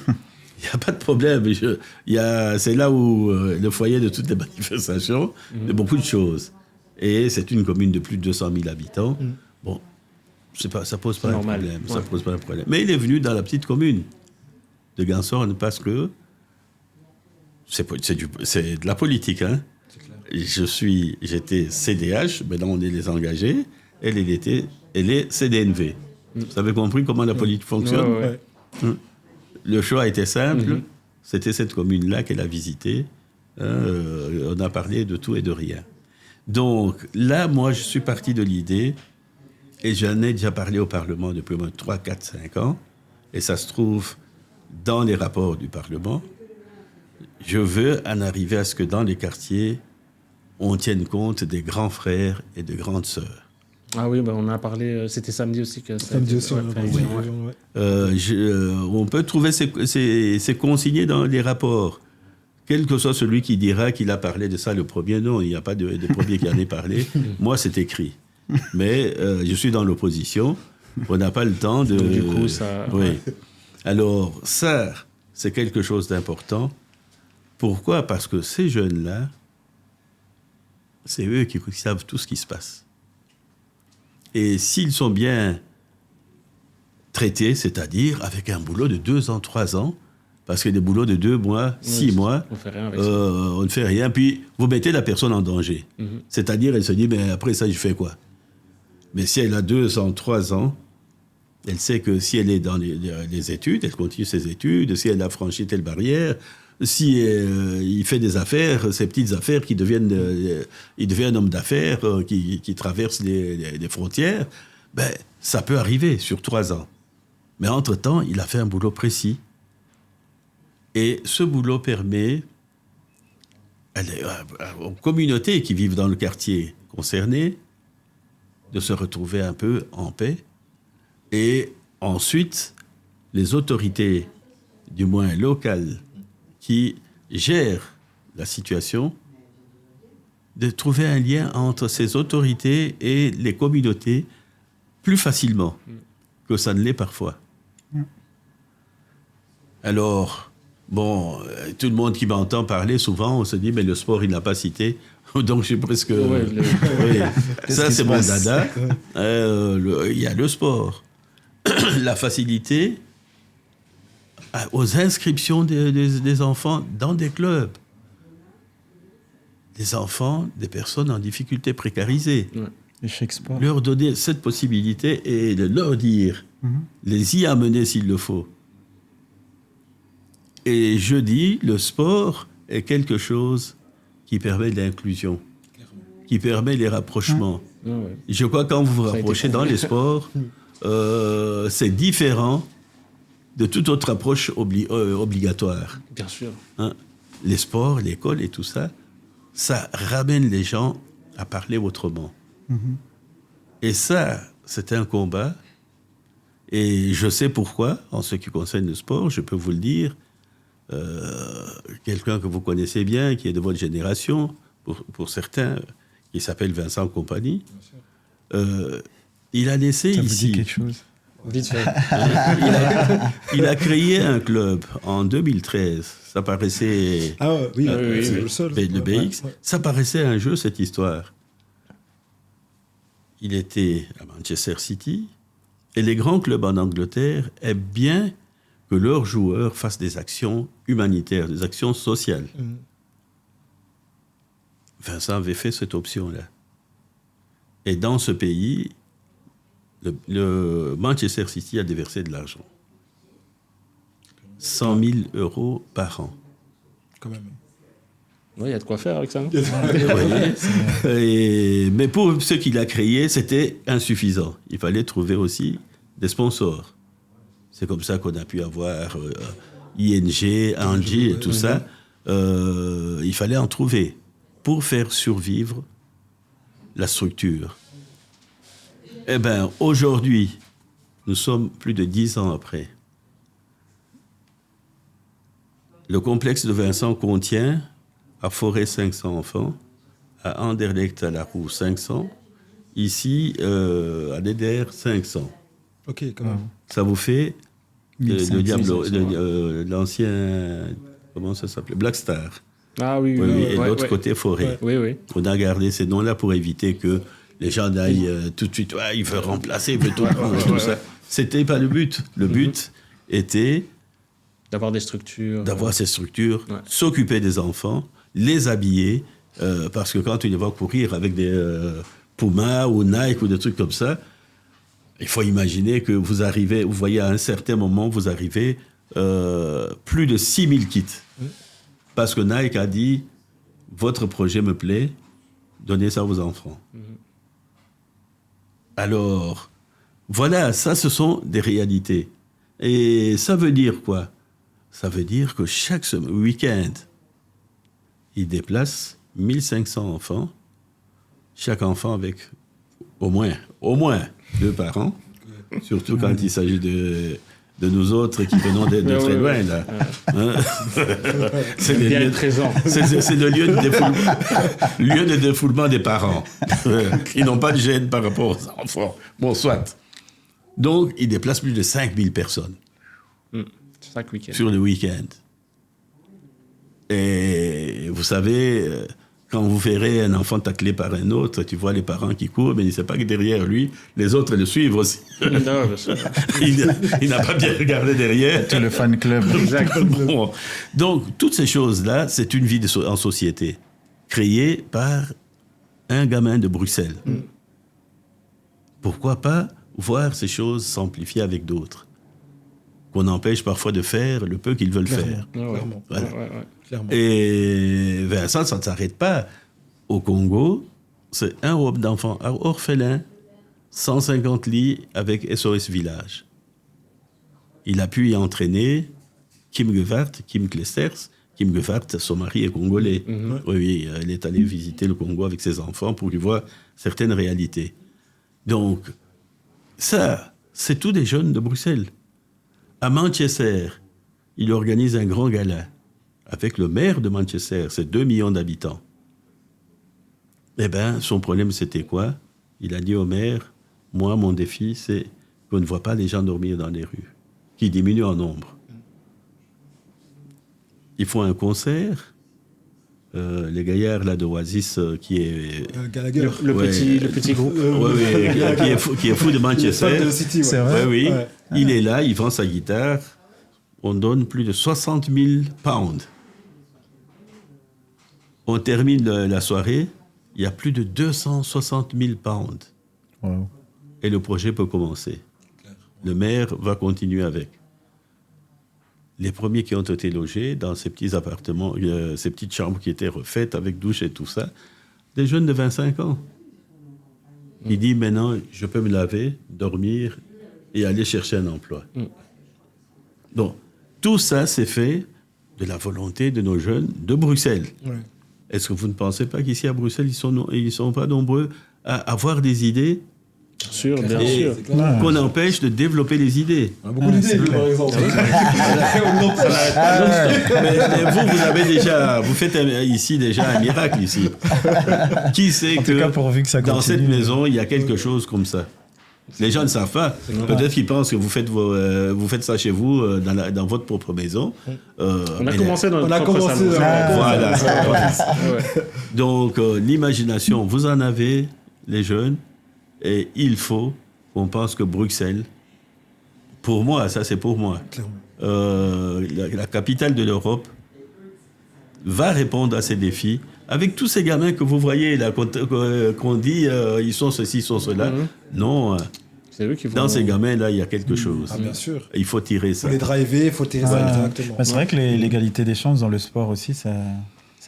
il n'y a pas de problème. C'est là où le foyer de toutes les manifestations, de beaucoup de choses. Et c'est une commune de plus de 200 000 habitants. Bon, ça pose pas un problème. Ça pose pas un problème. Mais il est venu dans la petite commune de Gansorne parce que c'est de la politique, hein. J'étais CDH, maintenant on est les engagés, elle est CDNV. Vous avez compris comment la politique fonctionne? Le choix était simple, c'était cette commune-là qu'elle a visitée. On a parlé de tout et de rien. Donc là, moi, je suis parti de l'idée, et j'en ai déjà parlé au Parlement depuis au moins 3, 4, 5 ans, et ça se trouve dans les rapports du Parlement. Je veux en arriver à ce que dans les quartiers, on tienne compte des grands frères et des grandes sœurs. Ah oui, on a parlé, c'était samedi aussi. Samedi aussi, on peut trouver ces consigné dans les rapports. Quel que soit celui qui dira qu'il a parlé de ça le premier, non, il n'y a pas de premier qui en ait parlé. Moi, c'est écrit. Mais je suis dans l'opposition. On n'a pas le temps de... Donc, du coup, ça... Oui. Alors, ça, c'est quelque chose d'important. Pourquoi? Parce que ces jeunes-là, c'est eux qui savent tout ce qui se passe. Et s'ils sont bien traités, c'est-à-dire avec un boulot de 2 ans, 3 ans, parce que des boulots de 2 mois, 6 mois, on ne fait rien. Puis vous mettez la personne en danger. C'est-à-dire, elle se dit, mais après ça, je fais quoi? Mais si elle a 2 ans, 3 ans, elle sait que si elle est dans les études, elle continue ses études. Si elle a franchi telle barrière, si il fait des affaires, ces petites affaires il devient un homme d'affaires qui traverse les frontières, ben, ça peut arriver sur 3 ans. Mais entre-temps, il a fait un boulot précis. Et ce boulot permet aux communautés qui vivent dans le quartier concerné de se retrouver un peu en paix. Et ensuite, les autorités, du moins locales, qui gèrent la situation, de trouver un lien entre ces autorités et les communautés plus facilement que ça ne l'est parfois. Alors, bon, tout le monde qui m'entend parler, souvent, on se dit, mais le sport, il n'a pas cité. Donc, je suis presque... Oui. Ça, c'est mon dada. Il y a le sport. La facilité aux inscriptions des enfants dans des clubs. Des enfants, des personnes en difficulté précarisée. Leur donner cette possibilité et de leur dire, les y amener s'il le faut. Et je dis, le sport est quelque chose qui permet l'inclusion, qui permet les rapprochements. Je crois que quand vous vous rapprochez dans les sports, c'est différent de toute autre approche obligatoire. Bien sûr. Hein? Les sports, l'école et tout ça, ça ramène les gens à parler autrement. Et ça, c'est un combat. Et je sais pourquoi, en ce qui concerne le sport, je peux vous le dire. Quelqu'un que vous connaissez bien, qui est de votre génération, pour certains, qui s'appelle Vincent Compagnie, il a laissé ça ici... vous dit quelque chose. Vite fait. Il a créé un club en 2013. Ça paraissait... Ah oui, c'est le seul. Le BX. Ouais. Ça paraissait un jeu, cette histoire. Il était à Manchester City. Et les grands clubs en Angleterre aiment bien que leurs joueurs fassent des actions humanitaires, des actions sociales. Vincent avait fait cette option-là. Et dans ce pays, le Manchester City a déversé de l'argent. 100 000 € par an. Quand même. Oui, il y a de quoi faire avec ça, non? Mais pour ce qu'il a créé, c'était insuffisant. Il fallait trouver aussi des sponsors. C'est comme ça qu'on a pu avoir ING, Angie et tout ça. Il fallait en trouver pour faire survivre la structure. Eh bien, aujourd'hui, nous sommes plus de 10 ans après. Le complexe de Vincent contient à Forêt 500 enfants, à Anderlecht à la Roue 500, ici à Déder 500. Ok, quand même. Ça vous fait l'ancien, comment ça s'appelait, Black Star. Ah oui, et l'autre côté Forêt. Oui. On a gardé ces noms-là pour éviter que les gens aillent tout de suite, il veut remplacer, il veut tout prendre, tout ça. C'était pas le but. Le but était d'avoir des structures. D'avoir ces structures, s'occuper des enfants, les habiller, parce que quand tu les vois courir avec des Puma ou Nike ou des trucs comme ça, il faut imaginer que vous voyez à un certain moment, vous arrivez plus de 6000 kits. Parce que Nike a dit, votre projet me plaît, donnez ça aux enfants. Alors, voilà, ça, ce sont des réalités. Et ça veut dire quoi? Ça veut dire que chaque week-end, ils déplacent 1500 enfants, chaque enfant avec au moins 2 parents, surtout quand il s'agit de nous autres qui venons de très loin, là. C'est le lieu de défoulement des parents. Ils n'ont pas de gêne par rapport aux enfants. Bon, soit. Donc, ils déplacent plus de 5000 personnes. Sur le week-end. Et vous savez, quand vous verrez un enfant taclé par un autre, tu vois les parents qui courent, mais il ne sait pas que derrière lui, les autres le suivent aussi. Non, bien sûr. Il n'a pas bien regardé derrière. Tout le fan club. Bon. Donc, toutes ces choses-là, c'est une vie en société, créée par un gamin de Bruxelles. Pourquoi pas voir ces choses s'amplifier avec d'autres qu'on empêche parfois de faire le peu qu'ils veulent faire. Clairement. Voilà. Clairement. Et Vincent, ça ne s'arrête pas. Au Congo, c'est un groupe d'enfants orphelins, 150 lits avec SOS Village. Il a pu y entraîner Kim Clijsters. Kim Gewart, son mari est congolais. Oui, elle est allée visiter le Congo avec ses enfants pour lui voir certaines réalités. Donc, ça, c'est tous des jeunes de Bruxelles. À Manchester, il organise un grand gala avec le maire de Manchester, c'est 2 millions d'habitants. Eh bien, son problème, c'était quoi? Il a dit au maire, moi, mon défi, c'est qu'on ne voit pas les gens dormir dans les rues, qui diminuent en nombre. Ils font un concert, les gaillards là, d'Oasis, qui est... le petit groupe. Qui est fou de Manchester. De City, C'est vrai. Oui. Il est là, il vend sa guitare. On donne plus de 60 000 pounds. On termine la soirée, il y a plus de 260 000 pounds. Wow. Et le projet peut commencer. Le maire va continuer avec. Les premiers qui ont été logés dans ces petits appartements, ces petites chambres qui étaient refaites avec douche et tout ça, des jeunes de 25 ans. Il dit maintenant, je peux me laver, dormir et aller chercher un emploi. Donc, tout ça, c'est fait de la volonté de nos jeunes de Bruxelles. Ouais. Est-ce que vous ne pensez pas qu'ici à Bruxelles, ils sont pas nombreux à avoir des idées? Bien sûr, bien Et sûr. qu'on empêche de développer les idées. On a beaucoup d'idées, par exemple. Mais vous avez déjà, vous faites ici déjà un miracle ici. Qui sait En tout cas, pourvu que ça dans continue. cette maison, il y a quelque chose comme ça? Les gens ne savent pas. Peut-être qu'ils pensent que vous faites ça chez vous, dans votre propre maison. On a commencé dans notre propre salon. Voilà. Donc, l'imagination, vous en avez, les jeunes, et il faut qu'on pense que Bruxelles, pour moi, ça c'est pour moi, la capitale de l'Europe, va répondre à ces défis avec tous ces gamins que vous voyez là, qu'on dit ils sont ceci, ils sont cela. Non, c'est eux qui vont... Dans ces gamins là, il y a quelque chose. Bien sûr. Il faut tirer ça. Il faut les driver, il faut tirer ça exactement. C'est vrai que l'égalité des chances dans le sport aussi, c'est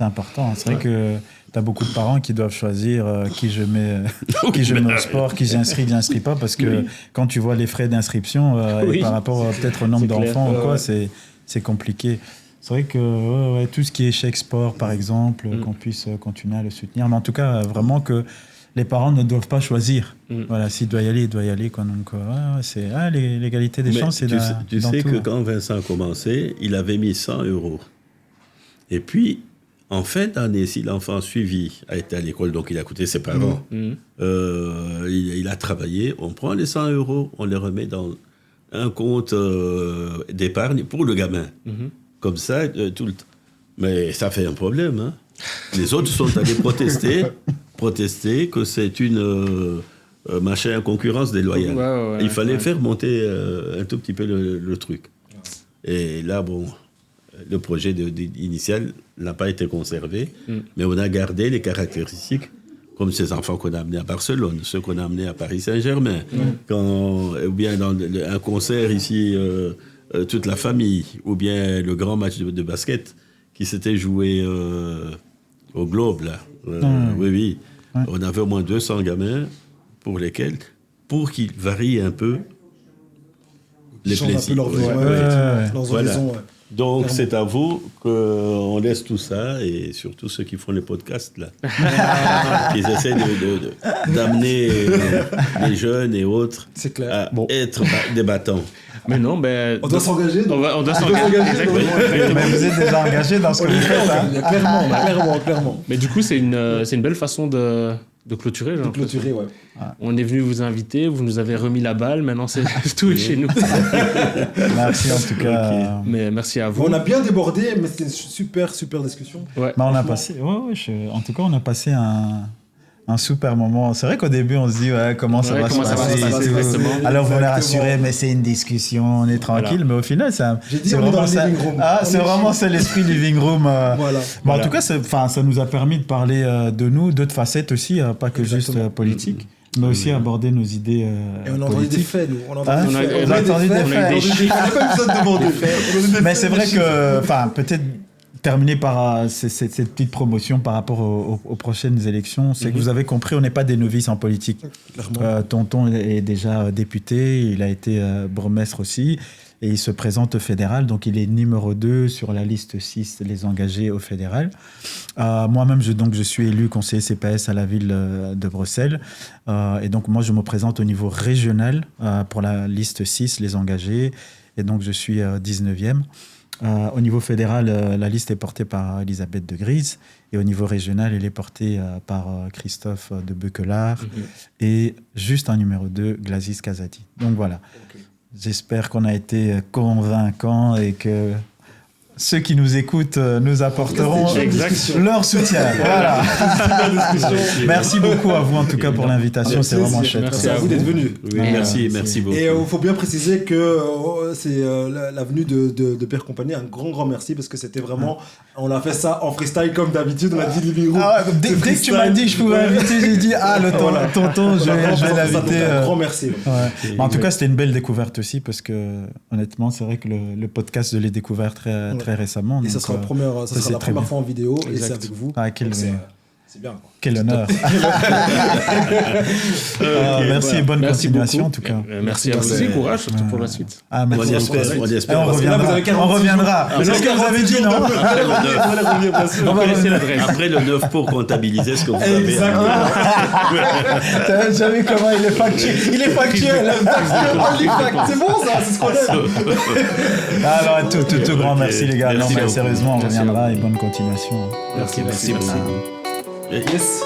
important. C'est vrai que tu as beaucoup de parents qui doivent choisir qui je mets au sport, qui j'inscris pas, parce que quand tu vois les frais d'inscription par rapport peut-être au nombre d'enfants ou quoi, c'est compliqué. C'est vrai que tout ce qui est chèque sport, par exemple, qu'on puisse continuer à le soutenir. Mais en tout cas, vraiment que les parents ne doivent pas choisir. Voilà, s'il doit y aller, il doit y aller. Quoi. Donc, c'est l'égalité des chances. Tu sais que quand Vincent a commencé, il avait mis 100 €. Et puis, en fin d'année, si l'enfant suivi a été à l'école, donc il a coûté ses parents, il a travaillé, on prend les 100 €, on les remet dans un compte d'épargne pour le gamin. Comme ça, tout le temps. Mais ça fait un problème. Hein. Les autres sont allés protester que c'est une concurrence déloyale. Il fallait faire monter un tout petit peu le truc. Et là, bon, le projet initial n'a pas été conservé, mais on a gardé les caractéristiques, comme ces enfants qu'on a amenés à Barcelone, ceux qu'on a amenés à Paris Saint-Germain, ou bien dans un concert ici... toute la famille, ou bien le grand match de basket qui s'était joué au Globe, là. Oui. On avait au moins 200 gamins pour qu'ils varient un peu les plaisirs. Leurs horizons. Donc, c'est à vous qu'on laisse tout ça, et surtout ceux qui font les podcasts, là. Ils essaient d'amener les jeunes et autres à être débattants. Mais non, on doit s'engager. On doit s'engager. Mais vous êtes déjà engagé dans ce que vous faites. Clairement. Mais du coup, c'est une belle façon de clôturer. On est venu vous inviter, vous nous avez remis la balle, maintenant c'est tout chez nous. Merci en tout cas. Mais merci à vous. On a bien débordé, mais c'était une super discussion. On a passé, en tout cas, on a passé un super moment. C'est vrai qu'au début, on se dit comment ça va se passer. Alors, vous les rassurez, mais c'est une discussion, on est tranquille. Mais au final, c'est vraiment ça. C'est vraiment ça l'esprit living room. Mais en tout cas, ça nous a permis de parler de nous, d'autres facettes aussi, pas que juste politique, mais aussi aborder nos idées et on a entendu des faits, nous. On a entendu des faits. Mais c'est vrai que, peut-être, terminer par cette petite promotion par rapport aux prochaines élections, c'est que vous avez compris, on n'est pas des novices en politique. Tonton est déjà député, il a été bourgmestre aussi, et il se présente au fédéral, donc il est numéro 2 sur la liste 6, les engagés au fédéral. Moi-même, je suis élu conseiller CPS à la ville de Bruxelles, et donc moi je me présente au niveau régional pour la liste 6, les engagés, et donc je suis 19e. Au niveau fédéral, la liste est portée par Elisabeth de Gries, et au niveau régional, elle est portée par Christophe de Beukelard et juste en numéro 2, Glazis Kazati. Donc voilà, j'espère qu'on a été convaincants et que ceux qui nous écoutent nous apporteront leur soutien. Voilà. Merci beaucoup à vous en tout cas pour l'invitation, c'est vraiment chouette. Merci à vous d'être venus. Merci beaucoup. Et il faut bien préciser que c'est la venue de Père Compagnie, un grand merci parce que c'était vraiment, on a fait ça en freestyle comme d'habitude, on a dit living room. Dès que tu m'as dit que je pouvais inviter, j'ai dit le tonton, je vais l'inviter. Un grand merci. En tout cas, c'était une belle découverte aussi parce que honnêtement, c'est vrai que le podcast, je l'ai découvert très récemment. Et ça sera la première fois en vidéo et c'est avec vous. C'est bien. Quel honneur. Merci et bonne continuation en tout cas. Merci à vous aussi, courage surtout pour la suite. Merci. On reviendra. C'est ce que vous avez dit, non? On va laisser l'adresse. Après le 9 pour comptabiliser ce que vous avez. Exactement. T'as vu comment il est factuel? Il est factuel. C'est bon ça, c'est ce qu'on aime. Alors tout grand merci les gars. Non mais sérieusement, on reviendra et bonne continuation. Merci beaucoup. Yes.